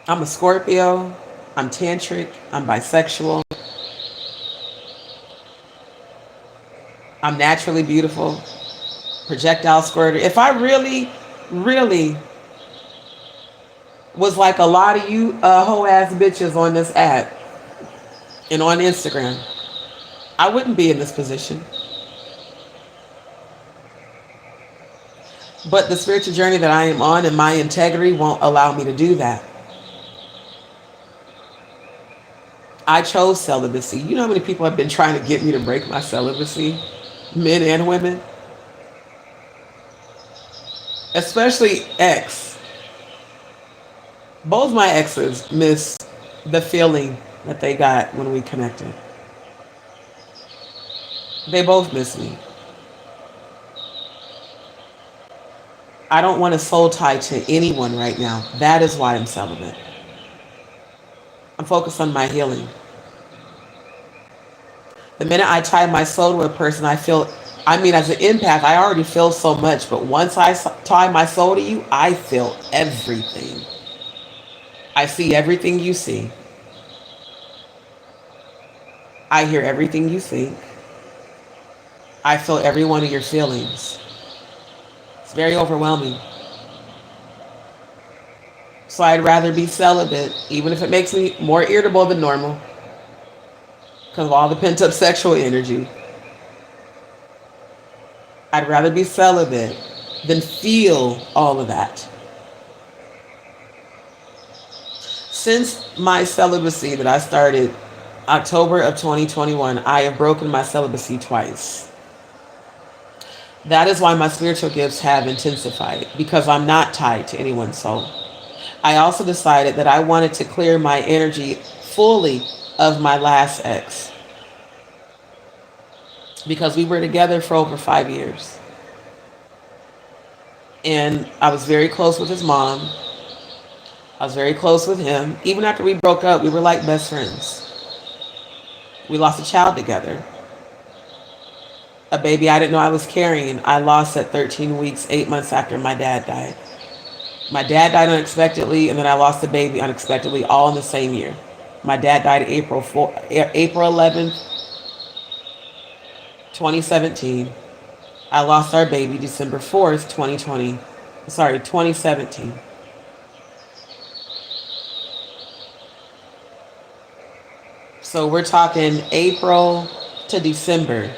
I'm a Scorpio. I'm tantric. I'm bisexual. I'm naturally beautiful. Projectile squirter. If I really was like a lot of you hoe ass bitches on this app and on Instagram, I wouldn't be in this position. But the spiritual journey that I am on and my integrity won't allow me to do that. I chose celibacy. You know how many people have been trying to get me to break my celibacy? Men and women. Especially ex. Both my exes miss the feeling that they got when we connected. They both miss me. I don't want to soul tie to anyone right now. That is why I'm celibate. I'm focused on my healing. The minute I tie my soul to a person, I feel, I mean, as an empath, I already feel so much, but once I tie my soul to you, I feel everything. I see everything you see. I hear everything you think. I feel every one of your feelings. It's very overwhelming. So I'd rather be celibate, even if it makes me more irritable than normal because of all the pent up sexual energy. I'd rather be celibate than feel all of that. Since my celibacy that I started October of 2021, I have broken my celibacy twice. That is why my spiritual gifts have intensified, because I'm not tied to anyone's soul. I also decided that I wanted to clear my energy fully of my last ex because we were together for over 5 years. And I was very close with his mom. I was very close with him. Even after we broke up, we were like best friends. We lost a child together. A baby I didn't know I was carrying, I lost at 13 weeks, 8 months after my dad died. My dad died unexpectedly, and then I lost the baby unexpectedly, all in the same year. My dad died April 11th, 2017. I lost our baby December 4th, 2017. So we're talking April to December,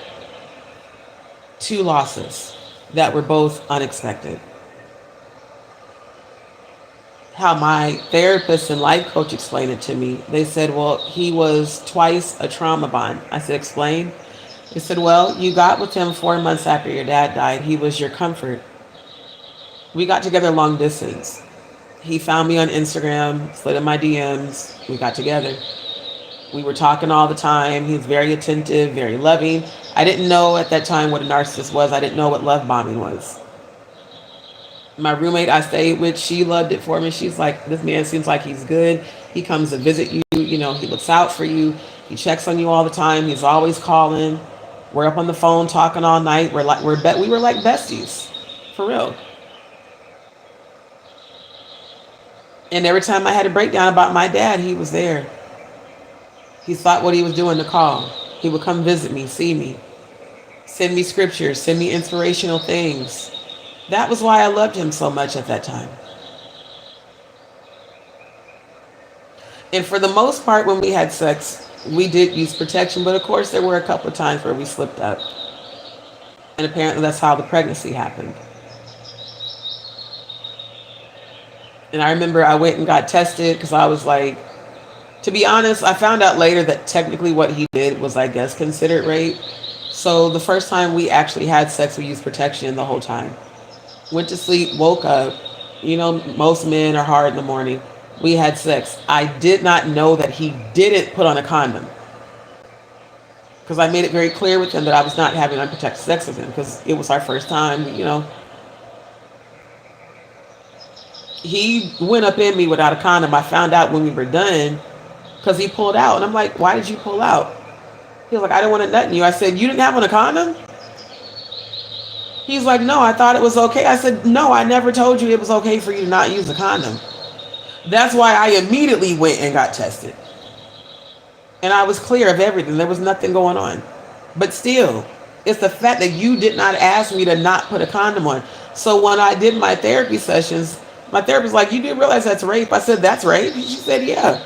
2 losses that were both unexpected. How my therapist and life coach explained it to me. They said, well, he was twice a trauma bond. I said, explain. They said, well, you got with him 4 months after your dad died. He was your comfort. We got together long distance. He found me on Instagram, slid in my DMs. We got together. We were talking all the time. He was very attentive, very loving. I didn't know at that time what a narcissist was. I didn't know what love bombing was. My roommate I stayed with, she loved it for me. She's like, this man seems like he's good. He comes to visit you. You know, he looks out for you. He checks on you all the time. He's always calling. We're up on the phone talking all night. We were like besties, for real. And every time I had a breakdown about my dad, he was there. He thought what he was doing to call. He would come visit me, see me, send me scriptures, send me inspirational things. That was why I loved him so much at that time. And for the most part, when we had sex, we did use protection, but of course there were a couple of times where we slipped up. And apparently that's how the pregnancy happened. And I remember I went and got tested because I was like, to be honest, I found out later that technically what he did was, I guess, considered rape. So the first time we actually had sex, we used protection the whole time. Went to sleep, woke up. You know, most men are hard in the morning. We had sex. I did not know that he didn't put on a condom because I made it very clear with him that I was not having unprotected sex with him because it was our first time, you know. He went up in me without a condom. I found out when we were done because he pulled out. And I'm like, why did you pull out? He was like, I didn't want to nut in you. I said, you didn't have on a condom? He's like, no, I thought it was okay. I said, no, I never told you it was okay for you to not use a condom. That's why I immediately went and got tested. And I was clear of everything. There was nothing going on. But still, it's the fact that you did not ask me to not put a condom on. So when I did my therapy sessions, my therapist was like, you do realize that's rape? I said, that's rape? She said, yeah.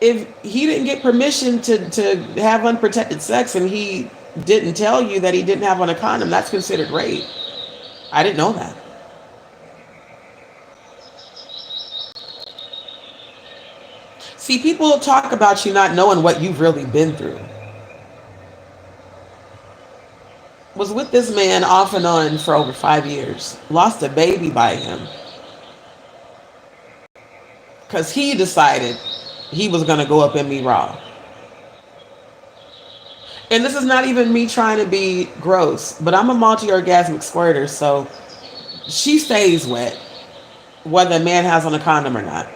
If he didn't get permission to have unprotected sex and he didn't tell you that he didn't have on a condom, that's considered rape. I didn't know that. See, people talk about you not knowing what you've really been through. Was with this man off and on for over 5 years. Lost a baby by him. Because he decided he was going to go up in me raw. And this is not even me trying to be gross, but I'm a multi-orgasmic squirter, so she stays wet, whether a man has on a condom or not.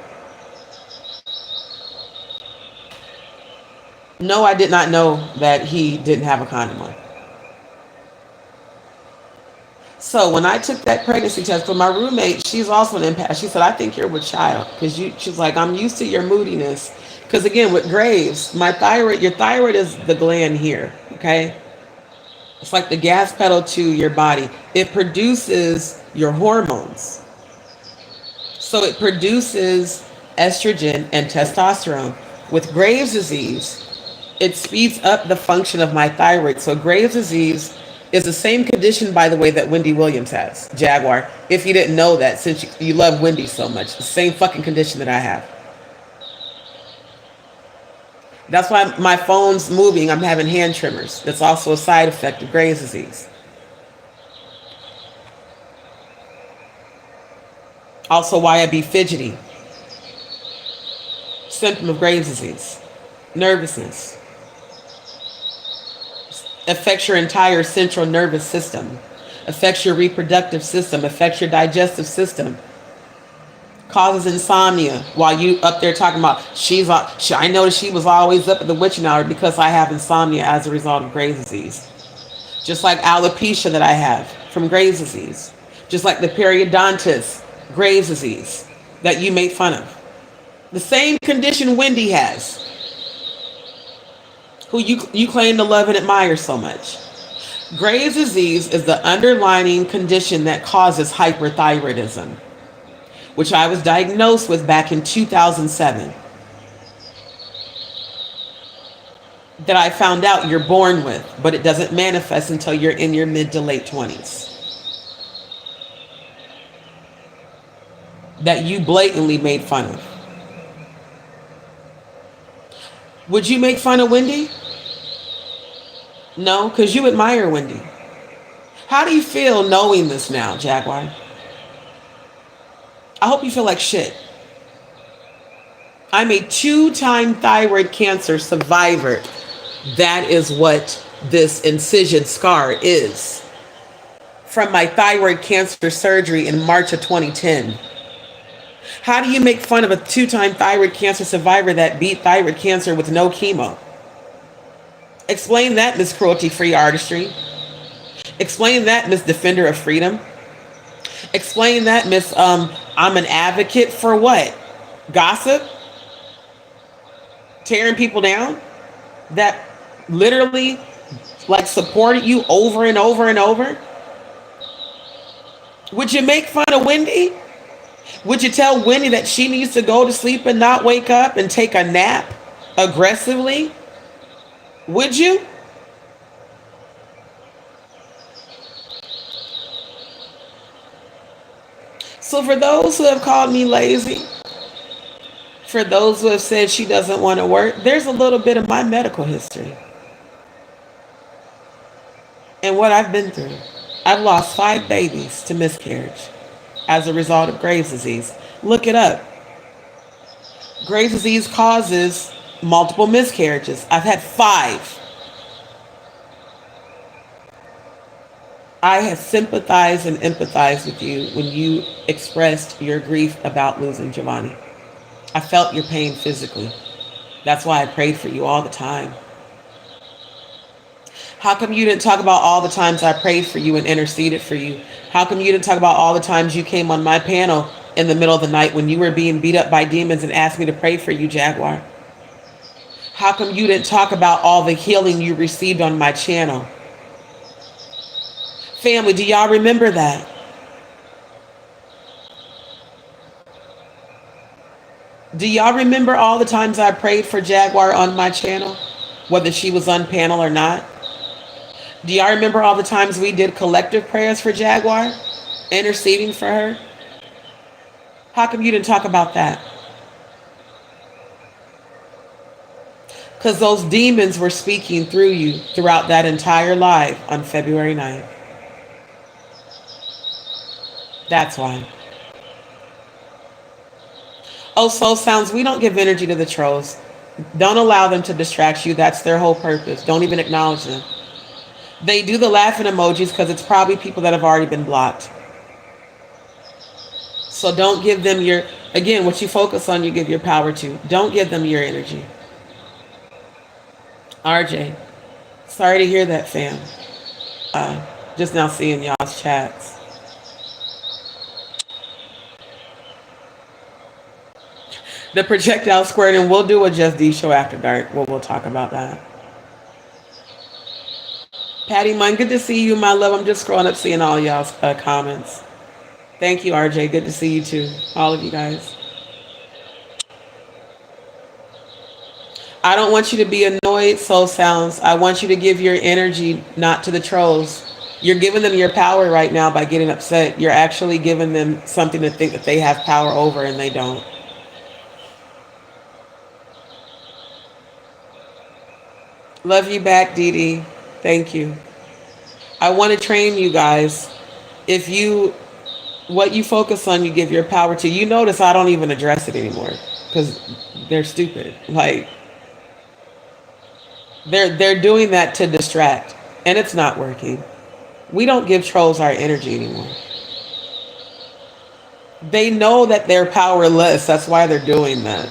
No, I did not know that he didn't have a condom on. So when I took that pregnancy test with my roommate, she's also an empath. She said, I think you're with child. Because she's like, I'm used to your moodiness. Because again, with Graves, my thyroid, your thyroid is the gland here. Okay. It's like the gas pedal to your body. It produces your hormones. So it produces estrogen and testosterone. With Graves' disease, it speeds up the function of my thyroid. So Graves' disease is the same condition, by the way, that Wendy Williams has, Jaguar. If you didn't know that, since you love Wendy so much, the same fucking condition that I have. That's why my phone's moving. I'm having hand tremors. That's also a side effect of Graves' disease. Also why I be fidgety. Symptom of Graves' disease. Nervousness. Affects your entire central nervous system, affects your reproductive system, affects your digestive system, causes insomnia while you up there talking about I noticed she was always up at the witching hour because I have insomnia as a result of Graves' disease. Just like alopecia that I have from Graves' disease. Just like the periodontitis, Graves' disease that you make fun of. The same condition Wendy has, who you claim to love and admire so much. Graves' disease is the underlying condition that causes hyperthyroidism, which I was diagnosed with back in 2007. That I found out you're born with, but it doesn't manifest until you're in your mid to late 20s. That you blatantly made fun of. Would you make fun of Wendy? No, because you admire Wendy. How do you feel knowing this now, Jaguar? I hope you feel like shit. I'm a 2-time thyroid cancer survivor. That is what this incision scar is. From my thyroid cancer surgery in March of 2010. How do you make fun of a 2-time thyroid cancer survivor that beat thyroid cancer with no chemo? Explain that, Miss Cruelty-Free Artistry. Explain that, Miss Defender of Freedom. Explain that, Miss I'm an advocate for what? Gossip? Tearing people down? That literally like supported you over and over and over? Would you make fun of Wendy? Would you tell Wendy that she needs to go to sleep and not wake up and take a nap aggressively? Would you? So for those who have called me lazy, for those who have said she doesn't want to work, there's a little bit of my medical history and what I've been through. I've lost 5 babies to miscarriage as a result of Graves' disease. Look it up. Graves' disease causes multiple miscarriages. I've had 5. I have sympathized and empathized with you when you expressed your grief about losing Giovanni. I felt your pain physically. That's why I prayed for you all the time. How come you didn't talk about all the times I prayed for you and interceded for you? How come you didn't talk about all the times you came on my panel in the middle of the night when you were being beat up by demons and asked me to pray for you, Jaguar? How come you didn't talk about all the healing you received on my channel? Family, do y'all remember that? Do y'all remember all the times I prayed for Jaguar on my channel? Whether she was on panel or not? Do y'all remember all the times we did collective prayers for Jaguar? Interceding for her? How come you didn't talk about that? Because those demons were speaking through you throughout that entire live on February 9th. That's why. Oh, soul sounds, we don't give energy to the trolls. Don't allow them to distract you. That's their whole purpose. Don't even acknowledge them. They do the laughing emojis because it's probably people that have already been blocked. So don't give them your, again, what you focus on, you give your power to. Don't give them your energy. RJ, sorry to hear that, fam. Just now seeing y'all's chats. The projectile squared, and we'll do a JustDee show after dark. We'll talk about that. Patty Munn, good to see you, my love. I'm just scrolling up seeing all y'all's comments. Thank you, RJ. Good to see you too. All of you guys. I don't want you to be annoyed, soul sounds. I want you to give your energy not to the trolls. You're giving them your power right now by getting upset. You're actually giving them something to think that they have power over and they don't. Love you back, Dee Dee. Thank you. I want to train you guys. If you, what you focus on, you give your power to. You notice I don't even address it anymore because they're stupid. Like, they're doing that to distract, and it's not working. We don't give trolls our energy anymore. They know that they're powerless. That's why they're doing that.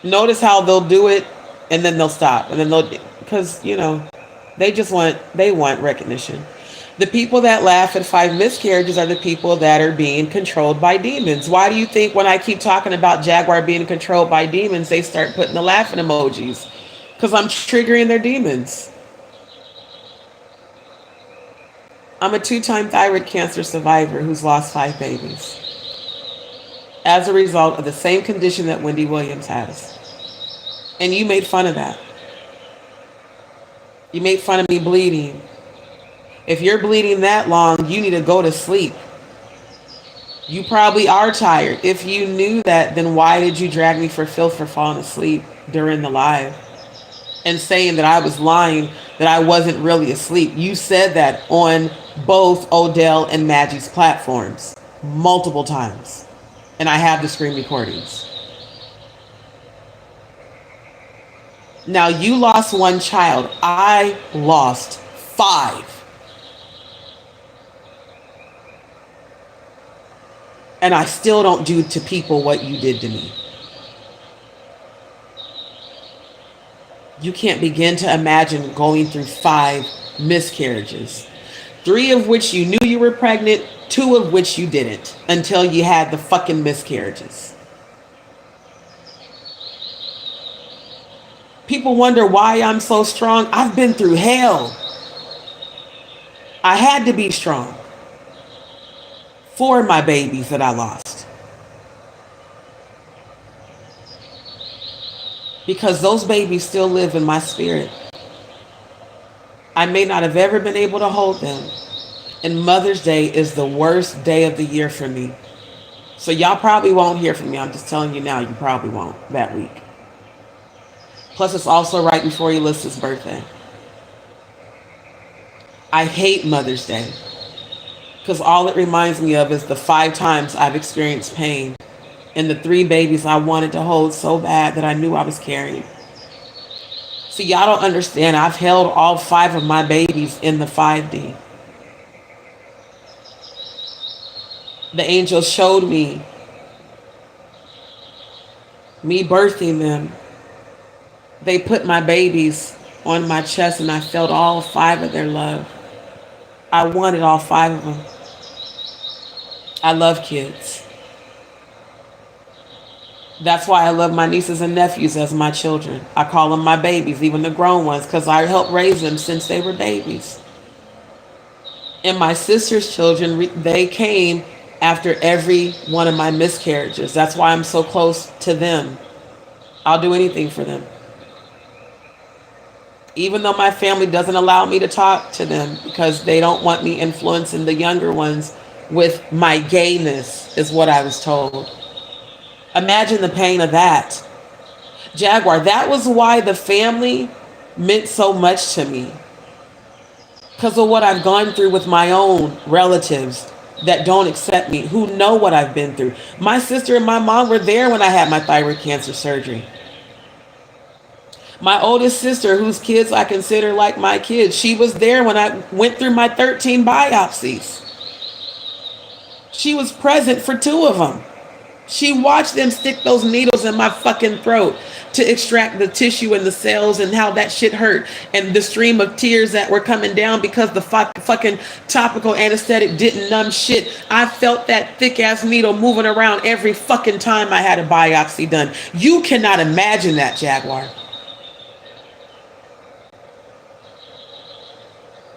Notice how they'll do it and then they'll stop, and then they'll, because, you know, they want recognition. The people that laugh at 5 miscarriages are the people that are being controlled by demons. Why do you think when I keep talking about Jaguar being controlled by demons, they start putting the laughing emojis? Because I'm triggering their demons. I'm a 2-time thyroid cancer survivor who's lost 5 babies as a result of the same condition that Wendy Williams has. And you made fun of that. You made fun of me bleeding. If you're bleeding that long, you need to go to sleep. You probably are tired. If you knew that, then why did you drag me for filth for falling asleep during the live and saying that I was lying, that I wasn't really asleep? You said that on both Odell and Maggie's platforms multiple times. And I have the screen recordings. Now, you lost 1 child. I lost 5. And I still don't do to people what you did to me. You can't begin to imagine going through 5 miscarriages, 3 of which you knew you were pregnant, 2 of which you didn't until you had the fucking miscarriages. People wonder why I'm so strong. I've been through hell. I had to be strong for my babies that I lost. Because those babies still live in my spirit. I may not have ever been able to hold them. And Mother's Day is the worst day of the year for me. So y'all probably won't hear from me. I'm just telling you now, you probably won't that week. Plus, it's also right before Ulysses' birthday. I hate Mother's Day because all it reminds me of is the 5 times I've experienced pain and the 3 babies I wanted to hold so bad that I knew I was carrying. See, y'all don't understand. I've held all 5 of my babies in the 5D. The angels showed me birthing them. They put my babies on my chest and I felt all 5 of their love. I wanted all 5 of them. I love kids. That's why I love my nieces and nephews as my children. I call them my babies, even the grown ones, because I helped raise them since they were babies. And my sister's children, they came after every one of my miscarriages. That's why I'm so close to them. I'll do anything for them. Even though my family doesn't allow me to talk to them because they don't want me influencing the younger ones with my gayness, is what I was told. Imagine the pain of that. Jaguar, that was why the family meant so much to me. Because of what I've gone through with my own relatives that don't accept me, who know what I've been through. My sister and my mom were there when I had my thyroid cancer surgery. My oldest sister, whose kids I consider like my kids, she was there when I went through my 13 biopsies. She was present for 2 of them. She watched them stick those needles in my fucking throat to extract the tissue and the cells, and how that shit hurt, and the stream of tears that were coming down because the fucking topical anesthetic didn't numb shit. I felt that thick ass needle moving around every fucking time I had a biopsy done. You cannot imagine that, Jaguar.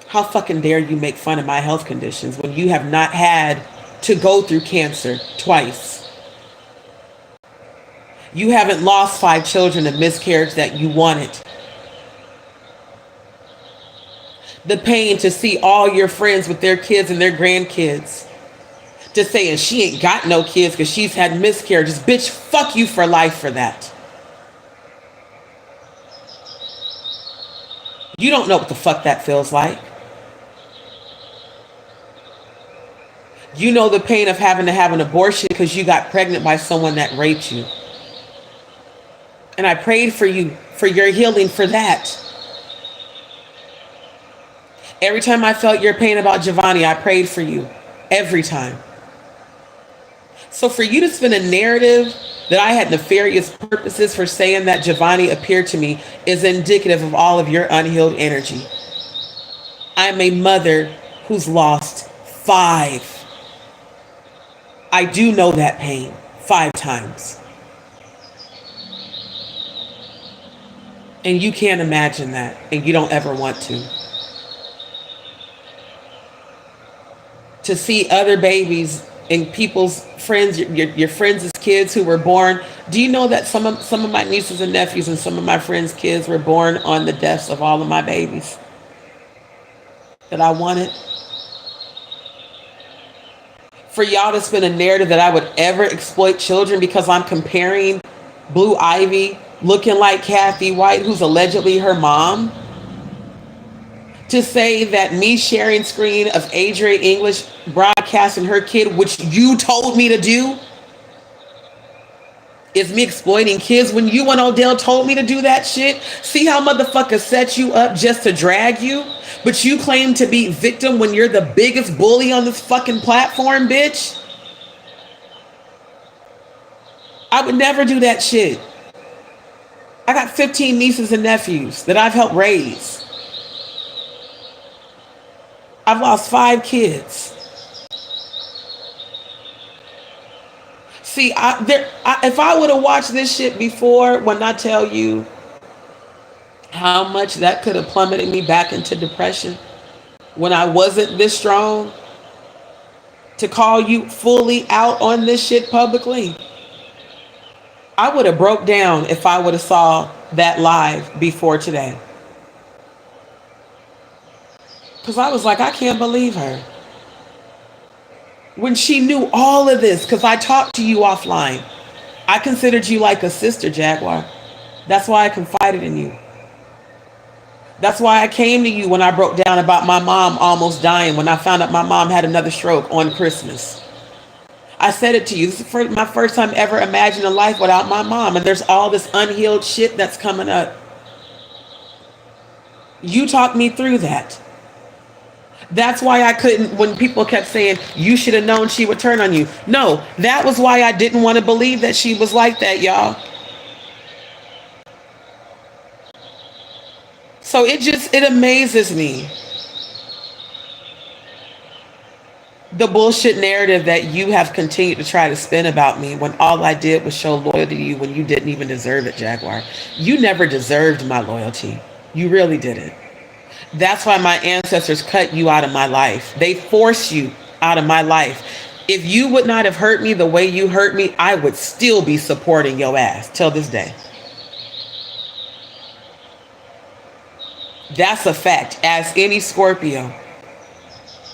How fucking dare you make fun of my health conditions when you have not had to go through cancer twice? You haven't lost 5 children of miscarriage that you wanted. The pain to see all your friends with their kids and their grandkids. To say, and she ain't got no kids because she's had miscarriages. Bitch, fuck you for life for that. You don't know what the fuck that feels like. You know the pain of having to have an abortion because you got pregnant by someone that raped you. And I prayed for you, for your healing for that. Every time I felt your pain about Giovanni, I prayed for you. Every time. So for you to spin a narrative that I had nefarious purposes for saying that Giovanni appeared to me is indicative of all of your unhealed energy. I'm a mother who's lost 5. I do know that pain 5 times. And you can't imagine that, and you don't ever want to. To see other babies and people's friends, your friends' kids who were born. Do you know that some of my nieces and nephews and some of my friends' kids were born on the deaths of all of my babies that I wanted? For y'all to spin a narrative that I would ever exploit children because I'm comparing Blue Ivy looking like Kathy White, who's allegedly her mom, to say that me sharing screen of Adrienne English broadcasting her kid, which you told me to do, is me exploiting kids when you and Odell told me to do that shit? See how motherfuckers set you up just to drag you? But you claim to be victim when you're the biggest bully on this fucking platform, bitch? I would never do that shit. I got 15 nieces and nephews that I've helped raise. I've lost 5 kids. See, if I would have watched this shit before, when I tell you how much that could have plummeted me back into depression when I wasn't this strong, to call you fully out on this shit publicly, I would have broke down if I would have saw that live before today. Because I was like, I can't believe her. When she knew all of this, because I talked to you offline. I considered you like a sister, Jaguar. That's why I confided in you. That's why I came to you when I broke down about my mom almost dying, when I found out my mom had another stroke on Christmas. I said it to you. This is my first time ever imagining a life without my mom. And there's all this unhealed shit that's coming up. You talked me through that. That's why I couldn't, when people kept saying, you should have known she would turn on you. No, that was why I didn't want to believe that she was like that, y'all. So it amazes me. The bullshit narrative that you have continued to try to spin about me when all I did was show loyalty to you when you didn't even deserve it, Jaguar. You never deserved my loyalty. You really didn't. That's why my ancestors cut you out of my life. They forced you out of my life. If you would not have hurt me the way you hurt me, I would still be supporting your ass till this day. That's a fact. As any Scorpio,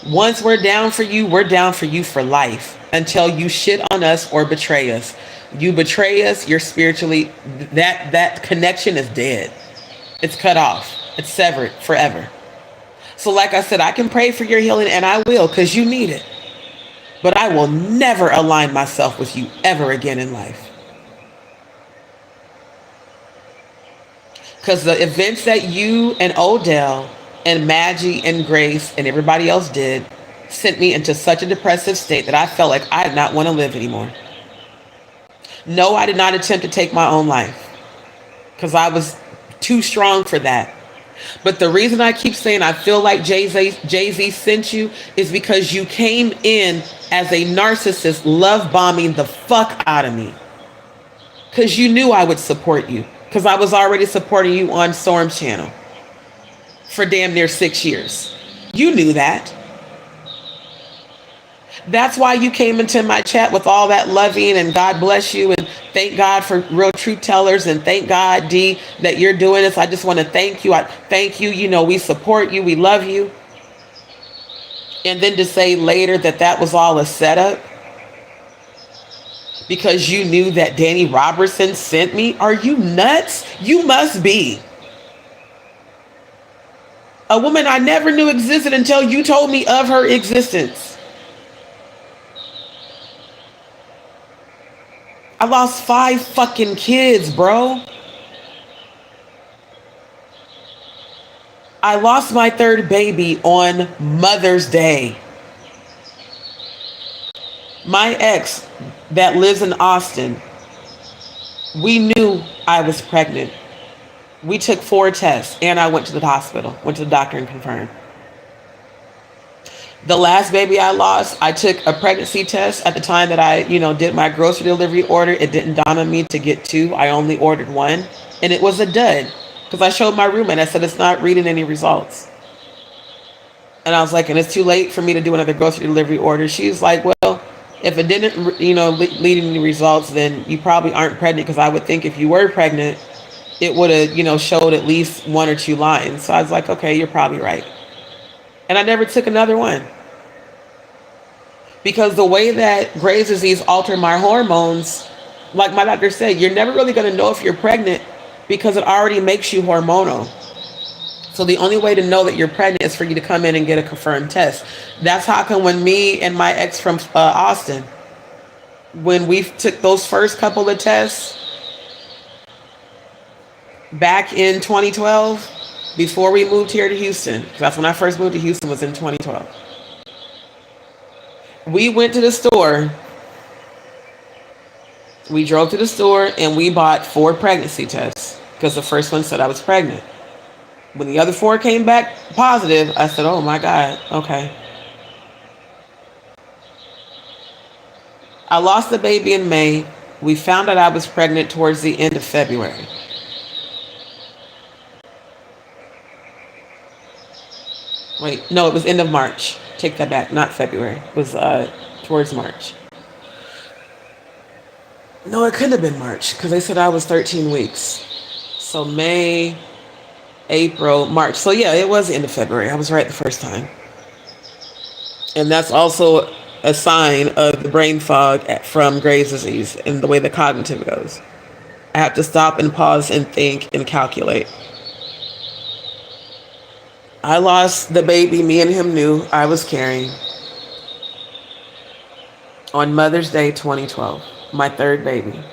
once we're down for you for life until you shit on us or betray us. You betray us, you're spiritually, that connection is dead. It's cut off. It's severed forever. So like I said, I can pray for your healing, and I will, because you need it. But I will never align myself with you ever again in life. Because the events that you and Odell and Maggie and Grace and everybody else did sent me into such a depressive state that I felt like I did not want to live anymore. No, I did not attempt to take my own life because I was too strong for that. But the reason I keep saying I feel like Jay-Z sent you is because you came in as a narcissist, love bombing the fuck out of me. Because you knew I would support you. Because I was already supporting you on Storm's channel for damn near 6 years. You knew that. That's why you came into my chat with all that loving and God bless you and thank God for real truth tellers and thank God, D, that you're doing this. I just want to thank you. I thank you. You know, we support you. We love you. And then to say later that that was all a setup because you knew that Danny Robertson sent me. Are you nuts? You must be. A woman I never knew existed until you told me of her existence. I lost 5 fucking kids, bro. I lost my 3rd baby on Mother's Day. My ex that lives in Austin, we knew I was pregnant. We took 4 tests and I went to the hospital, went to the doctor and confirmed. The last baby I lost, I took a pregnancy test at the time that I, did my grocery delivery order. It didn't dawn on me to get 2. I only ordered 1 and it was a dud because I showed my roommate. I said, it's not reading any results. And I was like, and it's too late for me to do another grocery delivery order. She's like, well, if it didn't, lead any results, then you probably aren't pregnant. Because I would think if you were pregnant, it would have, showed at least 1 or 2 lines. So I was like, okay, you're probably right. And I never took another one. Because the way that Graves' disease altered my hormones, like my doctor said, you're never really going to know if you're pregnant because it already makes you hormonal. So the only way to know that you're pregnant is for you to come in and get a confirmed test. That's how come when me and my ex from Austin, when we took those first couple of tests back in 2012, before we moved here to Houston, that's when I first moved to Houston, was in 2012. We went to the store. We drove to the store and we bought 4 pregnancy tests because the first one said I was pregnant. When the other 4 came back positive, I said, oh my God, okay. I lost the baby in May. We found out I was pregnant towards the end of February. Wait, no, it was end of March. Take that back, not February. It was towards March. No, it couldn't have been March because they said I was 13 weeks. So May, April, March. So yeah, it was the end of February. I was right the first time. And that's also a sign of the brain fog from Graves' disease and the way the cognitive goes. I have to stop and pause and think and calculate. I lost the baby me and him knew I was carrying on Mother's Day 2012, my 3rd baby.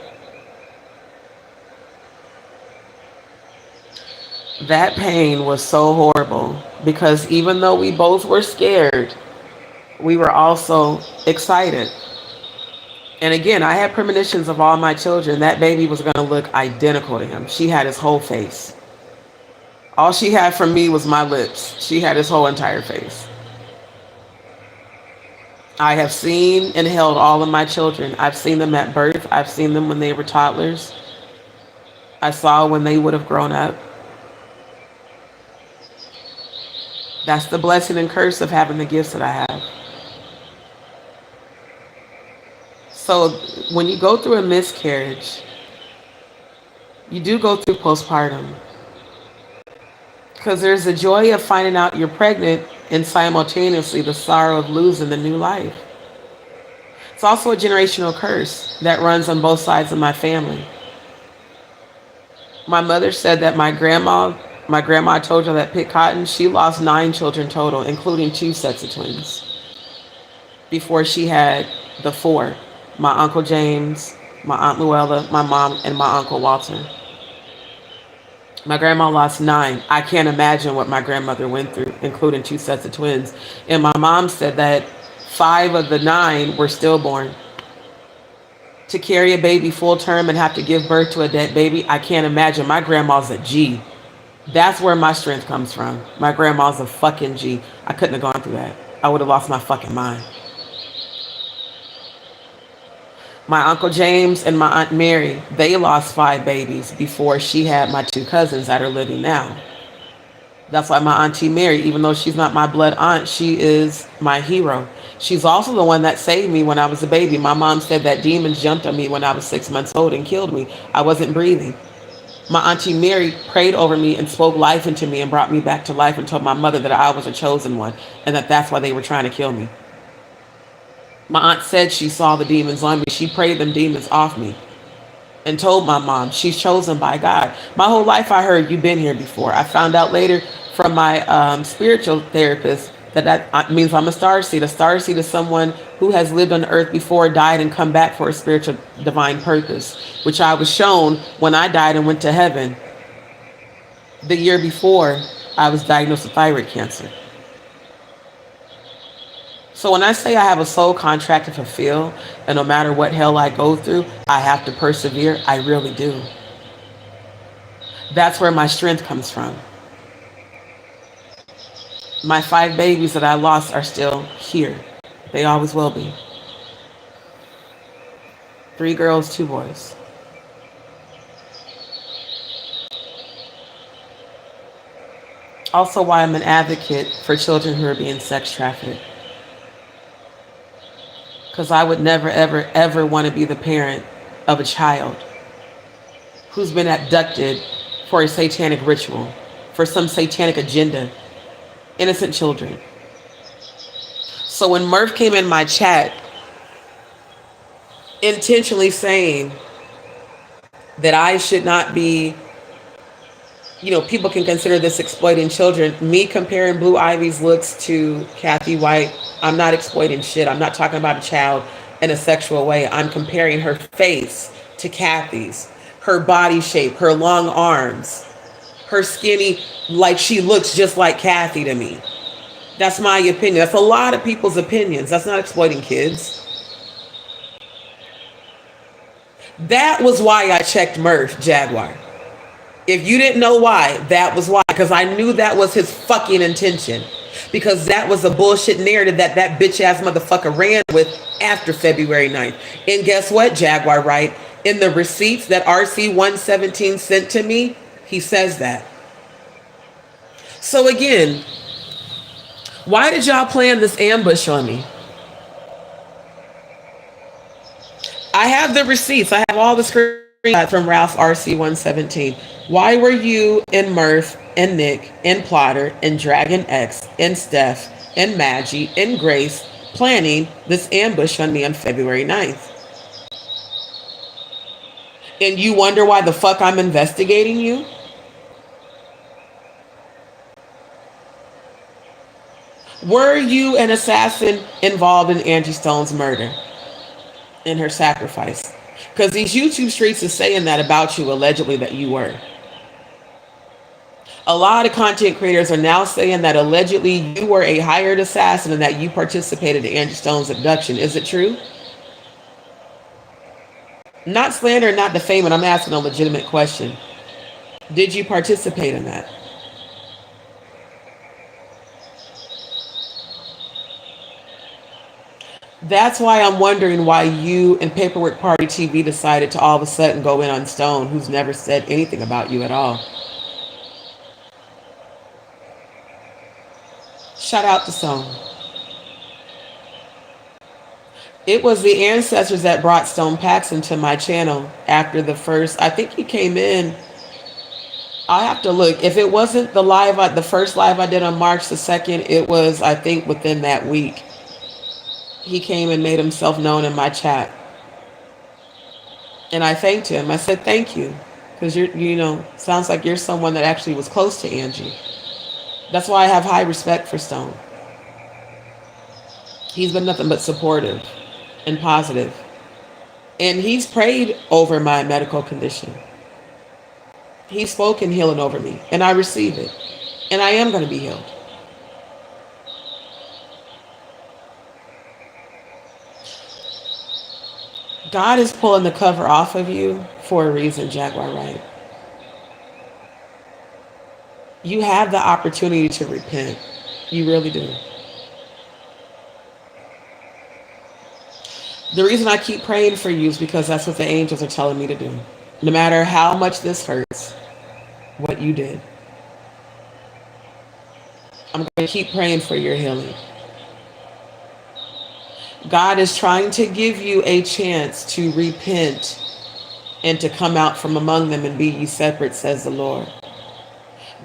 That pain was so horrible because even though we both were scared, we were also excited. And again, I had premonitions of all my children. That baby was going to look identical to him. She had his whole face. All she had from me was my lips. She had his whole entire face. I have seen and held all of my children. I've seen them at birth. I've seen them when they were toddlers. I saw when they would have grown up. That's the blessing and curse of having the gifts that I have. So when you go through a miscarriage, you do go through postpartum because there's the joy of finding out you're pregnant and simultaneously the sorrow of losing the new life. It's also a generational curse that runs on both sides of my family. My mother said that my grandma told her that picked cotton, she lost 9 children total, including 2 sets of twins, before she had the 4. My Uncle James, my Aunt Luella, my mom, and my Uncle Walter. My grandma lost 9. I can't imagine what my grandmother went through, including 2 sets of twins. And my mom said that 5 of the 9 were stillborn. To carry a baby full term and have to give birth to a dead baby, I can't imagine. My grandma's a G. That's where my strength comes from. My grandma's a fucking G. I couldn't have gone through that. I would have lost my fucking mind. My Uncle James and my Aunt Mary, they lost 5 babies before she had my 2 cousins that are living now. That's why my Auntie Mary, even though she's not my blood aunt, she is my hero. She's also the one that saved me when I was a baby. My mom said that demons jumped on me when I was 6 months old and killed me. I wasn't breathing. My Auntie Mary prayed over me and spoke life into me and brought me back to life and told my mother that I was a chosen one and that that's why they were trying to kill me. My aunt said she saw the demons on me. She prayed them demons off me and told my mom she's chosen by God. My whole life I heard you've been here before. I found out later from my spiritual therapist that means I'm a starseed. A starseed is someone who has lived on earth before, died, and come back for a spiritual divine purpose, which I was shown when I died and went to heaven the year before I was diagnosed with thyroid cancer. So when I say I have a soul contract to fulfill, and no matter what hell I go through, I have to persevere, I really do. That's where my strength comes from. My 5 babies that I lost are still here. They always will be. 3 girls, 2 boys. Also why I'm an advocate for children who are being sex trafficked. Because I would never, ever, ever want to be the parent of a child who's been abducted for a satanic ritual, for some satanic agenda. Innocent children. So when Murph came in my chat intentionally saying that I should not be, people can consider this exploiting children. Me comparing Blue Ivy's looks to Kathy White, I'm not exploiting shit. I'm not talking about a child in a sexual way. I'm comparing her face to Kathy's, her body shape, her long arms, her skinny, like she looks just like Kathy to me. That's my opinion. That's a lot of people's opinions. That's not exploiting kids. That was why I checked Murph Jaguar. If you didn't know why, that was why. Because I knew that was his fucking intention. Because that was a bullshit narrative that bitch ass motherfucker ran with after February 9th. And guess what, Jaguar Wright? In the receipts that RC117 sent to me, he says that. So again, why did y'all plan this ambush on me? I have the receipts. I have all the screenshots from Ralph RC117. Why were you and Murph and Nick and Plotter and Dragon X and Steph and Maggie and Grace planning this ambush on me on February 9th? And you wonder why the fuck I'm investigating you? Were you an assassin involved in Angie Stone's murder and her sacrifice? Because these YouTube streets is saying that about you, allegedly, that you were. A lot of content creators are now saying that allegedly you were a hired assassin and that you participated in Angie Stone's abduction. Is it true? Not slander, not defaming. I'm asking a legitimate question. Did you participate in that? That's why I'm wondering why you and Paperwork Party TV decided to all of a sudden go in on Stone, who's never said anything about you at all. Shout out to Stone. It was the ancestors that brought Stone Paxson to my channel after the first. I think he came in. I have to look. If it wasn't the first live I did on March the 2nd, it was, I think, within that week. He came and made himself known in my chat. And I thanked him. I said, thank you. Because sounds like you're someone that actually was close to Angie. That's why I have high respect for Stone. He's been nothing but supportive and positive. And he's prayed over my medical condition. He's spoken healing over me. And I receive it. And I am going to be healed. God is pulling the cover off of you for a reason, Jaguar Wright. You have the opportunity to repent. You really do. The reason I keep praying for you is because that's what the angels are telling me to do. No matter how much this hurts, what you did, I'm going to keep praying for your healing. God is trying to give you a chance to repent and to come out from among them and be ye separate, says the Lord.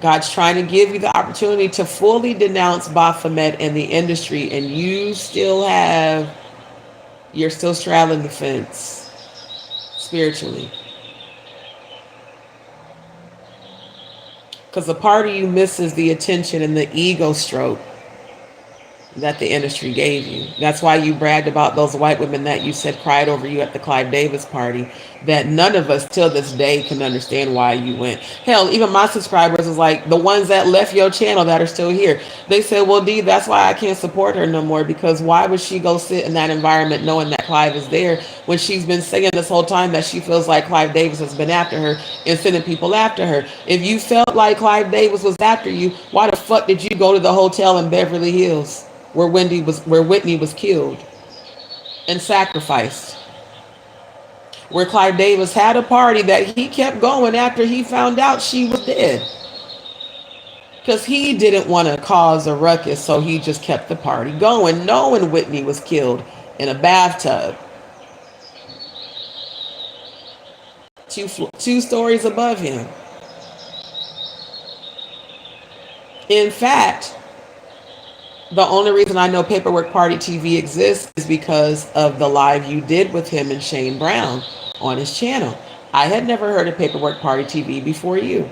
God's trying to give you the opportunity to fully denounce Baphomet and the industry, and you're still straddling the fence spiritually. Because the part of you misses the attention and the ego stroke that the industry gave you. That's why you bragged about those white women that you said cried over you at the Clive Davis party, that none of us till this day can understand why you went. Hell, even my subscribers is like the ones that left your channel that are still here. They said, well, Dee, that's why I can't support her no more, because why would she go sit in that environment knowing that Clive is there when she's been saying this whole time that she feels like Clive Davis has been after her and sending people after her? If you felt like Clive Davis was after you, why the fuck did you go to the hotel in Beverly Hills where Whitney was killed and sacrificed, where Clive Davis had a party that he kept going after he found out she was dead, because he didn't want to cause a ruckus, so he just kept the party going knowing Whitney was killed in a bathtub two stories above him. In fact, the only reason I know Paperwork Party TV exists is because of the live you did with him and Shane Brown on his channel. I had never heard of Paperwork Party TV before you.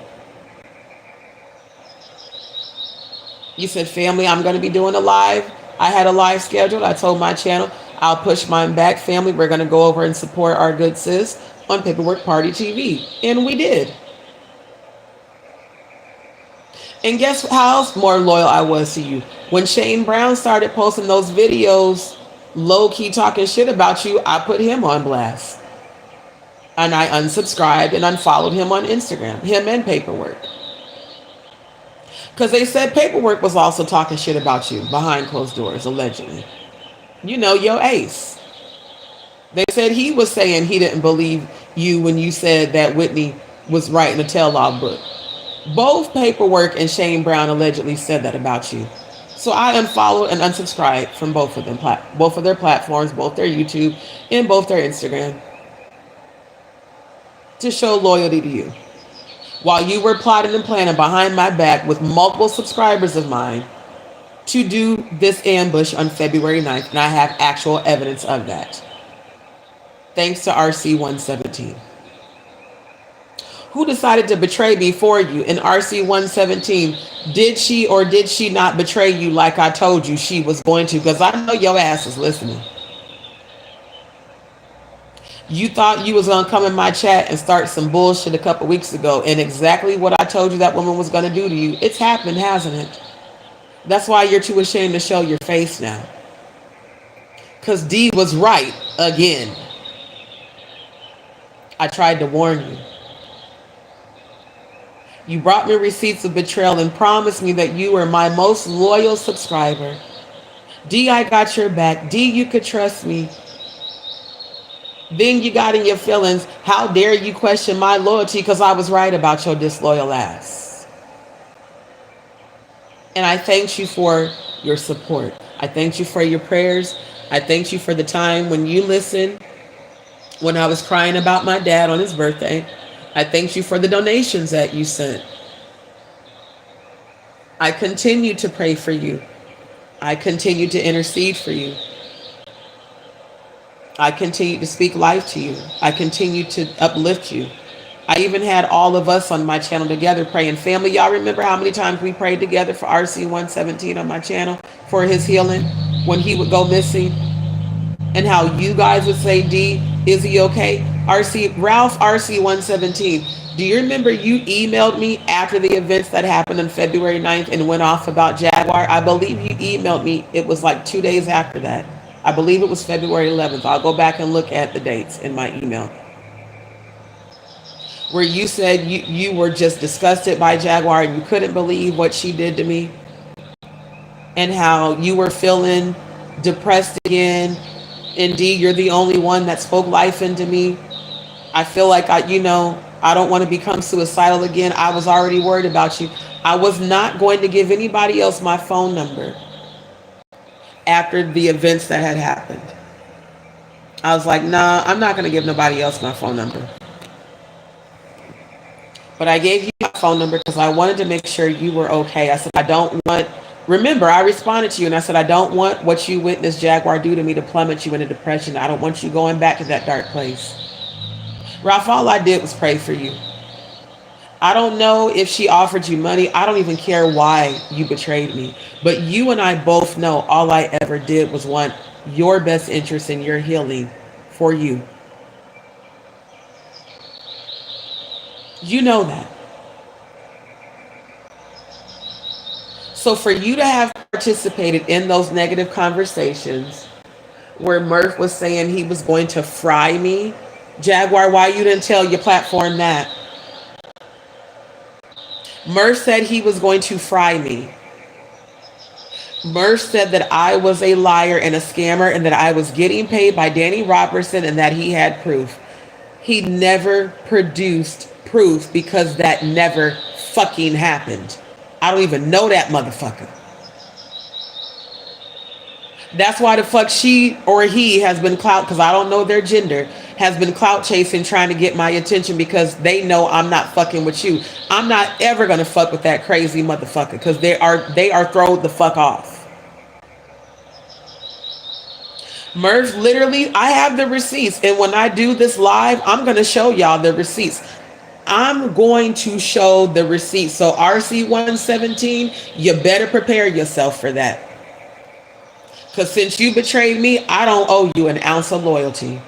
You said, family, I'm going to be doing a live. I had a live scheduled. I told my channel, I'll push mine back. Family, we're going to go over and support our good sis on Paperwork Party TV. And we did. And guess how else more loyal I was to you? When Shane Brown started posting those videos, low-key talking shit about you, I put him on blast. And I unsubscribed and unfollowed him on Instagram, him and Paperwork. Because they said Paperwork was also talking shit about you behind closed doors, allegedly. You know, your ace. They said he was saying he didn't believe you when you said that Whitney was writing a tell-all book. Both Paperwork and Shane Brown allegedly said that about you. So I unfollowed and unsubscribed from both of them, both of their platforms, both their YouTube and both their Instagram, to show loyalty to you. While you were plotting and planning behind my back with multiple subscribers of mine to do this ambush on February 9th, and I have actual evidence of that. Thanks to RC-117. Who decided to betray me for you in RC-117? Did she or did she not betray you like I told you she was going to? Because I know your ass is listening. You thought you was going to come in my chat and start some bullshit a couple weeks ago, and exactly what I told you that woman was going to do to you, it's happened, hasn't it? That's why you're too ashamed to show your face now. Because Dee was right again. I tried to warn you. You brought me receipts of betrayal and promised me that you were my most loyal subscriber. Dee, I got your back. Dee, you could trust me. Then you got in your feelings. How dare you question my loyalty because I was right about your disloyal ass. And I thanked you for your support. I thanked you for your prayers. I thanked you for the time when you listened when I was crying about my dad on his birthday. I thanked you for the donations that you sent. I continue to pray for you. I continue to intercede for you. I continue to speak life to you. I continue to uplift you. I even had all of us on my channel together praying. Family, y'all remember how many times we prayed together for RC117 on my channel for his healing when he would go missing? And how you guys would say, D, is he okay? Ralph RC117, do you remember you emailed me after the events that happened on February 9th and went off about Jaguar? I believe you emailed me. It was like 2 days after that. I believe it was February 11th. I'll go back and look at the dates in my email. Where you said you were just disgusted by Jaguar and you couldn't believe what she did to me. And how you were feeling depressed again. Indeed, you're the only one that spoke life into me. I feel like I don't want to become suicidal again. I was already worried about you. I was not going to give anybody else my phone number after the events that had happened. I was like, nah, I'm not going to give nobody else my phone number. But I gave you my phone number because I wanted to make sure you were okay. I said, remember, I responded to you and I said, I don't want what you witnessed Jaguar do to me to plummet you into depression. I don't want you going back to that dark place. Ralph, all I did was pray for you. I don't know if she offered you money. I don't even care why you betrayed me. But you and I both know all I ever did was want your best interest in your healing for you. You know that. So for you to have participated in those negative conversations where Murph was saying he was going to fry me, Jaguar, why you didn't tell your platform that? Murph said he was going to fry me. Murph said that I was a liar and a scammer and that I was getting paid by Danny Robertson and that he had proof. He never produced proof because that never fucking happened. I don't even know that motherfucker. That's why the fuck she or he has been clout, because I don't know their gender, has been clout chasing, trying to get my attention because they know I'm not fucking with you. I'm not ever gonna fuck with that crazy motherfucker because they are thrown the fuck off. Murph, literally, I have the receipts, and when I do this live, I'm gonna show y'all the receipts. I'm going to show the receipts. So RC117, you better prepare yourself for that. Because since you betrayed me, I don't owe you an ounce of loyalty.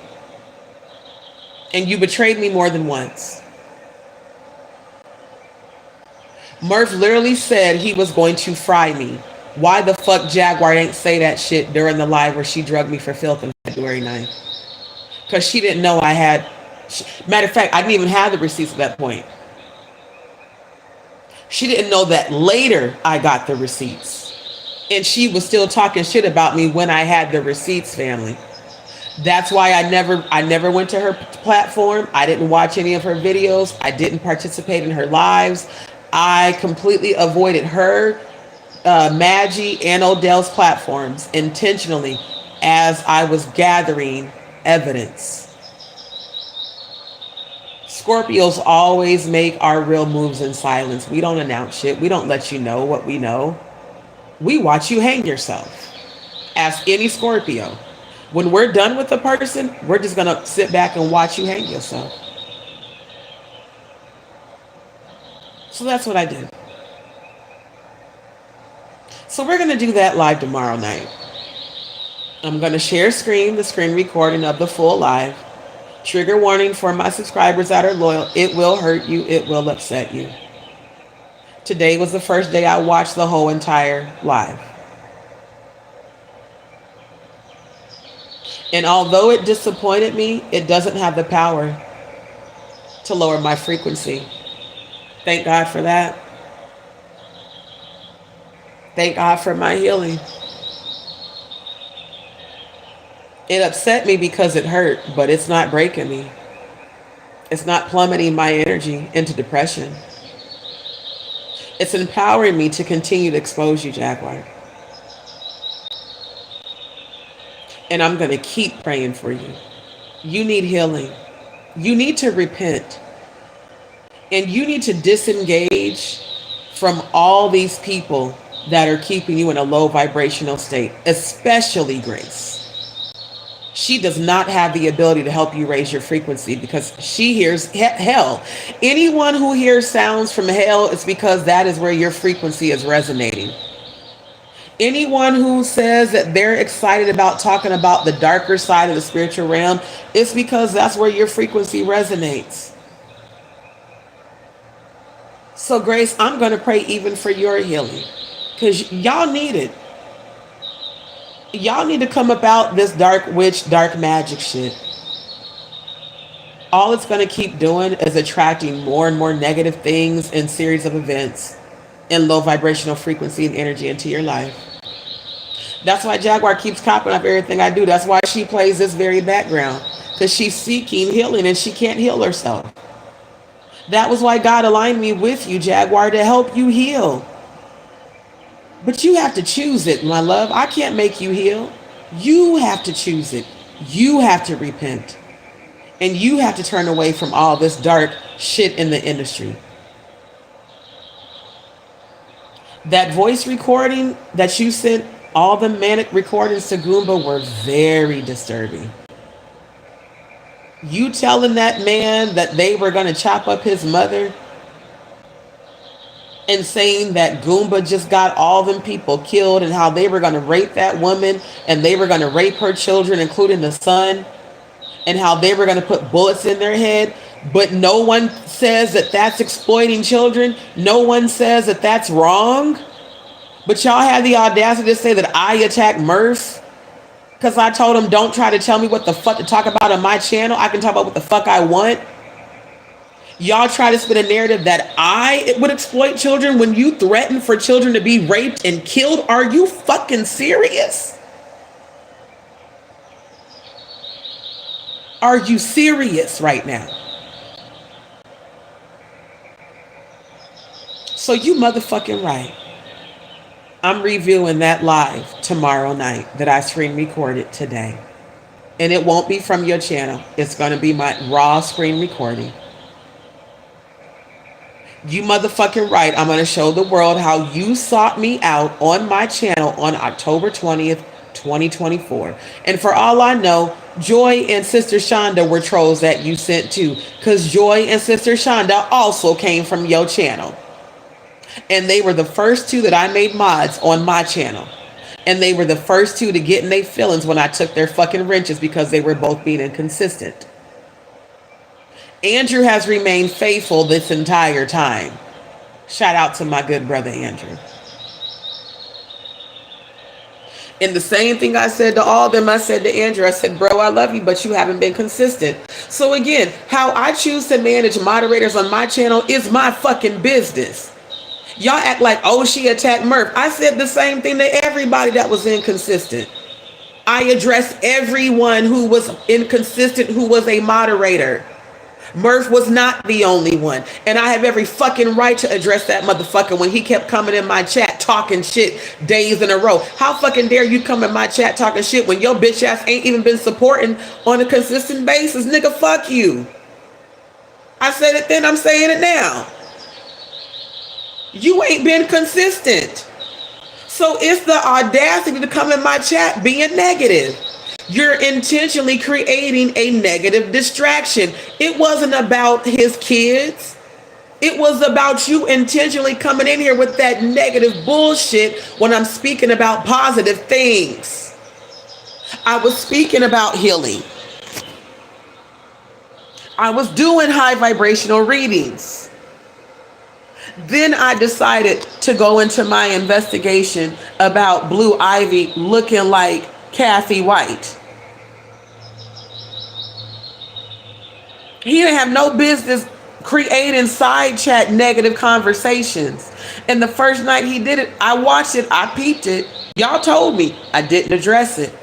And you betrayed me more than once. Murph literally said he was going to fry me. Why the fuck Jaguar ain't say that shit during the live where she drugged me for filth on February 9th? Because she didn't know I had... Matter of fact, I didn't even have the receipts at that point. She didn't know that later I got the receipts. And she was still talking shit about me when I had the receipts, family. That's why I never went to her platform. I didn't watch any of her videos. I didn't participate in her lives. I completely avoided her, Maggie, and Odell's platforms intentionally as I was gathering evidence. Scorpios always make our real moves in silence. We don't announce shit. We don't let you know what we know. We watch you hang yourself. Ask any Scorpio. When we're done with the person, we're just going to sit back and watch you hang yourself. So that's what I did. So we're going to do that live tomorrow night. I'm going to share the screen recording of the full live. Trigger warning for my subscribers that are loyal. It will hurt you. It will upset you. Today was the first day I watched the whole entire live. And although it disappointed me, it doesn't have the power to lower my frequency. Thank God for that. Thank God for my healing. It upset me because it hurt, but it's not breaking me. It's not plummeting my energy into depression. It's empowering me to continue to expose you, Jaguar. And I'm going to keep praying for you. You need healing. You need to repent. And you need to disengage from all these people that are keeping you in a low vibrational state, especially Grace. She does not have the ability to help you raise your frequency because she hears hell. Anyone who hears sounds from hell is because that is where your frequency is resonating. Anyone who says that they're excited about talking about the darker side of the spiritual realm, it's because that's where your frequency resonates. So Grace, I'm going to pray even for your healing because y'all need it. Y'all need to come about this dark witch, dark magic shit. All it's going to keep doing is attracting more and more negative things and series of events and low vibrational frequency and energy into your life. That's why Jaguar keeps copying up everything I do. That's why she plays this very background, because she's seeking healing and she can't heal herself. That was why God aligned me with you, Jaguar, to help you heal. But you have to choose it, my love. I can't make you heal. You have to choose it. You have to repent. And you have to turn away from all this dark shit in the industry. That voice recording that you sent, all the manic recordings to Goomba were very disturbing. You telling that man that they were going to chop up his mother and saying that Goomba just got all them people killed and how they were going to rape that woman and they were going to rape her children, including the son, and how they were going to put bullets in their head. But no one says that that's exploiting children. No one says that that's wrong. But y'all have the audacity to say that I attacked Murph because I told him don't try to tell me what the fuck to talk about on my channel. I can talk about what the fuck I want. Y'all try to spin a narrative that I would exploit children when you threaten for children to be raped and killed. Are you fucking serious? Are you serious right now? So you motherfucking right. I'm reviewing that live tomorrow night that I screen recorded today. And it won't be from your channel. It's going to be my raw screen recording. You motherfucking right. I'm going to show the world how you sought me out on my channel on October 20th, 2024. And for all I know, Joy and Sister Shonda were trolls that you sent to, because Joy and Sister Shonda also came from your channel. And they were the first two that I made mods on my channel. And they were the first two to get in their feelings when I took their fucking wrenches because they were both being inconsistent. Andrew has remained faithful this entire time. Shout out to my good brother Andrew. And the same thing I said to all of them, I said to Andrew, I said, bro, I love you, but you haven't been consistent. So again, how I choose to manage moderators on my channel is my fucking business. Y'all act like, oh, she attacked Murph. I said the same thing to everybody that was inconsistent. I addressed everyone who was inconsistent, who was a moderator. Murph was not the only one. And I have every fucking right to address that motherfucker when he kept coming in my chat talking shit days in a row. How fucking dare you come in my chat talking shit when your bitch ass ain't even been supporting on a consistent basis? Nigga, fuck you. I said it then, I'm saying it now. You ain't been consistent. So it's the audacity to come in my chat being negative. You're intentionally creating a negative distraction. It wasn't about his kids. It was about you intentionally coming in here with that negative bullshit when I'm speaking about positive things. I was speaking about healing. I was doing high vibrational readings. Then I decided to go into my investigation about Blue Ivy looking like Kathy White. He didn't have no business creating side chat negative conversations. And the first night he did it, I watched it, I peeped it. Y'all told me I didn't address it.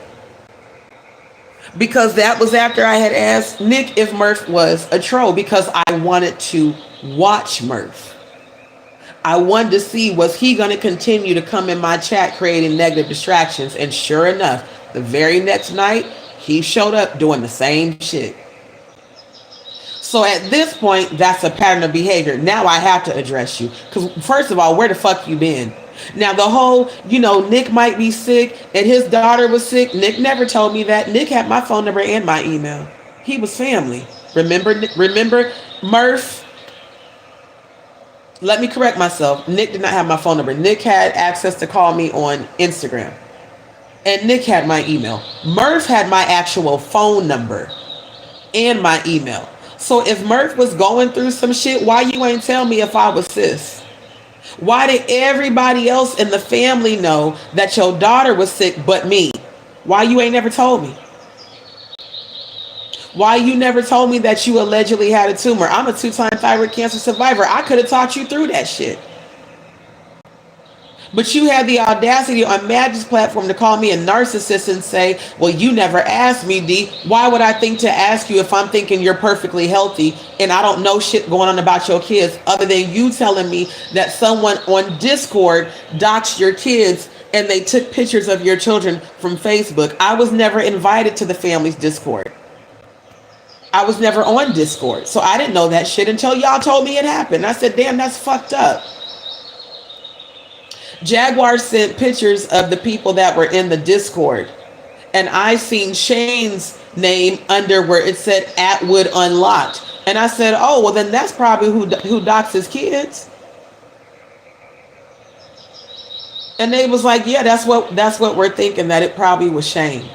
Because that was after I had asked Nick if Murph was a troll, because I wanted to watch Murph. I wanted to see, was he going to continue to come in my chat creating negative distractions? And sure enough, The very next night, he showed up doing the same shit. So at this point, that's a pattern of behavior. Now I have to address you. Because first of all, where the fuck you been? Now the whole, Nick might be sick and his daughter was sick. Nick never told me that. Nick had my phone number and my email. He was family. Remember, Murph? Let me correct myself. Nick did not have my phone number. Nick had access to call me on Instagram. And Nick had my email. Murph had my actual phone number and my email. So if Murph was going through some shit, why you ain't tell me if I was sis? Why did everybody else in the family know that your daughter was sick but me? Why you ain't never told me? Why you never told me that you allegedly had a tumor? I'm a 2-time thyroid cancer survivor. I could have talked you through that shit. But you had the audacity on Magic's platform to call me a narcissist and say, well, you never asked me, D. Why would I think to ask you if I'm thinking you're perfectly healthy and I don't know shit going on about your kids other than you telling me that someone on Discord doxed your kids and they took pictures of your children from Facebook? I was never invited to the family's Discord. I was never on Discord. So I didn't know that shit until y'all told me it happened. I said, damn, that's fucked up. Jaguar sent pictures of the people that were in the Discord. And I seen Shane's name under where it said Atwood Unlocked. And I said, oh, well, then that's probably who doxed his kids. And they was like, yeah, that's what we're thinking, that it probably was Shane.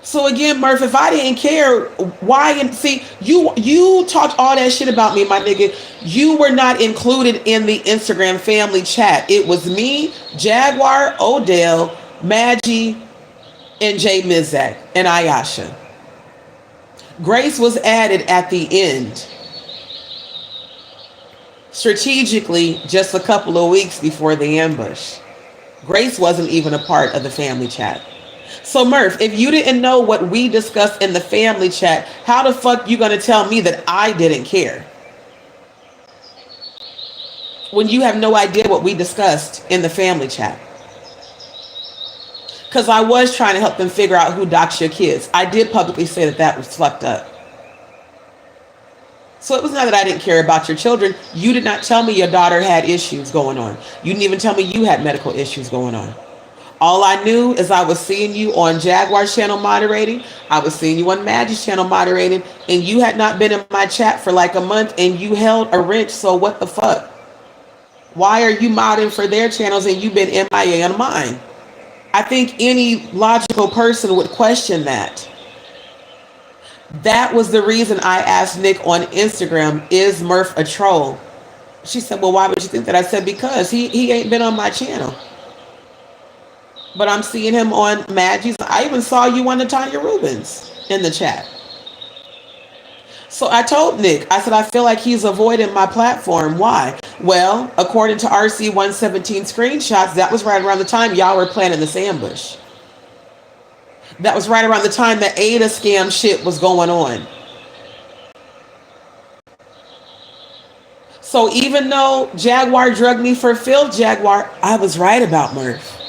So again, Murph, if I didn't care, why? And see, you talked all that shit about me, my nigga. You were not included in the Instagram family chat. It was me, Jaguar, Odell, Maggie, and Jay Mizak, and Ayasha. Grace was added at the end, strategically, just a couple of weeks before the ambush. Grace wasn't even a part of the family chat. So Murph, if you didn't know what we discussed in the family chat, how the fuck you gonna tell me that I didn't care? When you have no idea what we discussed in the family chat. Because I was trying to help them figure out who doxed your kids. I did publicly say that was fucked up. So it was not that I didn't care about your children. You did not tell me your daughter had issues going on. You didn't even tell me you had medical issues going on. All I knew is I was seeing you on Jaguar's channel moderating. I was seeing you on Magic's channel moderating. And you had not been in my chat for like a month and you held a wrench. So what the fuck? Why are you modding for their channels and you've been MIA on mine? I think any logical person would question that. That was the reason I asked Nick on Instagram, is Murph a troll? She said, well, why would you think that? I said, because he ain't been on my channel. But I'm seeing him on Maggie's. I even saw you on the Tanya Rubens in the chat. So I told Nick, I said, I feel like he's avoiding my platform. Why? Well, according to RC117 screenshots, that was right around the time y'all were planning this ambush. That was right around the time the Ada scam shit was going on. So even though Jaguar drugged me for filth, Jaguar, I was right about Murph.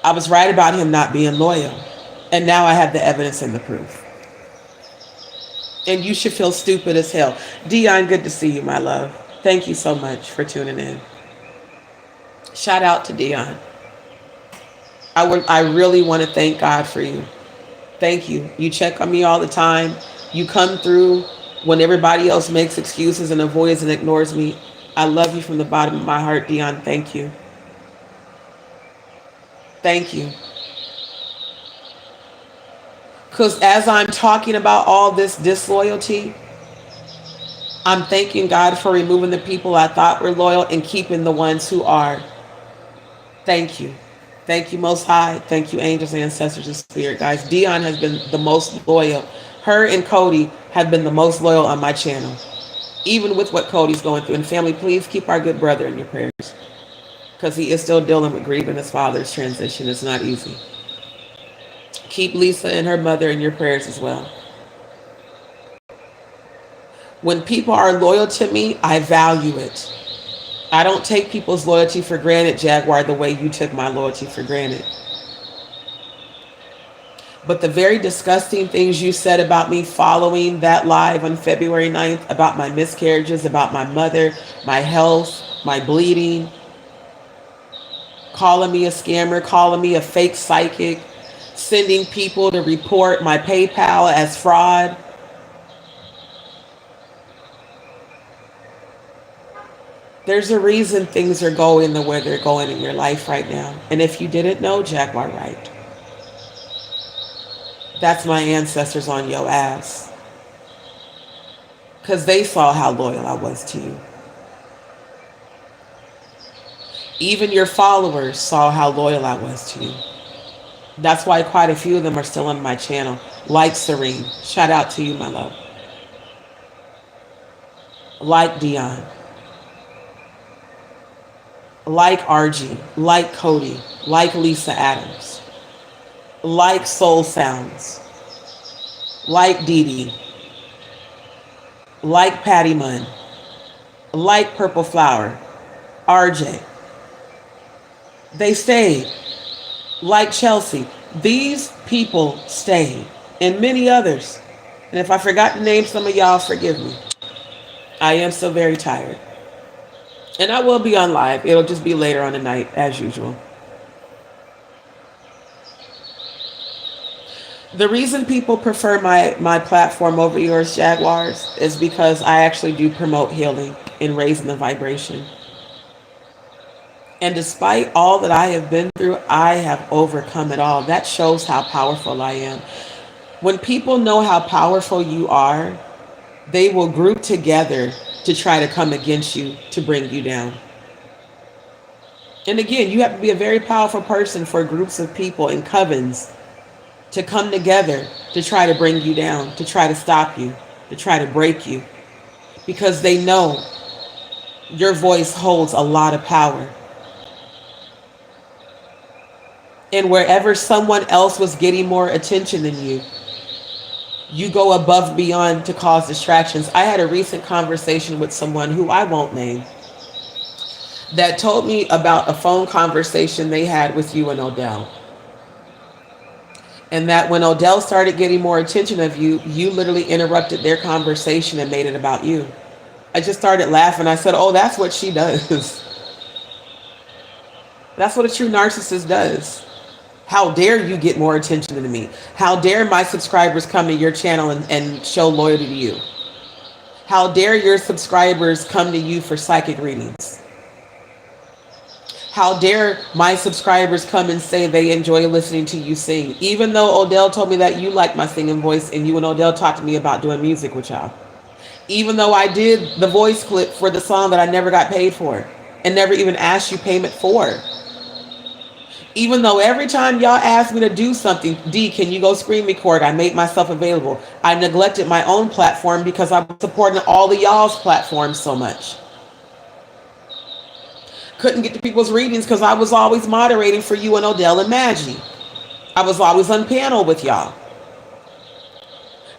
I was right about him not being loyal. And now I have the evidence and the proof. And you should feel stupid as hell. Dion, good to see you, my love. Thank you so much for tuning in. Shout out to Dion. I really want to thank God for you. Thank you. You check on me all the time. You come through when everybody else makes excuses and avoids and ignores me. I love you from the bottom of my heart, Dion. Thank you. Thank you. Because as I'm talking about all this disloyalty, I'm thanking God for removing the people I thought were loyal and keeping the ones who are. Thank you. Thank you, Most High. Thank you, angels, ancestors, and spirit guys. Dion has been the most loyal. Her and Cody have been the most loyal on my channel, even with what Cody's going through. And family, please keep our good brother in your prayers, because he is still dealing with grieving his father's transition. It's not easy. Keep Lisa and her mother in your prayers as well. When people are loyal to me, I value it. I don't take people's loyalty for granted, Jaguar, the way you took my loyalty for granted. But the very disgusting things you said about me following that live on February 9th, about my miscarriages, about my mother, my health, my bleeding, calling me a scammer, calling me a fake psychic, sending people to report my PayPal as fraud. There's a reason things are going the way they're going in your life right now. And if you didn't know, Jaguar, Wright, that's my ancestors on your ass. Because they saw how loyal I was to you. Even your followers saw how loyal I was to you. That's why quite a few of them are still on my channel. Like Serene. Shout out to you, my love. Like Dion. Like RG. Like Cody. Like Lisa Adams. Like Soul Sounds. Like Dee Dee. Like Patty Munn. Like Purple Flower. RJ. They stayed. Like Chelsea. These people stayed. And many others. And if I forgot to name some of y'all, forgive me. I am so very tired. And I will be on live. It'll just be later on the night, as usual. The reason people prefer my platform over yours, Jaguars, is because I actually do promote healing and raising the vibration. And despite all that I have been through, I have overcome it all. That shows how powerful I am. When people know how powerful you are, they will group together to try to come against you to bring you down. And again, you have to be a very powerful person for groups of people in covens to come together to try to bring you down, to try to stop you, to try to break you, because they know your voice holds a lot of power. And wherever someone else was getting more attention than you, you go above and beyond to cause distractions. I had a recent conversation with someone who I won't name that told me about a phone conversation they had with you and Odell. And that when Odell started getting more attention of you, you literally interrupted their conversation and made it about you. I just started laughing. I said, oh, that's what she does. That's what a true narcissist does. How dare you get more attention than me? How dare my subscribers come to your channel and show loyalty to you? How dare your subscribers come to you for psychic readings? How dare my subscribers come and say they enjoy listening to you sing? Even though Odell told me that you like my singing voice and you and Odell talked to me about doing music with y'all. Even though I did the voice clip for the song that I never got paid for and never even asked you payment for. Even though every time y'all asked me to do something, D, can you go screen record? I made myself available. I neglected my own platform because I'm supporting all of y'all's platforms so much. Couldn't get to people's readings because I was always moderating for you and Odell and Maggie. I was always on panel with y'all.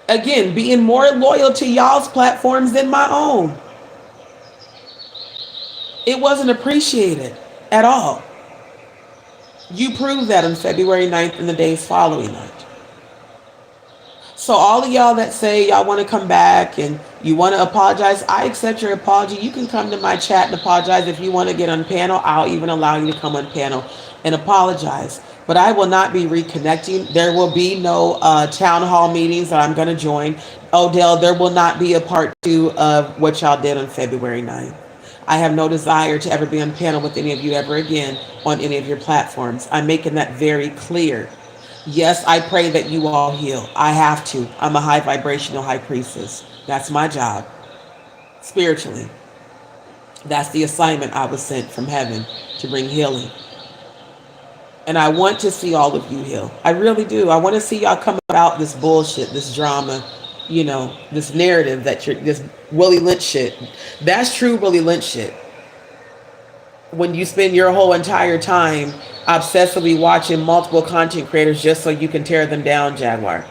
Again, being more loyal to y'all's platforms than my own. It wasn't appreciated at all. You proved that on February 9th and the days following that. So all of y'all that say y'all want to come back and you want to apologize, I accept your apology. You can come to my chat and apologize. If you want to get on panel, I'll even allow you to come on panel and apologize. But I will not be reconnecting. There will be no town hall meetings that I'm going to join. Odell, there will not be a part 2 of what y'all did on February 9th. I have no desire to ever be on panel with any of you ever again on any of your platforms. I'm making that very clear. Yes, I pray that you all heal. I have to. I'm a high vibrational high priestess. That's my job. Spiritually. That's the assignment I was sent from heaven to bring healing. And I want to see all of you heal. I really do. I want to see y'all come out this bullshit, this drama, you know, this narrative that you're, this Willie Lynch shit. That's true Willie Lynch shit. When you spend your whole entire time obsessively watching multiple content creators just so you can tear them down, Jaguar.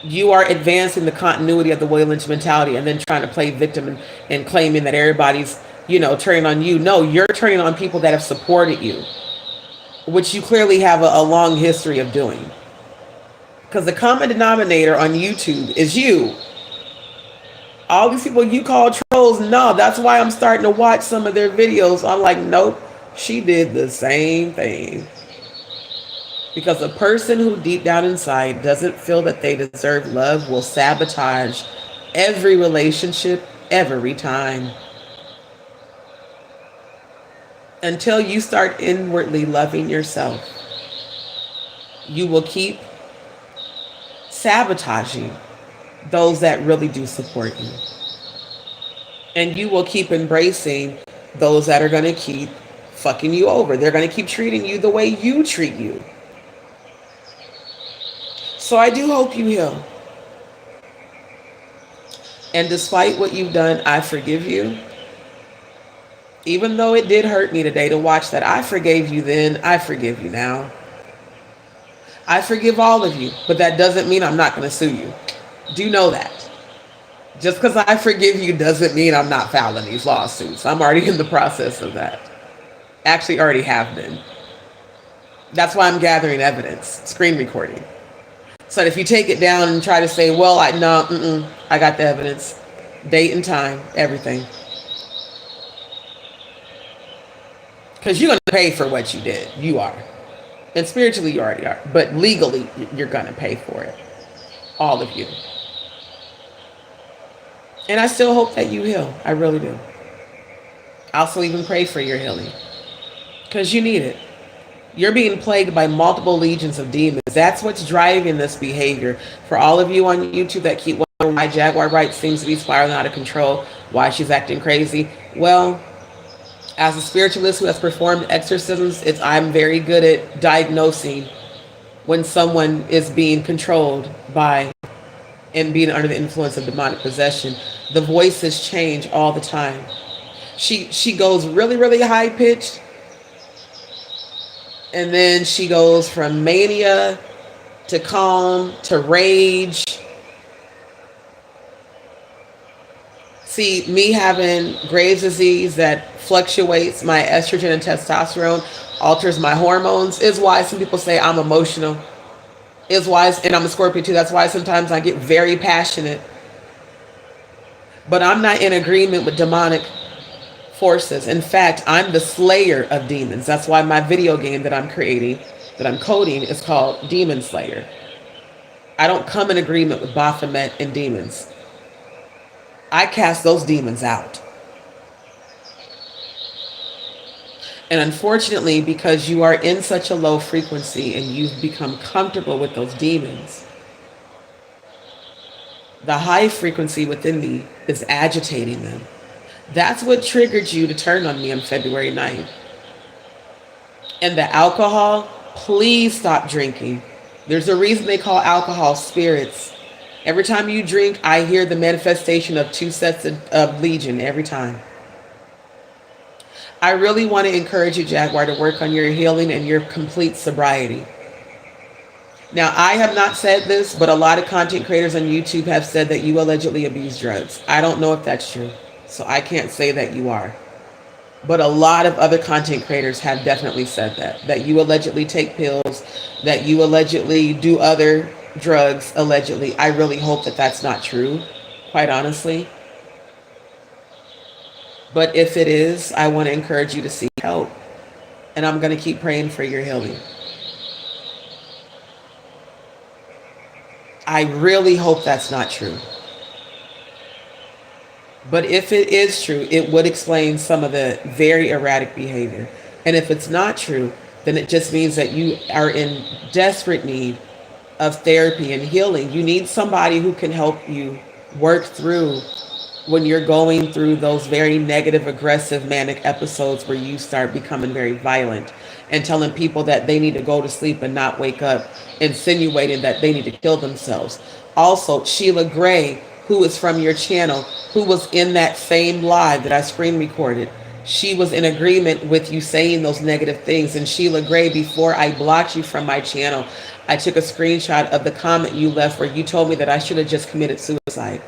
You are advancing the continuity of the Willie Lynch mentality and then trying to play victim and claiming that everybody's, you know, turning on you. No, you're turning on people that have supported you. which you clearly have a long history of doing. Because the common denominator on YouTube is you. All these people you call trolls, no, that's why I'm starting to watch some of their videos. I'm like, nope, she did the same thing. Because a person who deep down inside doesn't feel that they deserve love will sabotage every relationship every time. Until you start inwardly loving yourself, you will keep sabotaging those that really do support you. And you will keep embracing those that are going to keep fucking you over. They're going to keep treating you the way you treat you. So I do hope you heal. And despite what you've done, I forgive you. Even though it did hurt me today to watch that, I forgave you then, I forgive you now. I forgive all of you, but that doesn't mean I'm not going to sue you. Do know that. Just because I forgive you doesn't mean I'm not filing these lawsuits. I'm already in the process of that. Actually, already have been. That's why I'm gathering evidence, screen recording. So that if you take it down and try to say, well, I got the evidence, date and time, everything. Because you're going to pay for what you did. You are. And spiritually, you already are. But legally, you're going to pay for it. All of you. And I still hope that you heal. I really do. I also even pray for your healing. Because you need it. You're being plagued by multiple legions of demons. That's what's driving this behavior. For all of you on YouTube that keep wondering why Jaguar Wright seems to be spiraling out of control, why she's acting crazy. Well, as a spiritualist who has performed exorcisms, I'm very good at diagnosing when someone is being controlled by and being under the influence of demonic possession. The voices change all the time. She goes really, really high pitched, and then she goes from mania to calm to rage. See, me having Graves' disease that fluctuates my estrogen and testosterone, alters my hormones, is why some people say I'm emotional. Is why, and I'm a Scorpio too, that's why sometimes I get very passionate. But I'm not in agreement with demonic forces. In fact, I'm the slayer of demons. That's why my video game that I'm creating, that I'm coding, is called Demon Slayer. I don't come in agreement with Baphomet and demons. I cast those demons out. And unfortunately, because you are in such a low frequency and you've become comfortable with those demons, the high frequency within me is agitating them. That's what triggered you to turn on me on February 9th. And the alcohol, please stop drinking. There's a reason they call alcohol spirits. Every time you drink, I hear the manifestation of 2 sets of legion every time. I really want to encourage you, Jaguar, to work on your healing and your complete sobriety. Now, I have not said this, but a lot of content creators on YouTube have said that you allegedly abuse drugs. I don't know if that's true, so I can't say that you are. But a lot of other content creators have definitely said that you allegedly take pills, that you allegedly do other drugs, allegedly. I really hope that that's not true, quite honestly. But if it is, I want to encourage you to seek help. And I'm going to keep praying for your healing. I really hope that's not true. But if it is true, it would explain some of the very erratic behavior. And if it's not true, then it just means that you are in desperate need of therapy and healing. You need somebody who can help you work through when you're going through those very negative, aggressive, manic episodes where you start becoming very violent and telling people that they need to go to sleep and not wake up, insinuating that they need to kill themselves. Also, Sheila Gray, who is from your channel, who was in that same live that I screen recorded, she was in agreement with you saying those negative things. And Sheila Gray, before I blocked you from my channel, I took a screenshot of the comment you left where you told me that I should have just committed suicide.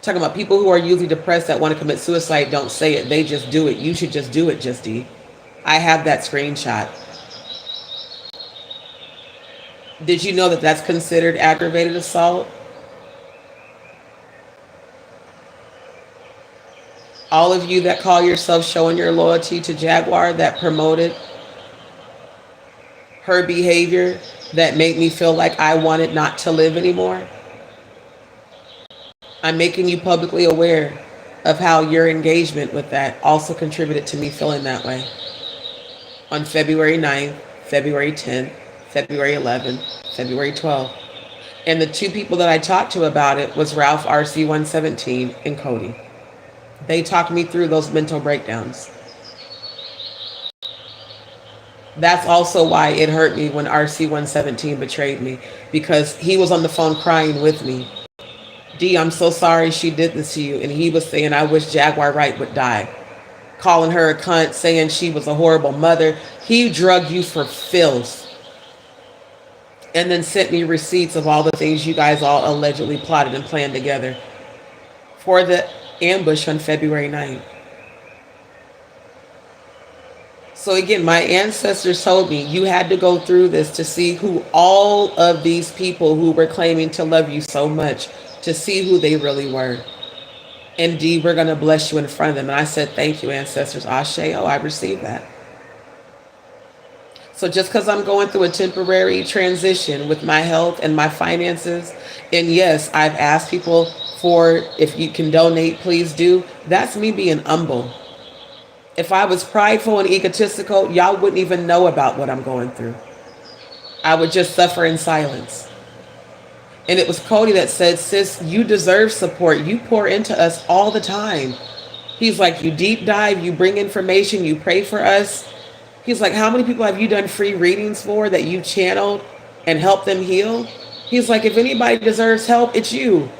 Talking about people who are usually depressed that want to commit suicide don't say it, they just do it. You should just do it, JustDee. I have that screenshot. Did you know that that's considered aggravated assault? All of you that call yourself showing your loyalty to Jaguar that promoted her behavior that made me feel like I wanted not to live anymore. I'm making you publicly aware of how your engagement with that also contributed to me feeling that way. On February 9th, February 10th, February 11th, February 12th. And the two people that I talked to about it was Ralph RC117 and Cody. They talked me through those mental breakdowns. That's also why it hurt me when RC117 betrayed me, because he was on the phone crying with me. D, I'm so sorry she did this to you. And he was saying, I wish Jaguar Wright would die. Calling her a cunt, saying she was a horrible mother. He drugged you for filth. And then sent me receipts of all the things you guys all allegedly plotted and planned together for the ambush on February 9th. So again, my ancestors told me you had to go through this to see who all of these people who were claiming to love you so much, to see who they really were. Indeed, we're going to bless you in front of them. And I said, thank you, ancestors. Ashe, oh, I received that. So just because I'm going through a temporary transition with my health and my finances, and yes, I've asked people for, if you can donate, please do. That's me being humble. If I was prideful and egotistical, y'all wouldn't even know about what I'm going through. I would just suffer in silence. And it was Cody that said, sis, you deserve support. You pour into us all the time. He's like, you deep dive, you bring information, you pray for us. He's like, how many people have you done free readings for that you channeled and helped them heal? He's like, if anybody deserves help, it's you.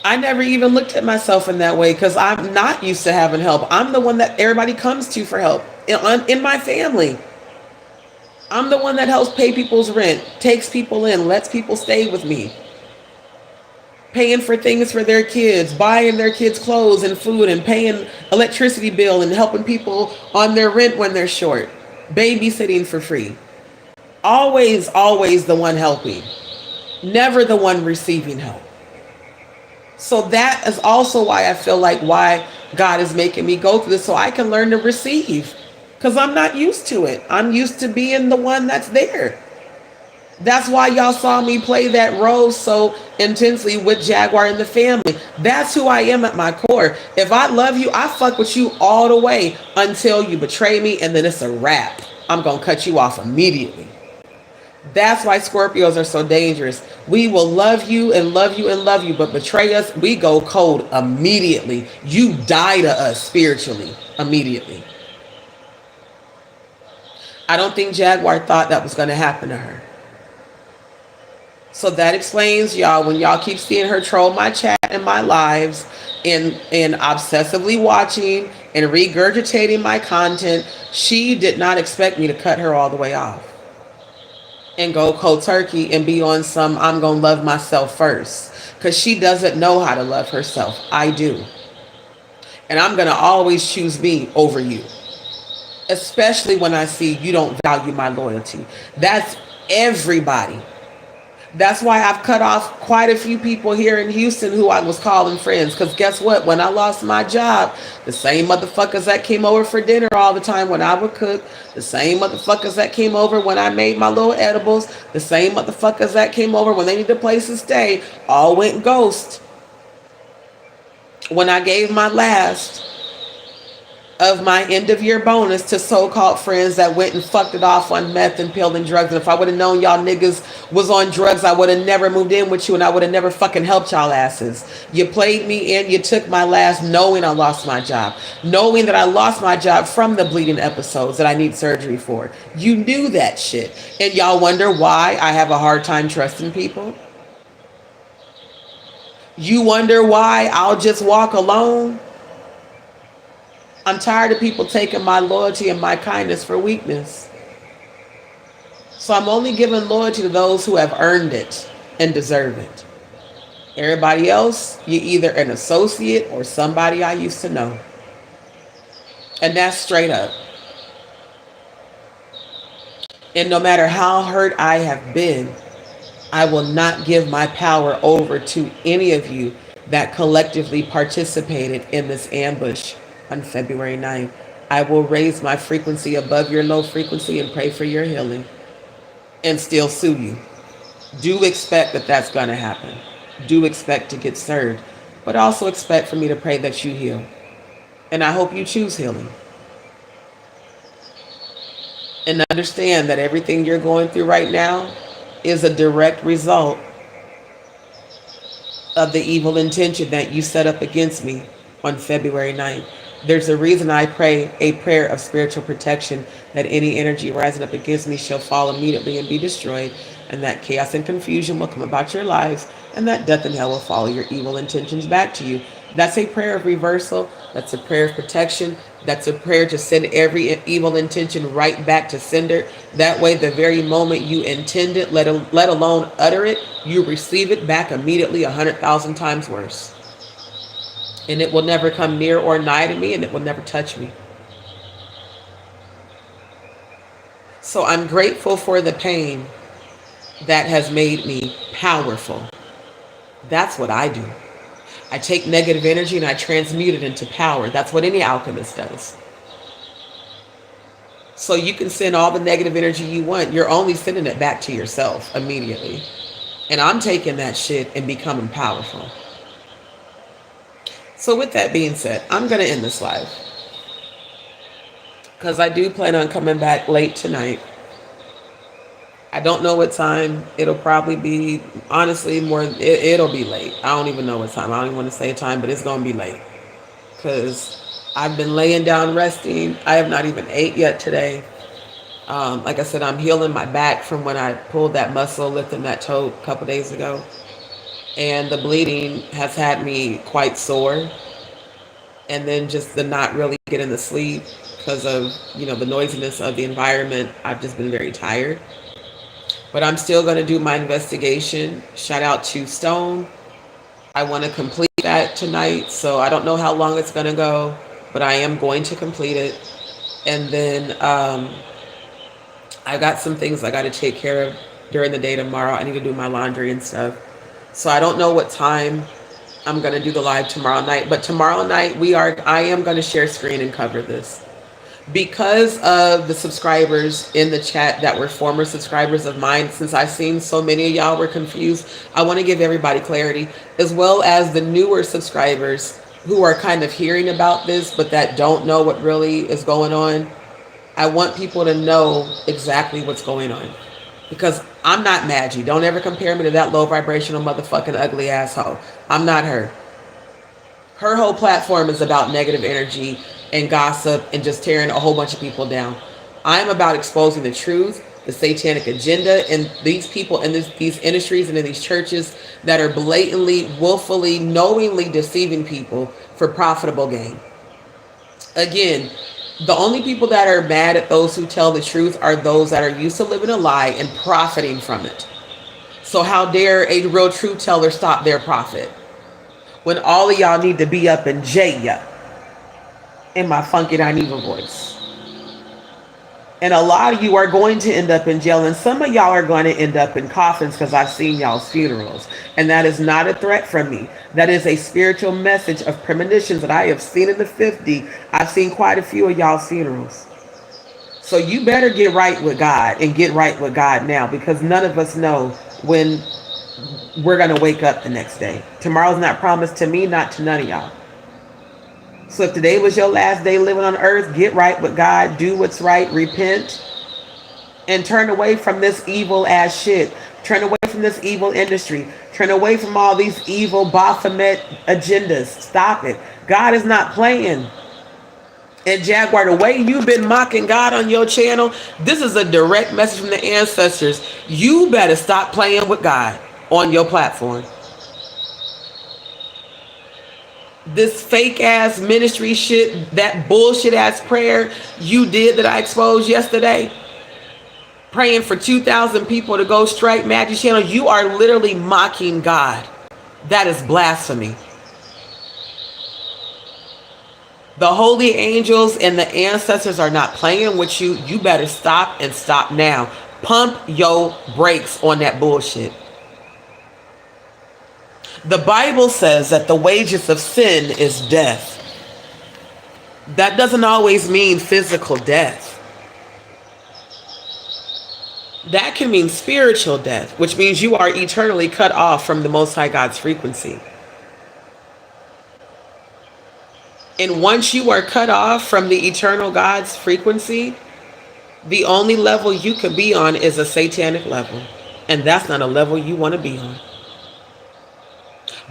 I never even looked at myself in that way because I'm not used to having help. I'm the one that everybody comes to for help in my family. I'm the one that helps pay people's rent, takes people in, lets people stay with me, paying for things for their kids, buying their kids clothes and food, and paying electricity bill and helping people on their rent when they're short, babysitting for free. Always, always the one helping, never the one receiving help. So that is also why I feel like why God is making me go through this, so I can learn to receive, because I'm not used to it. I'm used to being the one that's there. That's why y'all saw me play that role so intensely with Jaguar and the family. That's who I am at my core. If I love you, I fuck with you all the way until you betray me, and then it's a wrap. I'm going to cut you off immediately. That's why Scorpios are so dangerous. We will love you and love you and love you, but betray us, we go cold immediately. You die to us spiritually immediately. I don't think Jaguar thought that was going to happen to her. So that explains, y'all, when y'all keep seeing her troll my chat and my lives and obsessively watching and regurgitating my content, she did not expect me to cut her all the way off and go cold turkey and be on some I'm going to love myself first, because she doesn't know how to love herself. I do. And I'm going to always choose me over you, especially when I see you don't value my loyalty. That's everybody. That's why I've cut off quite a few people here in Houston who I was calling friends. Because guess what? When I lost my job, the same motherfuckers that came over for dinner all the time when I would cook, the same motherfuckers that came over when I made my little edibles, the same motherfuckers that came over when they needed a place to stay, all went ghost. When I gave my last of my end of year bonus to so-called friends that went and fucked it off on meth and pill and drugs. And if I would have known y'all niggas was on drugs, I would have never moved in with you, and I would have never fucking helped y'all asses. You played me and you took my last knowing I lost my job, knowing that I lost my job from the bleeding episodes that I need surgery for. You knew that shit. And y'all wonder why I have a hard time trusting people? You wonder why I'll just walk alone? I'm tired of people taking my loyalty and my kindness for weakness. So I'm only giving loyalty to those who have earned it and deserve it. Everybody else, you're either an associate or somebody I used to know. And that's straight up. And no matter how hurt I have been, I will not give my power over to any of you that collectively participated in this ambush on February 9th. I will raise my frequency above your low frequency and pray for your healing and still sue you. Do expect that that's going to happen. Do expect to get served, but also expect for me to pray that you heal. And I hope you choose healing. And understand that everything you're going through right now is a direct result of the evil intention that you set up against me on February 9th. There's a reason I pray a prayer of spiritual protection, that any energy rising up against me shall fall immediately and be destroyed, and that chaos and confusion will come about your lives, and that death and hell will follow your evil intentions back to you. That's a prayer of reversal. That's a prayer of protection. That's a prayer to send every evil intention right back to sender. That way, the very moment you intend it, let alone utter it, you receive it back immediately 100,000 times worse. And it will never come near or nigh to me, and it will never touch me. So I'm grateful for the pain that has made me powerful. That's what I do. I take negative energy and I transmute it into power. That's what any alchemist does. So you can send all the negative energy you want. You're only sending it back to yourself immediately. And I'm taking that shit and becoming powerful. So with that being said, I'm going to end this live, because I do plan on coming back late tonight. I don't know what time. It'll probably be, honestly, it'll be late. I don't even know what time. I don't even want to say a time, but it's going to be late, because I've been laying down resting. I have not even ate yet today. Like I said, I'm healing my back from when I pulled that muscle, lifting that toe a couple days ago. And the bleeding has had me quite sore. And then just the not really getting the sleep because of, the noisiness of the environment. I've just been very tired. But I'm still going to do my investigation. Shout out to Stone. I want to complete that tonight. So I don't know how long it's going to go, but I am going to complete it. And then I got some things I got to take care of during the day tomorrow. I need to do my laundry and stuff. So I don't know what time I'm going to do the live tomorrow night. But tomorrow night, I am going to share screen and cover this. Because of the subscribers in the chat that were former subscribers of mine, since I've seen so many of y'all were confused, I want to give everybody clarity, as well as the newer subscribers who are kind of hearing about this, but that don't know what really is going on. I want people to know exactly what's going on. Because I'm not Maggie. Don't ever compare me to that low vibrational motherfucking ugly asshole. I'm not her. Her whole platform is about negative energy and gossip and just tearing a whole bunch of people down. I'm about exposing the truth, the satanic agenda, and these people in these industries and in these churches that are blatantly, willfully, knowingly deceiving people for profitable gain. Again, the only people that are mad at those who tell the truth are those that are used to living a lie and profiting from it. So how dare a real truth teller stop their profit when all of y'all need to be up in jail, in my funky Dineva voice. And a lot of you are going to end up in jail, and some of y'all are going to end up in coffins, because I've seen y'all's funerals. And that is not a threat from me. That is a spiritual message of premonitions that I have seen in the 50. I've seen quite a few of y'all's funerals. So you better get right with God, and get right with God now, because none of us know when we're going to wake up the next day. Tomorrow's not promised to me, not to none of y'all. So if today was your last day living on earth, get right with God, do what's right, repent, and turn away from this evil ass shit. Turn away from this evil industry. Turn away from all these evil Baphomet agendas. Stop it. God is not playing. And Jaguar, the way you've been mocking God on your channel, this is a direct message from the ancestors. You better stop playing with God on your platform. This fake ass ministry shit, that bullshit ass prayer you did that I exposed yesterday, praying for 2,000 people to go strike Maggie's channel, you are literally mocking God. That is blasphemy. The holy angels and the ancestors are not playing with you. You better stop and stop now. Pump your brakes on that bullshit. The Bible says that the wages of sin is death. That doesn't always mean physical death. That can mean spiritual death, which means you are eternally cut off from the Most High God's frequency. And once you are cut off from the eternal God's frequency, the only level you could be on is a satanic level. And that's not a level you want to be on.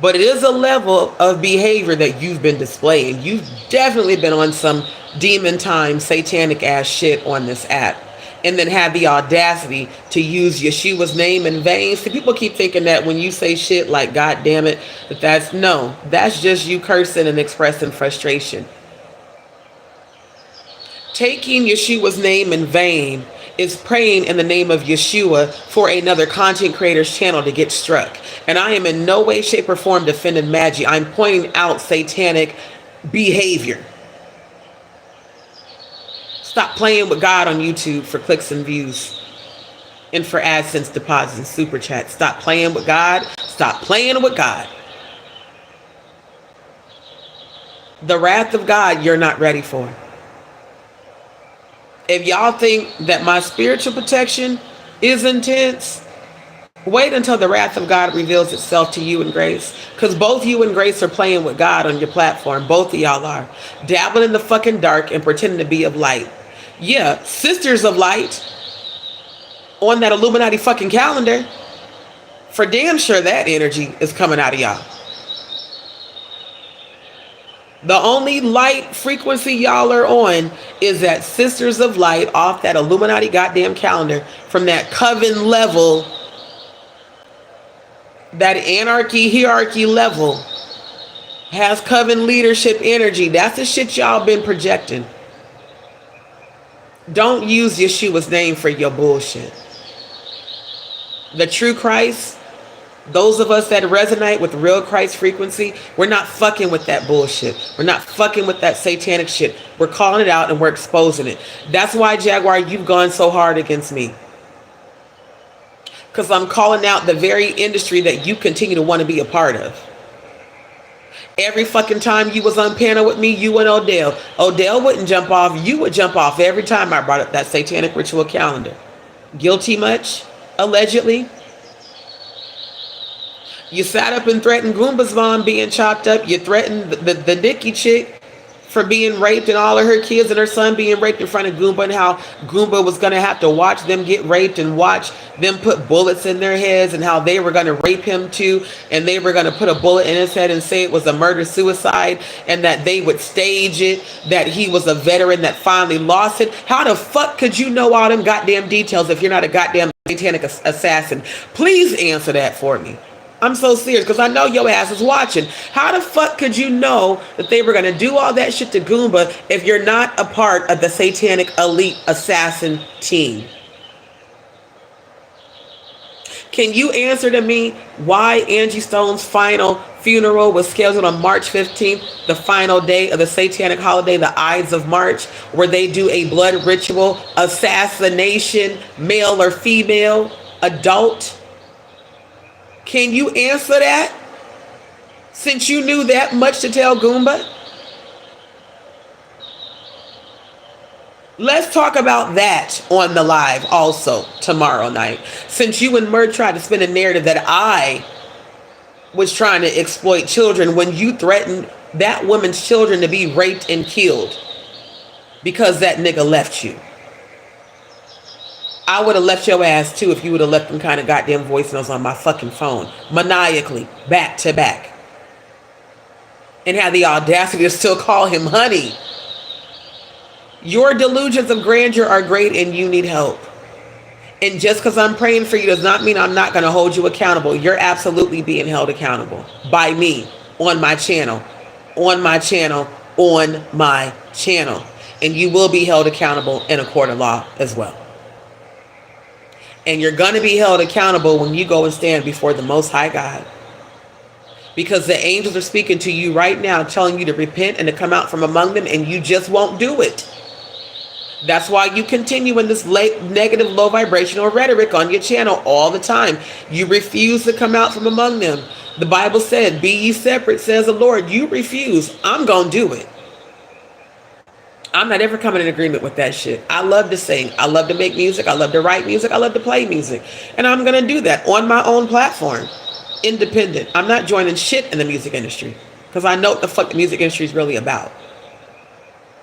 But it is a level of behavior that you've been displaying. You've definitely been on some demon time, satanic ass shit on this app. And then have the audacity to use Yeshua's name in vain. So people keep thinking that when you say shit like, God damn it, that's just you cursing and expressing frustration. Taking Yeshua's name in vain is praying in the name of Yeshua for another content creator's channel to get struck. And I am in no way, shape, or form defending Magi. I'm pointing out satanic behavior. Stop playing with God on YouTube for clicks and views and for AdSense deposits and super chats. Stop playing with God. Stop playing with God. The wrath of God you're not ready for. If y'all think that my spiritual protection is intense, wait until the wrath of God reveals itself to you in grace. Because both you and Grace are playing with God on your platform. Both of y'all are. Dabbling in the fucking dark and pretending to be of light. Yeah, sisters of light on that Illuminati fucking calendar. For damn sure that energy is coming out of y'all. The only light frequency y'all are on is that Sisters of Light off that Illuminati goddamn calendar, from that coven level, that anarchy hierarchy level, has coven leadership energy. That's the shit y'all been projecting. Don't use Yeshua's name for your bullshit. The true Christ, those of us that resonate with real Christ frequency, we're not fucking with that bullshit. We're not fucking with that satanic shit. We're calling it out and we're exposing it. That's why, Jaguar, you've gone so hard against me. Because I'm calling out the very industry that you continue to want to be a part of. Every fucking time you was on panel with me, you and Odell. Odell wouldn't jump off. You would jump off every time I brought up that satanic ritual calendar. Guilty much? Allegedly? You sat up and threatened Goomba's mom being chopped up. You threatened the Nikki chick for being raped and all of her kids and her son being raped in front of Goomba, and how Goomba was going to have to watch them get raped and watch them put bullets in their heads, and how they were going to rape him too, and they were going to put a bullet in his head and say it was a murder-suicide, and that they would stage it, that he was a veteran that finally lost it. How the fuck could you know all them goddamn details if you're not a goddamn satanic assassin? Please answer that for me. I'm so serious, because I know your ass is watching. How the fuck could you know that they were going to do all that shit to Goomba if you're not a part of the satanic elite assassin team? Can you answer to me why Angie Stone's final funeral was scheduled on March 15th, the final day of the satanic holiday, the Ides of March, where they do a blood ritual, assassination, male or female, adult? Can you answer that? Since you knew that much to tell Goomba? Let's talk about that on the live also tomorrow night. Since you and Mert tried to spin a narrative that I was trying to exploit children when you threatened that woman's children to be raped and killed because that nigga left you. I would have left your ass too if you would have left them kind of goddamn voice notes on my fucking phone, maniacally, back to back, and had the audacity to still call him honey. Your delusions of grandeur are great and you need help. And just because I'm praying for you does not mean I'm not going to hold you accountable. You're absolutely being held accountable by me on my channel, on my channel, on my channel. And you will be held accountable in a court of law as well. And you're going to be held accountable when you go and stand before the Most High God. because the angels are speaking to you right now, telling you to repent and to come out from among them, and you just won't do it. That's why you continue in this negative, low vibrational rhetoric on your channel all the time. You refuse to come out from among them. The Bible said, be ye separate, says the Lord. You refuse. I'm going to do it. I'm not ever coming in agreement with that shit. I love to sing. I love to make music. I love to write music. I love to play music. And I'm going to do that on my own platform. Independent. I'm not joining shit in the music industry, because I know what the fuck the music industry is really about.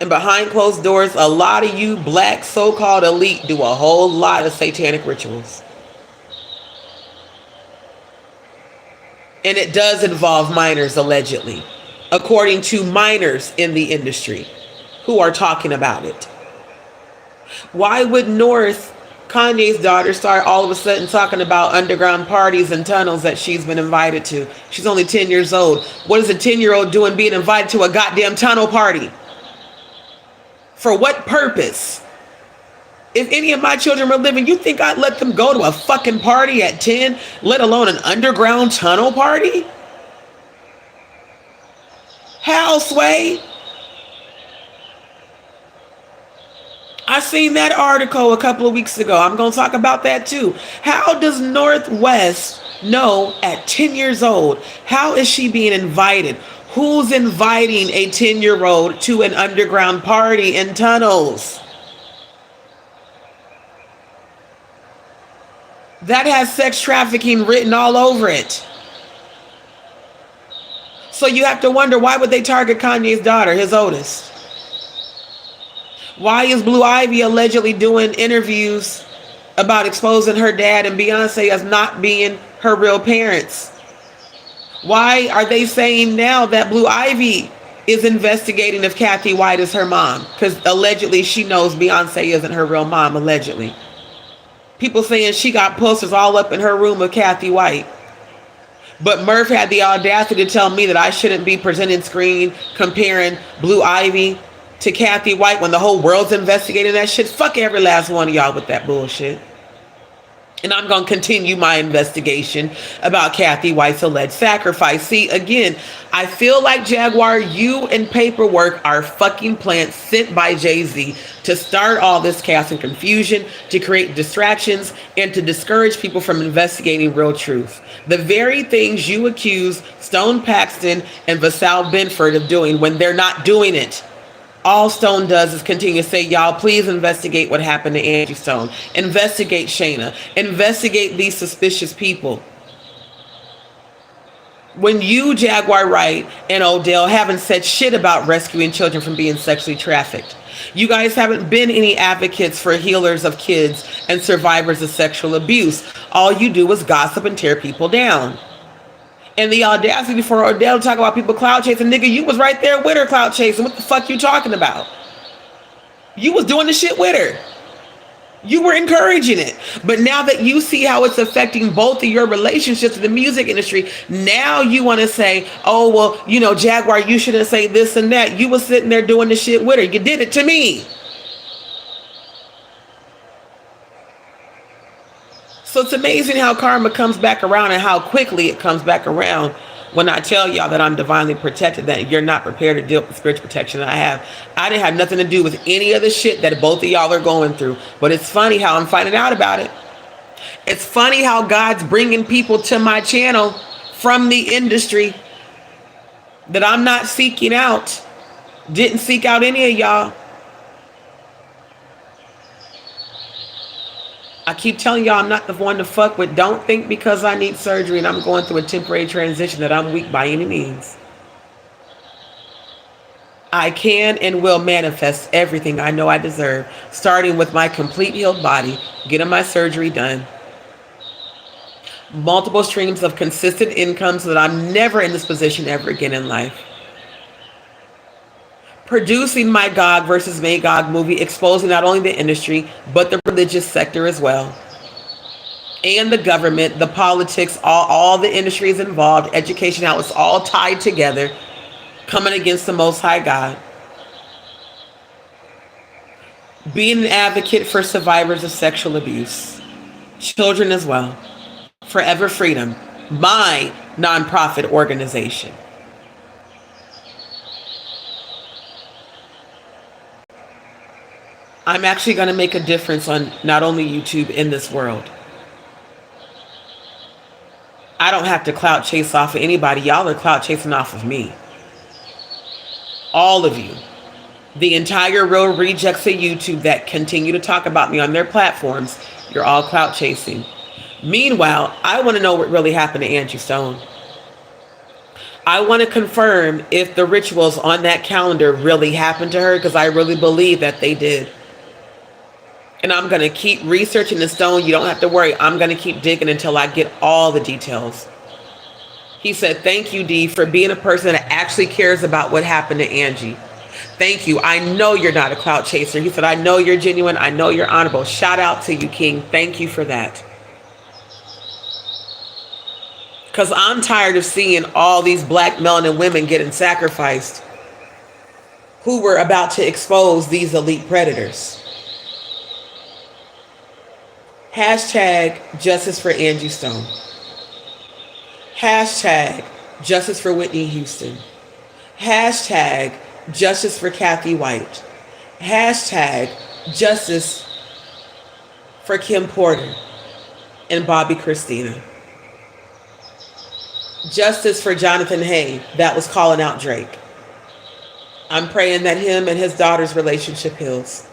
And behind closed doors, a lot of you black so-called elite do a whole lot of satanic rituals. And it does involve minors, allegedly, according to minors in the industry who are talking about it. Why would North, Kanye's daughter, start all of a sudden talking about underground parties and tunnels that she's been invited to? She's only 10 years old. What is a 10-year-old doing being invited to a goddamn tunnel party? For what purpose? If any of my children were living, you think I'd let them go to a fucking party at 10, let alone an underground tunnel party? How, Sway? I seen that article a couple of weeks ago. I'm going to talk about that too. How does Northwest know at 10 years old? How is she being invited? Who's inviting a 10-year-old to an underground party in tunnels? That has sex trafficking written all over it. So you have to wonder, why would they target Kanye's daughter, his oldest? Why is Blue Ivy allegedly doing interviews about exposing her dad and Beyonce as not being her real parents? Why are they saying now that Blue Ivy is investigating if Kathy White is her mom? Because allegedly she knows Beyonce isn't her real mom, allegedly. People saying she got posters all up in her room of Kathy White. But Murph had the audacity to tell me that I shouldn't be presenting screen comparing Blue Ivy to Kathy White when the whole world's investigating that shit. Fuck every last one of y'all with that bullshit. And I'm going to continue my investigation about Kathy White's alleged sacrifice. See, again, I feel like, Jaguar, you and paperwork are fucking plants sent by Jay-Z to start all this chaos and confusion, to create distractions, and to discourage people from investigating real truth. The very things you accuse Stone Paxton and Vassal Benford of doing when they're not doing it. All Stone does is continue to say, y'all, please investigate what happened to Angie Stone. Investigate Shayna. Investigate these suspicious people. When you, Jaguar, Wright, and Odell haven't said shit about rescuing children from being sexually trafficked. You guys haven't been any advocates for healers of kids and survivors of sexual abuse. All you do is gossip and tear people down. And the audacity for Odell to talk about people cloud chasing. Nigga, you was right there with her cloud chasing. What the fuck you talking about? You was doing the shit with her. You were encouraging it. But now that you see how it's affecting both of your relationships in the music industry, now you want to say, oh, well, you know, Jaguar, you shouldn't say this and that. You was sitting there doing the shit with her. You did it to me. So it's amazing how karma comes back around and how quickly it comes back around when I tell y'all that I'm divinely protected, that you're not prepared to deal with the spiritual protection that I have. I didn't have nothing to do with any of the shit that both of y'all are going through. But it's funny how I'm finding out about it. It's funny how God's bringing people to my channel from the industry that I'm not seeking out. Didn't seek out any of y'all. I keep telling y'all I'm not the one to fuck with. Don't think because I need surgery and I'm going through a temporary transition that I'm weak by any means. I can and will manifest everything I know I deserve, starting with my complete healed body, getting my surgery done, multiple streams of consistent income so that I'm never in this position ever again in life. Producing my Gog versus Magog movie, exposing not only the industry, but the religious sector as well. And the government, the politics, all the industries involved, education, how it's all tied together, coming against the Most High God. Being an advocate for survivors of sexual abuse, children as well. Forever freedom. My nonprofit organization. I'm actually going to make a difference on not only YouTube, in this world. I don't have to clout chase off of anybody. Y'all are clout chasing off of me. All of you. The entire row of rejects of YouTube that continue to talk about me on their platforms, you're all clout chasing. Meanwhile, I want to know what really happened to Angie Stone. I want to confirm if the rituals on that calendar really happened to her, because I really believe that they did. And I'm going to keep researching the stone. You don't have to worry. I'm going to keep digging until I get all the details. He said, thank you, Dee, for being a person that actually cares about what happened to Angie. Thank you. I know you're not a clout chaser. He said, I know you're genuine. I know you're honorable. Shout out to you, King. Thank you for that. Because I'm tired of seeing all these black melanin women getting sacrificed who were about to expose these elite predators. Hashtag justice for Angie Stone. Hashtag justice for Whitney Houston. Hashtag justice for Kathy White. Hashtag justice for Kim Porter and Bobby Christina. Justice for Jonathan Hay that was calling out Drake. I'm praying that him and his daughter's relationship heals.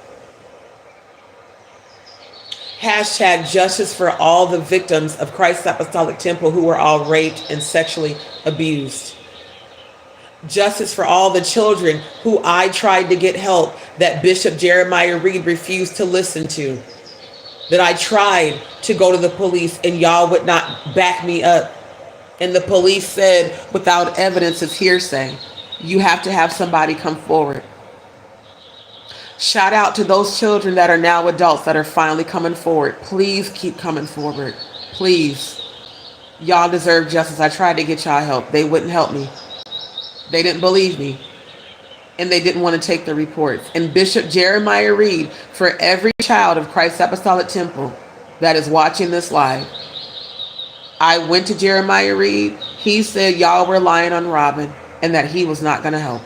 Hashtag justice for all the victims of Christ's Apostolic Temple who were all raped and sexually abused. Justice for all the children who I tried to get help that Bishop Jeremiah Reed refused to listen to. That I tried to go to the police and y'all would not back me up. And the police said, without evidence, it's hearsay. You have to have somebody come forward. Shout out to those children that are now adults that are finally coming forward. Please keep coming forward. Please. Y'all deserve justice. I tried to get y'all help. They wouldn't help me. They didn't believe me. And they didn't want to take the reports. And Bishop Jeremiah Reed, for every child of Christ's Apostolic Temple that is watching this live, I went to Jeremiah Reed. He said y'all were lying on Robin and that he was not going to help.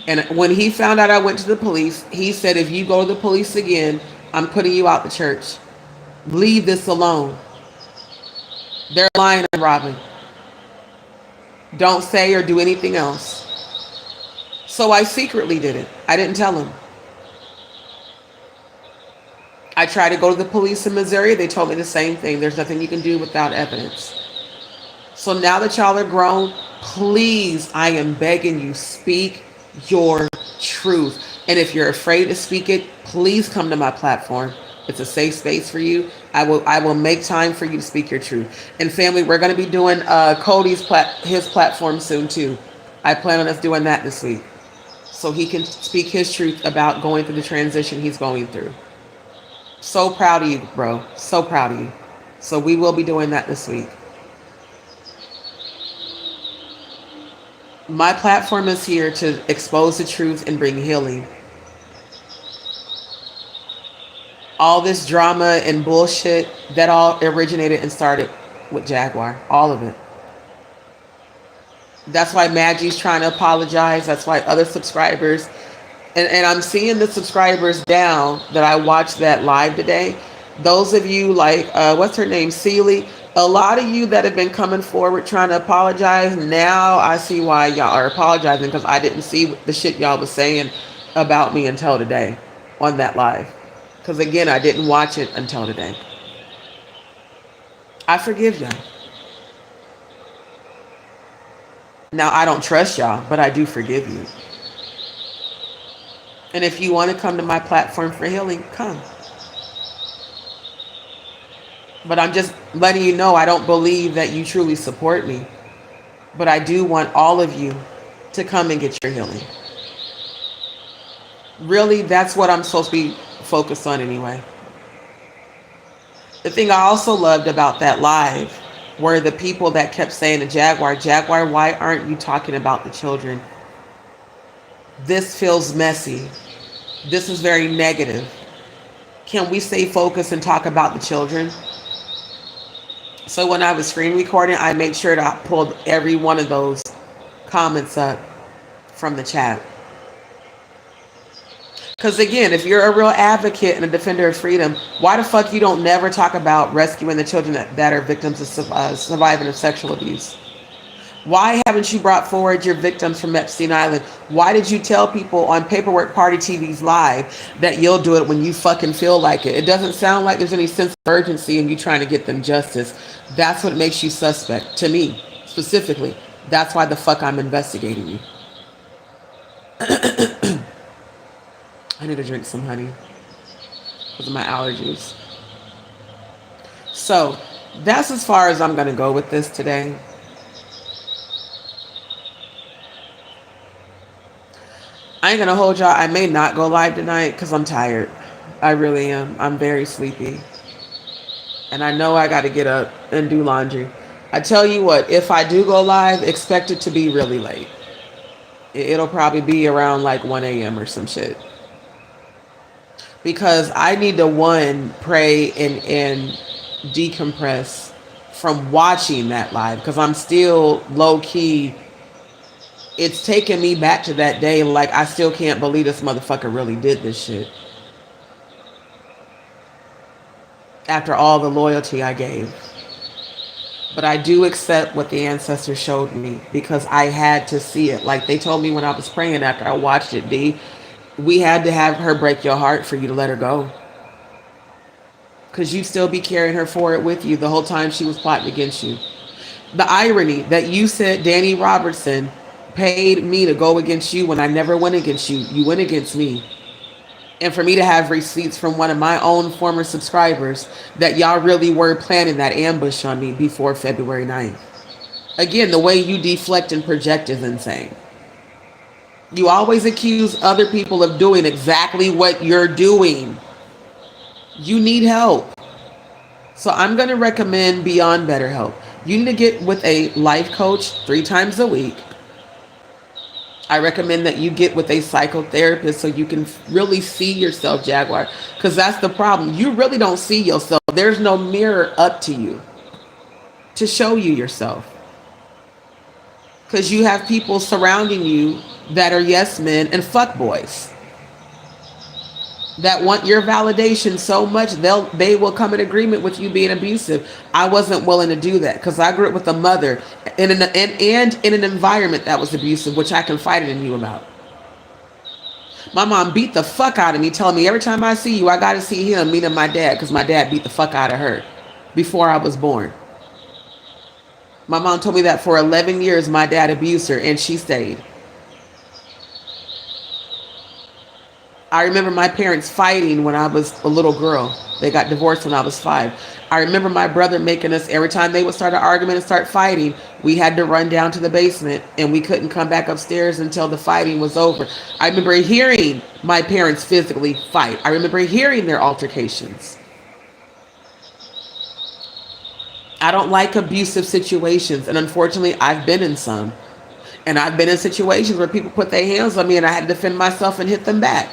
And when he found out I went to the police, he said, if you go to the police again, I'm putting you out the church. Leave this alone. They're lying on Robin. Don't say or do anything else. So I secretly did it. I didn't tell him. I tried to go to the police in Missouri. They told me the same thing. There's nothing you can do without evidence. So now that y'all are grown, please, I am begging you, speak your truth. And if you're afraid to speak it, please come to my platform. It's a safe space for you. I will make time for you to speak your truth. And family, we're going to be doing Cody's his platform soon too. I plan on us doing that this week, so he can speak his truth about going through the transition he's going through. So proud of you, bro. So proud of you. So we will be doing that this week. My platform is here to expose the truth and bring healing. All this drama and bullshit, that all originated and started with Jaguar. All of it. That's why Maggie's trying to apologize. That's why other subscribers, and I'm seeing the subscribers down that I watched that live today. Those of you like, what's her name, Celie, a lot of you that have been coming forward trying to apologize, now I see why y'all are apologizing, because I didn't see the shit y'all was saying about me until today on that live. Because again, I didn't watch it until today. I forgive y'all. Now, I don't trust y'all, but I do forgive you. And if you want to come to my platform for healing, come. But I'm just letting you know I don't believe that you truly support me. But I do want all of you to come and get your healing. Really, that's what I'm supposed to be focused on anyway. The thing I also loved about that live were the people that kept saying to Jaguar, why aren't you talking about the children? This feels messy. This is very negative. Can we stay focused and talk about the children? So when I was screen recording, I made sure to pull every one of those comments up from the chat. Because again, if you're a real advocate and a defender of freedom, why the fuck you don't never talk about rescuing the children that are victims of surviving of sexual abuse? Why haven't you brought forward your victims from Epstein Island? Why did you tell people on Paperwork Party TV's live that you'll do it when you fucking feel like it? It doesn't sound like there's any sense of urgency in you trying to get them justice. That's what makes you suspect, to me, specifically. That's why the fuck I'm investigating you. I need to drink some honey because of my allergies. So that's as far as I'm going to go with this today. I ain't gonna hold y'all. I may not go live tonight because I'm tired. I really am. I'm very sleepy. And I know I got to get up and do laundry. I tell you what, if I do go live, expect it to be really late. It'll probably be around like 1 a.m. or some shit. Because I need to, one, pray and decompress from watching that live. Because I'm still low-key. It's taking me back to that day. Like, I still can't believe this motherfucker really did this shit. After all the loyalty I gave. But I do accept what the ancestors showed me because I had to see it. Like they told me when I was praying after I watched it, D, we had to have her break your heart for you to let her go. Because you'd still be carrying her forward with you the whole time she was plotting against you. The irony that you said Danny Robertson paid me to go against you when I never went against you. You went against me. And for me to have receipts from one of my own former subscribers that y'all really were planning that ambush on me before February 9th. Again, the way you deflect and project is insane. You always accuse other people of doing exactly what you're doing. You need help. So I'm going to recommend beyond BetterHelp. You need to get with a life coach 3 times a week. I recommend that you get with a psychotherapist so you can really see yourself, Jaguar. Because that's the problem. You really don't see yourself. There's no mirror up to you to show you yourself. Because you have people surrounding you that are yes men and fuck boys that want your validation so much they will come in agreement with you being abusive. I wasn't willing to do that because I grew up with a mother in an environment that was abusive, which I confided in you about. My mom beat the fuck out of me, telling me every time I see you, I got to see him, meaning my dad, because my dad beat the fuck out of her before I was born. My mom told me that for 11 years my dad abused her and she stayed. I remember my parents fighting when I was a little girl. They got divorced when I was 5. I remember my brother making us, every time they would start an argument and start fighting, we had to run down to the basement and we couldn't come back upstairs until the fighting was over. I remember hearing my parents physically fight. I remember hearing their altercations. I don't like abusive situations, and unfortunately, I've been in some. And I've been in situations where people put their hands on me and I had to defend myself and hit them back.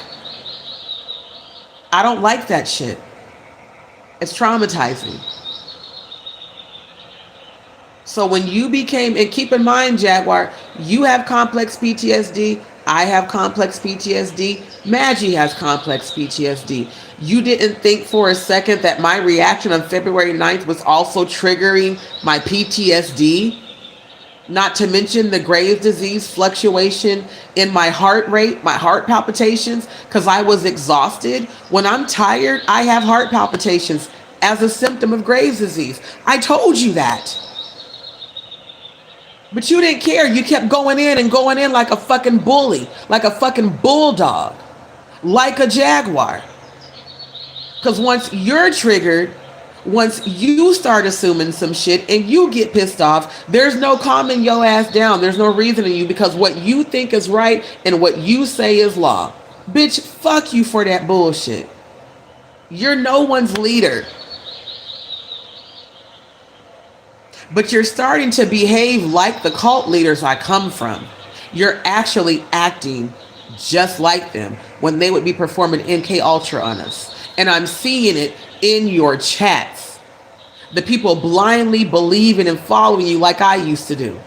I don't like that shit. It's traumatizing. So when you became, and keep in mind, Jaguar, you have complex PTSD. I have complex PTSD. Maggie has complex PTSD. You didn't think for a second that my reaction on February 9th was also triggering my PTSD? Not to mention the Graves' disease fluctuation in my heart rate, my heart palpitations, because I was exhausted. When I'm tired, I have heart palpitations as a symptom of Graves' disease. I told you that. But you didn't care. You kept going in like a fucking bully, like a fucking bulldog, like a jaguar. Because once you're triggered, once you start assuming some shit and you get pissed off, there's no calming your ass down. There's no reasoning you, because what you think is right and what you say is law. Bitch, fuck you for that bullshit. You're no one's leader. But you're starting to behave like the cult leaders I come from. You're actually acting just like them when they would be performing MK Ultra on us. And I'm seeing it in your chats. The people blindly believing and following you like I used to do.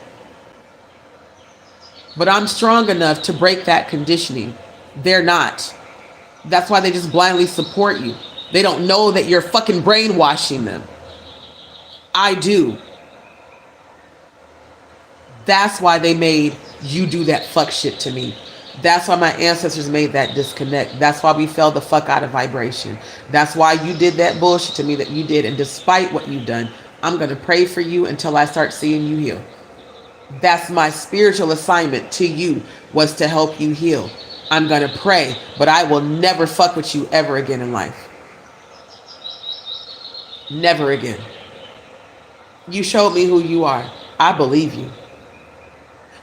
But I'm strong enough to break that conditioning. They're not. That's why they just blindly support you. They don't know that you're fucking brainwashing them. I do. That's why they made you do that fuck shit to me. That's why my ancestors made that disconnect. That's why we fell the fuck out of vibration. That's why you did that bullshit to me that you did. And despite what you've done, I'm going to pray for you until I start seeing you heal. That's my spiritual assignment to you, was to help you heal. I'm going to pray, but I will never fuck with you ever again in life. Never again. You showed me who you are. I believe you.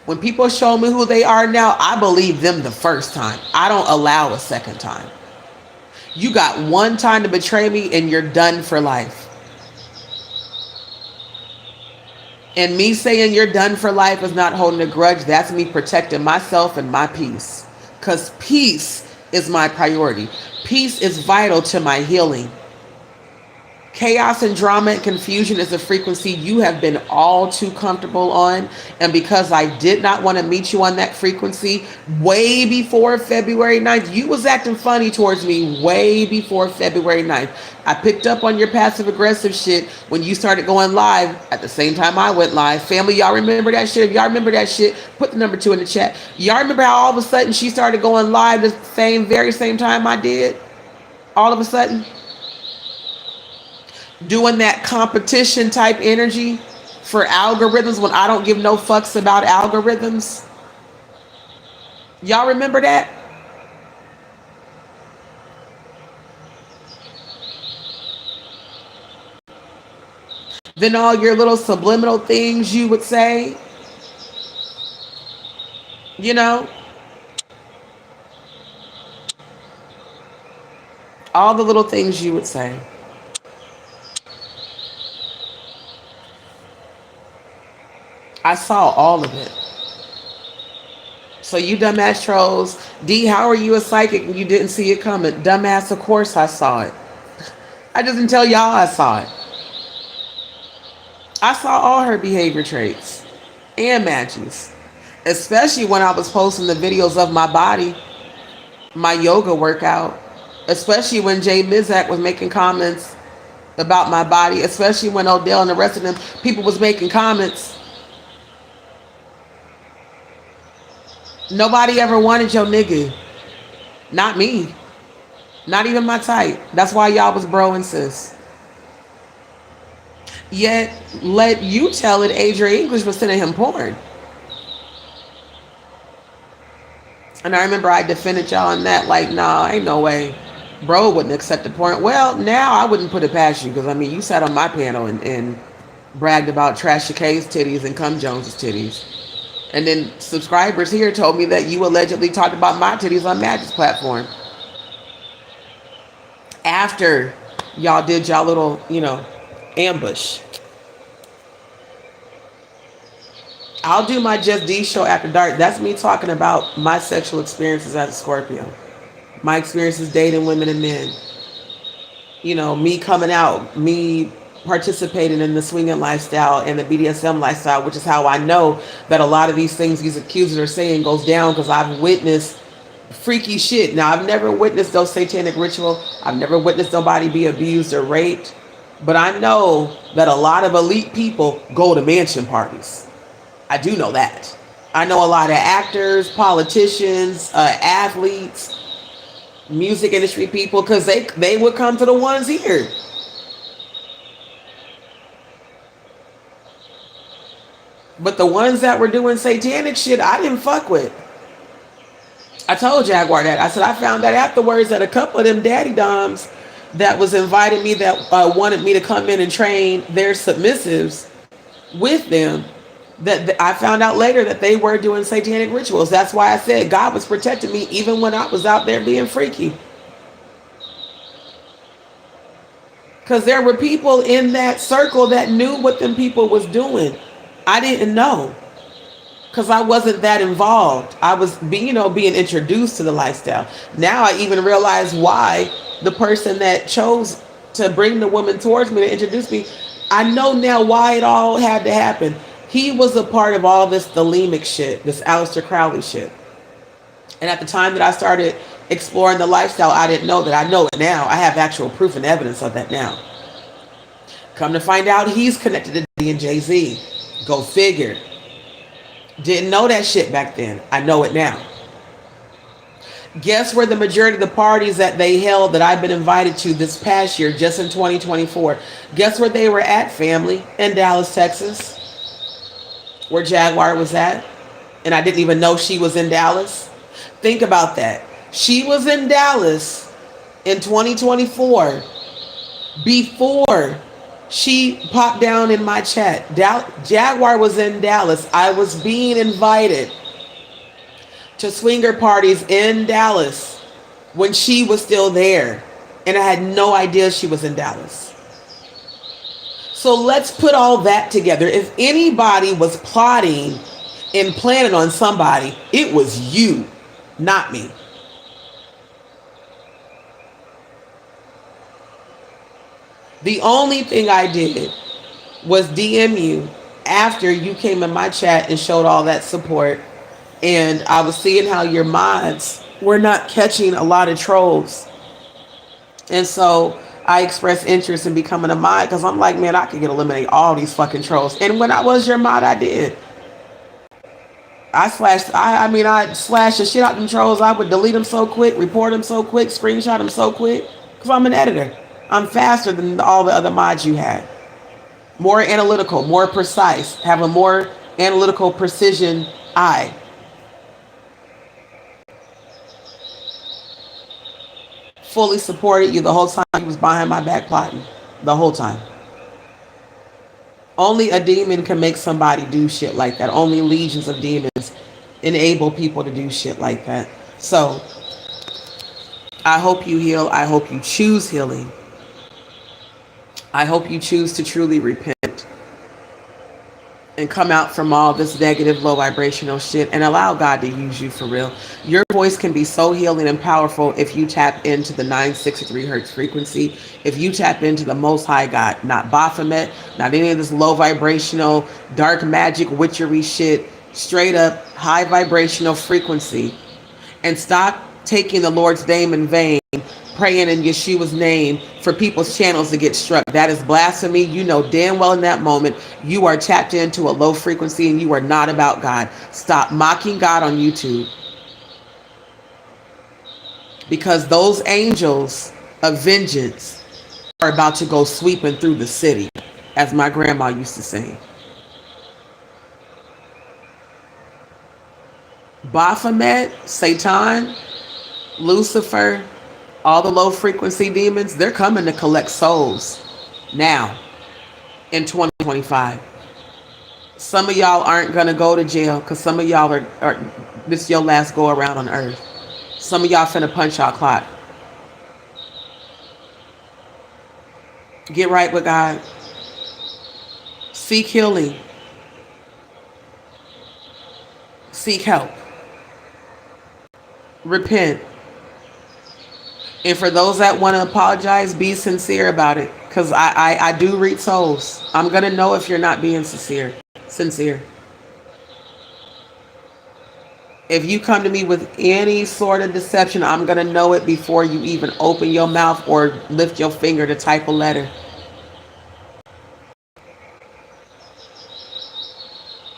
When people show me who they are now, I believe them the first time. I don't allow a second time. You got one time to betray me and you're done for life. And me saying you're done for life is not holding a grudge. That's me protecting myself and my peace. Because peace is my priority. Peace is vital to my healing. Chaos and drama and confusion is a frequency you have been all too comfortable on. And because I did not want to meet you on that frequency way before February 9th, you was acting funny towards me way before February 9th. I picked up on your passive aggressive shit when you started going live at the same time I went live. Family, y'all remember that shit? If y'all remember that shit, put the number 2 in the chat. Y'all remember how all of a sudden she started going live the very same time I did? All of a sudden? Doing that competition type energy for algorithms when I don't give no fucks about algorithms. Y'all remember that? Then all your little subliminal things you would say, you know, all the little things you would say. I saw all of it. So you dumbass trolls, D, how are you a psychic and you didn't see it coming? Dumbass, of course I saw it. I just didn't tell y'all I saw it. I saw all her behavior traits and matches, especially when I was posting the videos of my body, my yoga workout, especially when Jay Mizak was making comments about my body, especially when Odell and the rest of them people was making comments. Nobody ever wanted your nigga. Not me. Not even my type. That's why y'all was bro and sis. Yet, let you tell it, Adrian English was sending him porn. And I remember I defended y'all on that, like, nah, ain't no way. Bro wouldn't accept the porn. Well, now I wouldn't put it past you, because, I mean, you sat on my panel and bragged about Trashy K's titties and Cum Jones's titties. And then subscribers here told me that you allegedly talked about my titties on Magic's platform. After y'all did y'all little, you know, ambush. I'll do my JustDee Show after dark. That's me talking about my sexual experiences as a Scorpio. My experiences dating women and men. You know, me coming out, me participating in the swinging lifestyle and the BDSM lifestyle, which is how I know that a lot of these things these accusers are saying goes down, because I've witnessed freaky shit. Now, I've never witnessed those satanic ritual. I've never witnessed nobody be abused or raped. But I know that a lot of elite people go to mansion parties. I do know that. I know a lot of actors, politicians, athletes, music industry people, because they would come to the ones here. But the ones that were doing satanic shit, I didn't fuck with. I told Jaguar that. I said, I found that afterwards that a couple of them daddy doms that was inviting me, that wanted me to come in and train their submissives with them, that I found out later that they were doing satanic rituals. That's why I said God was protecting me even when I was out there being freaky. Because there were people in that circle that knew what them people was doing. I didn't know, because I wasn't that involved. I was being introduced to the lifestyle. Now I even realize why the person that chose to bring the woman towards me to introduce me, I know now why it all had to happen. He was a part of all this thelemic shit, this Aleister Crowley shit. And at the time that I started exploring the lifestyle, I didn't know that. I know it now. I have actual proof and evidence of that now. Come to find out, he's connected to D and Jay-Z. Go figure. Didn't know that shit back then. I know it now. Guess where the majority of the parties that they held that I've been invited to this past year, just in 2024, guess where they were at, family? In Dallas, Texas, where Jaguar was at. And I didn't even know she was in Dallas. Think about that. She was in Dallas in 2024 before she popped down in my chat. Jaguar was in Dallas. I was being invited to swinger parties in Dallas when she was still there. And I had no idea she was in Dallas. So let's put all that together. If anybody was plotting and planning on somebody, it was you, not me. The only thing I did was DM you after you came in my chat and showed all that support. And I was seeing how your mods were not catching a lot of trolls. And so I expressed interest in becoming a mod because I'm like, man, I could eliminate all these fucking trolls. And when I was your mod, I did. I slashed the shit out of them trolls. I would delete them so quick, report them so quick, screenshot them so quick. Because I'm an editor. I'm faster than all the other mods you had. More analytical, more precise, have a more analytical precision eye. Fully supported you the whole time you was behind my back plotting. The whole time. Only a demon can make somebody do shit like that. Only legions of demons enable people to do shit like that. So, I hope you heal. I hope you choose healing. I hope you choose to truly repent and come out from all this negative, low vibrational shit and allow God to use you for real. Your voice can be so healing and powerful if you tap into the 963 hertz frequency. If you tap into the Most High God, not Baphomet, not any of this low vibrational, dark magic, witchery shit, straight up high vibrational frequency, and stop taking the Lord's name in vain, praying in Yeshua's name for people's channels to get struck. That is blasphemy. You know damn well in that moment you are tapped into a low frequency and you are not about God. Stop mocking God on YouTube. Because those angels of vengeance are about to go sweeping through the city, as my grandma used to say. Baphomet, Satan, Lucifer, all the low frequency demons, they're coming to collect souls now in 2025. Some of y'all aren't going to go to jail because some of y'all are this is your last go around on earth. Some of y'all finna punch y'all clock. Get right with God. Seek healing. Seek help. Repent. And for those that want to apologize, be sincere about it. Because I do read souls. I'm going to know if you're not being sincere. If you come to me with any sort of deception, I'm going to know it before you even open your mouth or lift your finger to type a letter.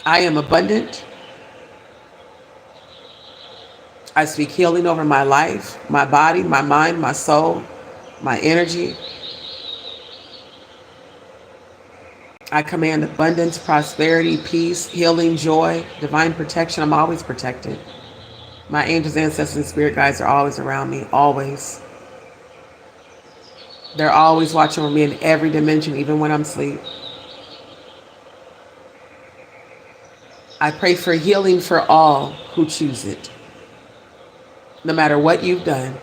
I am abundant. I speak healing over my life, my body, my mind, my soul, my energy. I command abundance, prosperity, peace, healing, joy, divine protection. I'm always protected. My angels, ancestors, and spirit guides are always around me, always. They're always watching over me in every dimension, even when I'm asleep. I pray for healing for all who choose it. No matter what you've done,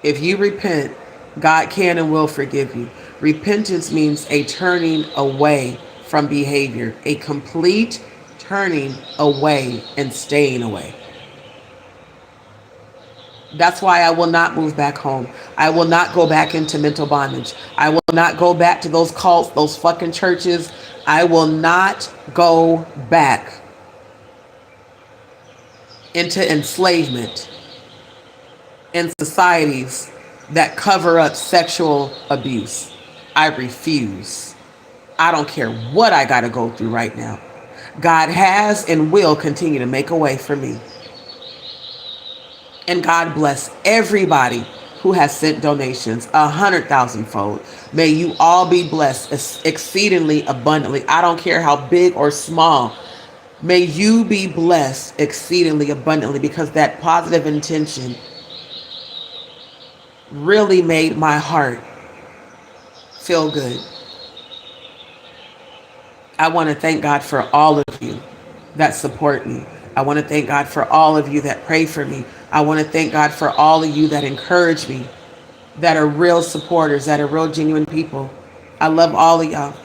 if you repent, God can and will forgive you. Repentance means a turning away from behavior, a complete turning away and staying away. That's why I will not move back home. I will not go back into mental bondage. I will not go back to those cults, those fucking churches. I will not go back into enslavement in societies that cover up sexual abuse. I refuse. I don't care what I got to go through right now. God has and will continue to make a way for me. And God bless everybody who has sent donations 100,000-fold. May you all be blessed exceedingly abundantly. I don't care how big or small. May you be blessed exceedingly abundantly, because that positive intention really made my heart feel good. I want to thank God for all of you that support me. I want to thank God for all of you that pray for me. I want to thank God for all of you that encourage me, that are real supporters, that are real genuine people. I love all of y'all.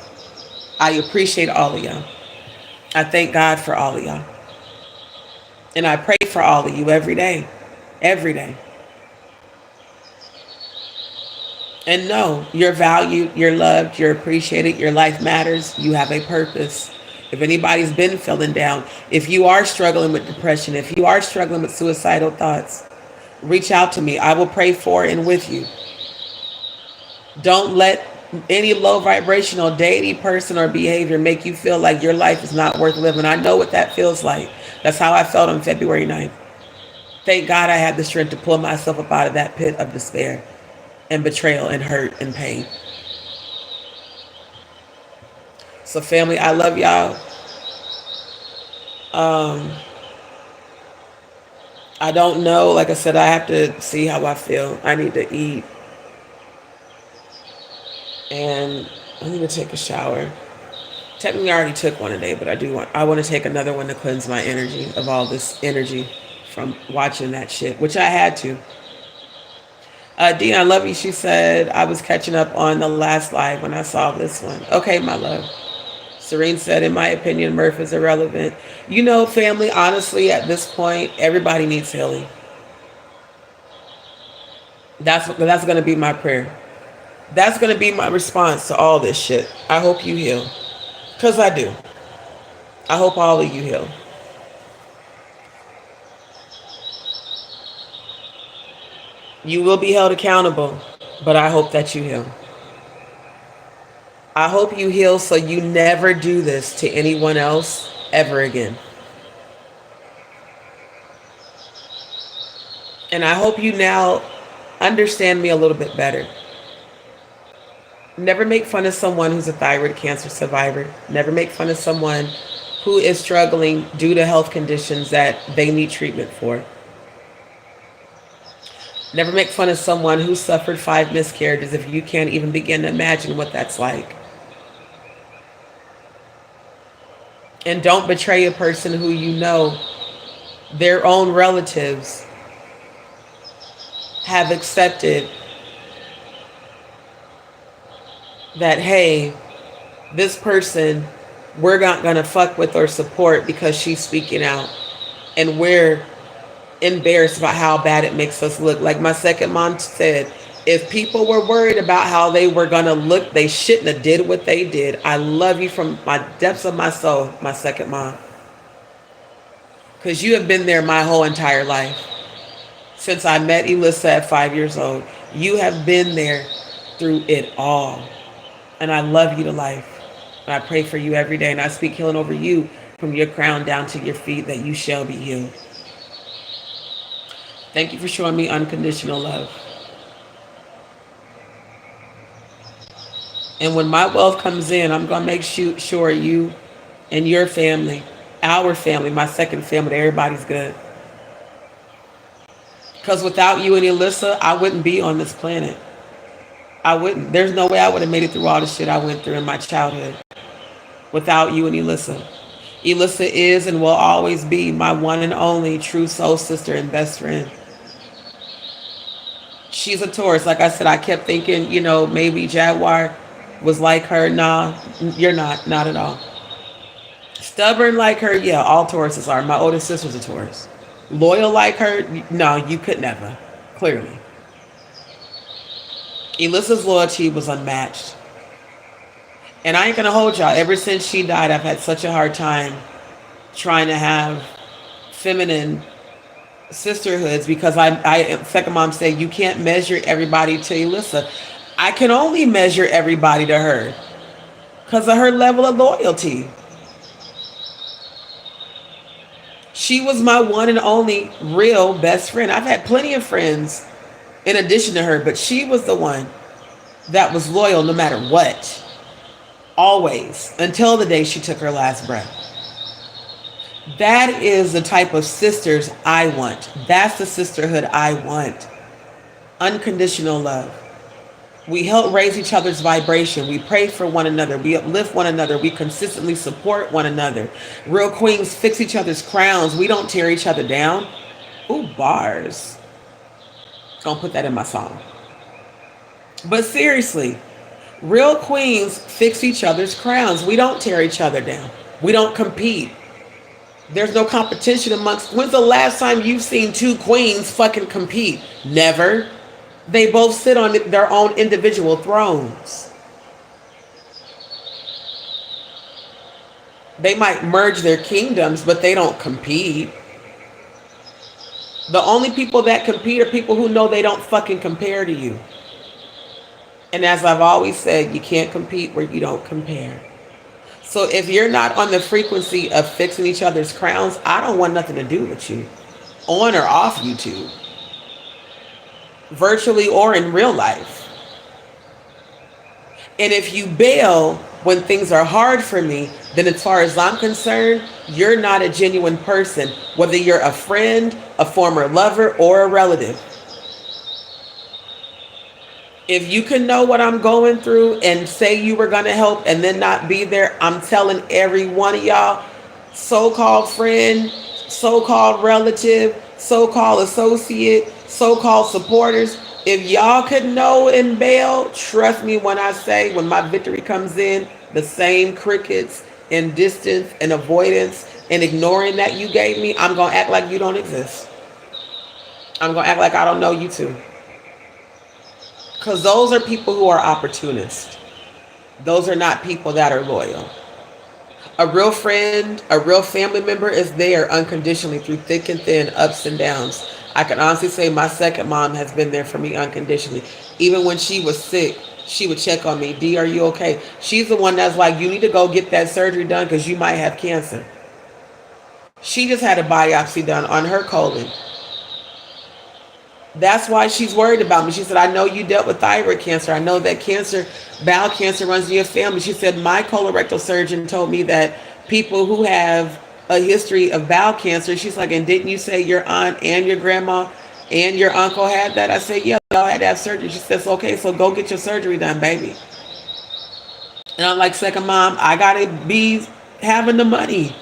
I appreciate all of y'all. I thank God for all of y'all. And I pray for all of you every day. Every day. And know you're valued, you're loved, you're appreciated, your life matters, you have a purpose. If anybody's been feeling down, if you are struggling with depression, if you are struggling with suicidal thoughts, reach out to me. I will pray for and with you. Don't let any low vibrational deity, person, or behavior make you feel like your life is not worth living. I know what that feels like. That's how I felt on February 9th. Thank God I had the strength to pull myself up out of that pit of despair and betrayal and hurt and pain. So family, I love y'all. I don't know. Like I said, I have to see how I feel. I need to eat. And I need to take a shower. Technically, I already took one today, but I want to take another one to cleanse my energy of all this energy from watching that shit, which I had to. Dean, I love you. She said, I was catching up on the last live when I saw this one. Okay, my love. Serene said, in my opinion, Murph is irrelevant. You know, family, honestly, at this point, everybody needs healing. That's going to be my prayer. That's going to be my response to all this shit. I hope you heal. Because I do. I hope all of you heal. You will be held accountable, but I hope that you heal. I hope you heal so you never do this to anyone else ever again. And I hope you now understand me a little bit better. Never make fun of someone who's a thyroid cancer survivor. Never make fun of someone who is struggling due to health conditions that they need treatment for. Never make fun of someone who suffered 5 miscarriages if you can't even begin to imagine what that's like. And don't betray a person who you know their own relatives have accepted that, hey, this person we're not going to fuck with or support because she's speaking out. And we're embarrassed about how bad it makes us look. Like my second mom said, if people were worried about how they were going to look, they shouldn't have did what they did. I love you from my depths of my soul, my second mom. Because you have been there my whole entire life. Since I met Elissa at 5 years old, you have been there through it all. And I love you to life. And I pray for you every day. And I speak healing over you from your crown down to your feet, that you shall be healed. Thank you for showing me unconditional love. And when my wealth comes in, I'm going to make sure you and your family, our family, my second family, everybody's good. Because without you and Elissa, I wouldn't be on this planet. I wouldn't. There's no way I would have made it through all the shit I went through in my childhood without you and Elissa. Elissa is and will always be my one and only true soul sister and best friend. She's a Taurus. Like I said, I kept thinking, maybe Jaguar was like her. Nah, you're not. Not at all. Stubborn like her, yeah, all Tauruses are. My older sister's a Taurus. Loyal like her, no, you could never. Clearly. Alyssa's loyalty was unmatched. And I ain't gonna hold y'all. Ever since she died, I've had such a hard time trying to have feminine sisterhoods because second mom said you can't measure everybody to Alyssa. I can only measure everybody to her because of her level of loyalty. She was my one and only real best friend. I've had plenty of friends in addition to her, but she was the one that was loyal no matter what. Always, until the day she took her last breath. That is the type of sisters I want. That's the sisterhood I want. Unconditional love. We help raise each other's vibration. We pray for one another. We uplift one another. We consistently support one another. Real queens fix each other's crowns. We don't tear each other down. Ooh, bars. Gonna put that in my song. But seriously, real queens fix each other's crowns. We don't tear each other down. We don't compete. There's no competition amongst. When's the last time you've seen two queens fucking compete? Never. They both sit on their own individual thrones. They might merge their kingdoms, but they don't compete. The only people that compete are people who know they don't fucking compare to you. And as I've always said, you can't compete where you don't compare. So if you're not on the frequency of fixing each other's crowns, I don't want nothing to do with you. On or off YouTube. Virtually or in real life. And if you bail when things are hard for me, then as far as I'm concerned, you're not a genuine person. Whether you're a friend, a former lover, or a relative. If you can know what I'm going through and say you were going to help and then not be there, I'm telling every one of y'all, so-called friend, so-called relative, so-called associate, so-called supporters, if y'all could know and bail, trust me when I say, when my victory comes in, the same crickets and distance and avoidance and ignoring that you gave me, I'm going to act like you don't exist. I'm going to act like I don't know you too. Because those are people who are opportunists. Those are not people that are loyal. A real friend, a real family member is there unconditionally through thick and thin, ups and downs. I can honestly say my second mom has been there for me unconditionally. Even when she was sick, she would check on me. D, are you okay? She's the one that's like, you need to go get that surgery done because you might have cancer. She just had a biopsy done on her colon. That's why she's worried about me. She said, I know you dealt with thyroid cancer. I know that cancer, bowel cancer runs in your family. She said, my colorectal surgeon told me that people who have a history of bowel cancer, she's like, and didn't you say your aunt and your grandma and your uncle had that? I said, yeah, y'all had to have surgery. She says, okay, so go get your surgery done, baby. And I'm like, second mom, I got to be having the money.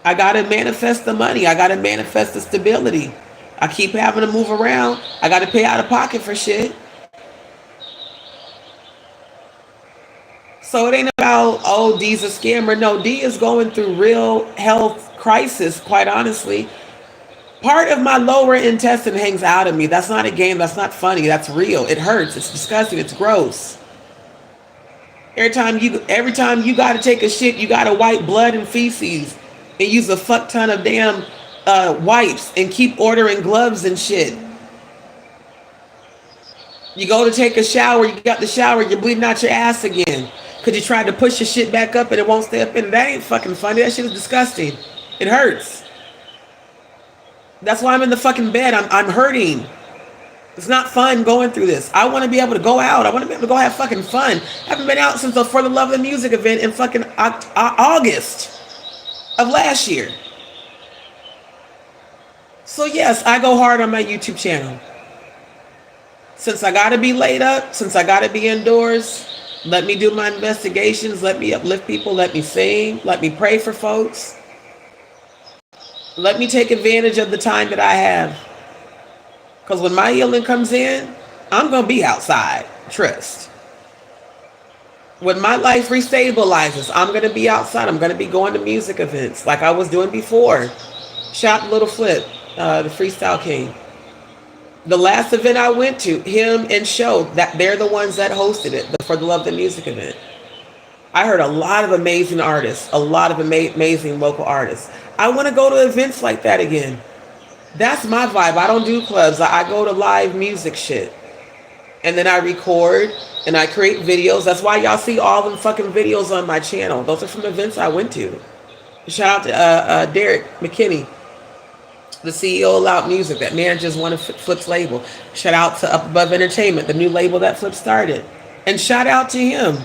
I got to manifest the money. I got to manifest the stability. I keep having to move around. I got to pay out of pocket for shit. So it ain't about, oh, D's a scammer. No, D is going through real health crisis, quite honestly. Part of my lower intestine hangs out of me. That's not a game. That's not funny. That's real. It hurts. It's disgusting. It's gross. Every time you got to take a shit, you got to wipe blood and feces and use a fuck ton of damn wipes and keep ordering gloves and shit. You go to take a shower, you got the shower, you're bleeding out your ass again because you tried to push your shit back up and it won't stay up in. That ain't fucking funny. That shit is disgusting. It hurts. That's why I'm in the fucking bed. I'm hurting. It's not fun going through this. I want to be able to go out. I want to be able to go have fucking fun. I haven't been out since the For the Love of the Music event in fucking August of last year. So yes, I go hard on my YouTube channel. Since I got to be laid up, since I got to be indoors, let me do my investigations, let me uplift people, let me sing, let me pray for folks. Let me take advantage of the time that I have. Because when my healing comes in, I'm going to be outside. Trust. When my life restabilizes, I'm going to be outside. I'm going to be going to music events like I was doing before. Shout Little Flip, the Freestyle King. The last event I went to, him and Show, that they're the ones that hosted it, the For the Love of the Music event. I heard a lot of amazing artists, a lot of amazing local artists. I want to go to events like that again. That's my vibe. I don't do clubs. I go to live music shit. And then I record and I create videos. That's why y'all see all them fucking videos on my channel. Those are from events I went to. Shout out to Derek McKinney, the CEO of Loud Music, that manages one of Flip's label. Shout out to Up Above Entertainment, the new label that Flip started. And shout out to him.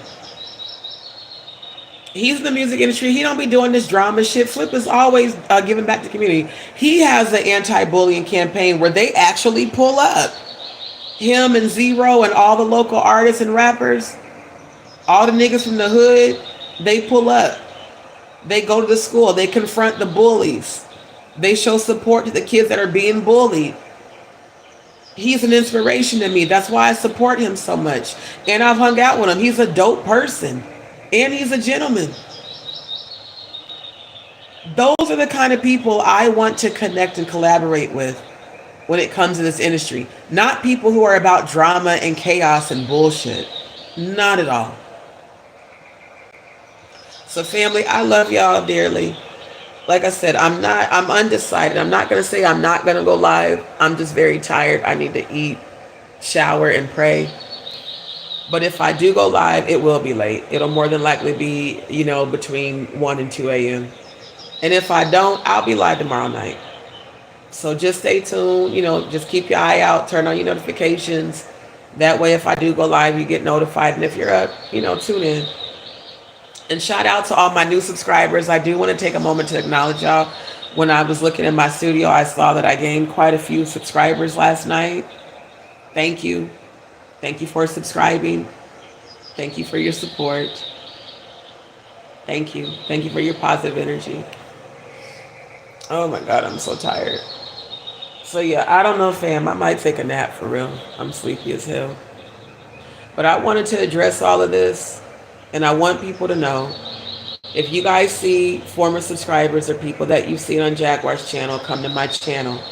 He's in the music industry. He don't be doing this drama shit. Flip is always giving back to the community. He has an anti-bullying campaign where they actually pull up. Him and Zero and all the local artists and rappers, all the niggas from the hood, they pull up. They go to the school. They confront the bullies. They show support to the kids that are being bullied. He's an inspiration to me. That's why I support him so much. And I've hung out with him. He's a dope person. And he's a gentleman. Those are the kind of people I want to connect and collaborate with when it comes to this industry. Not people who are about drama and chaos and bullshit. Not at all. So family, I love y'all dearly. Like I said, I'm undecided. I'm not going to say I'm not going to go live. I'm just very tired. I need to eat, shower, and pray. But if I do go live, it will be late. It'll more than likely be, between 1 and 2 a.m. And if I don't, I'll be live tomorrow night. So just stay tuned. Just keep your eye out. Turn on your notifications. That way, if I do go live, you get notified. And if you're up, tune in. And shout out to all my new subscribers. I do want to take a moment to acknowledge y'all. When I was looking in my studio, I saw that I gained quite a few subscribers last night. Thank you. Thank you for subscribing. Thank you for your support. Thank you. Thank you for your positive energy. Oh my God, I'm so tired. So yeah, I don't know, fam. I might take a nap for real. I'm sleepy as hell. But I wanted to address all of this. And I want people to know, if you guys see former subscribers or people that you've seen on Jaguar's channel come to my channel,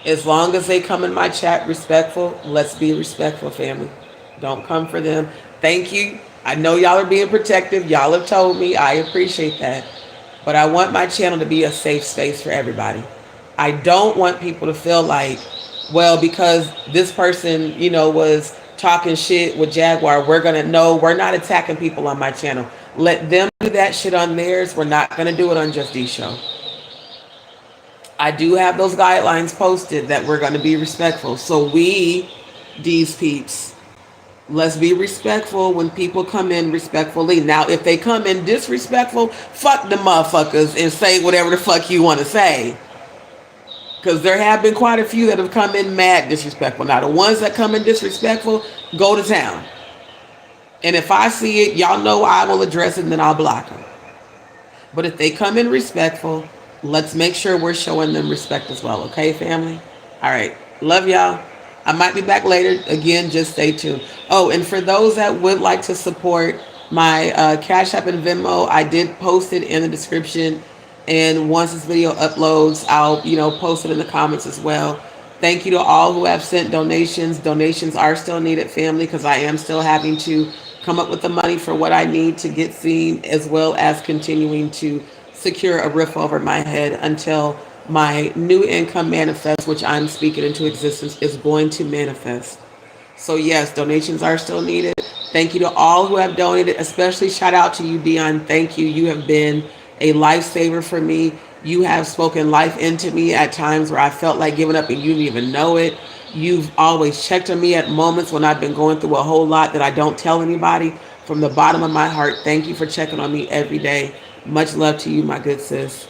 as long as they come in my chat respectful, let's be respectful, family. Don't come for them. Thank you. I know y'all are being protective. Y'all have told me. I appreciate that. But I want my channel to be a safe space for everybody. I don't want people to feel like, well, because this person, was talking shit with Jaguar, we're not attacking people on my channel. Let them do that shit on theirs. We're not going to do it on JustDee Show. I do have those guidelines posted that we're going to be respectful. So these peeps, let's be respectful when people come in respectfully. Now, if they come in disrespectful, fuck the motherfuckers and say whatever the fuck you want to say. Because there have been quite a few that have come in mad disrespectful. Now, the ones that come in disrespectful, go to town. And if I see it, y'all know I will address it and then I'll block them. But if they come in respectful, let's make sure we're showing them respect as well. Okay, family? All right. Love y'all. I might be back later. Again, just stay tuned. Oh, and for those that would like to support my Cash App and Venmo, I did post it in the description. And once this video uploads, I'll, post it in the comments as well. Thank you to all who have sent donations. Donations are still needed, family, because I am still having to come up with the money for what I need to get seen, as well as continuing to secure a roof over my head until my new income manifests, which I'm speaking into existence, is going to manifest. So yes, donations are still needed. Thank you to all who have donated, especially shout out to you, Dion. Thank you. You have been a lifesaver for me. You have spoken life into me at times where I felt like giving up and you didn't even know it. You've always checked on me at moments when I've been going through a whole lot that I don't tell anybody. From the bottom of my heart, thank you for checking on me every day. Much love to you, my good sis.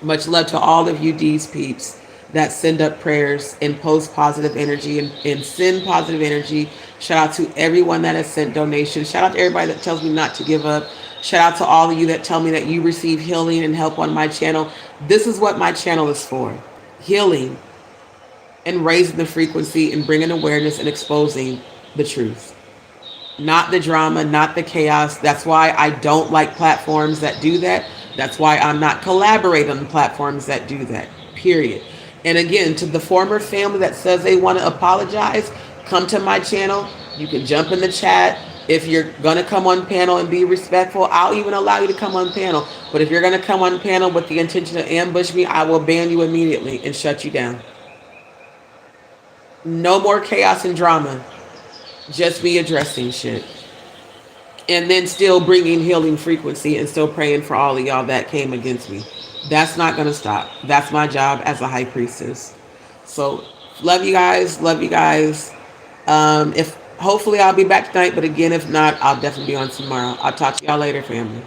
Much love to all of you, D's peeps, that send up prayers and post positive energy and send positive energy. Shout out to everyone that has sent donations. Shout out to everybody that tells me not to give up. Shout out to all of you that tell me that you receive healing and help on my channel. This is what my channel is for. Healing and raising the frequency and bringing awareness and exposing the truth. Not the drama, not the chaos. That's why I don't like platforms that do that. That's why I'm not collaborating on platforms that do that, period. And again, to the former family that says they want to apologize, come to my channel. You can jump in the chat. If you're going to come on panel and be respectful, I'll even allow you to come on panel. But if you're going to come on panel with the intention to ambush me, I will ban you immediately and shut you down. No more chaos and drama. Just me addressing shit. And then still bringing healing frequency and still praying for all of y'all that came against me. That's not going to stop. That's my job as a high priestess. So love you guys. Love you guys. If hopefully I'll be back tonight, but again, if not, I'll definitely be on tomorrow. I'll talk to y'all later, family.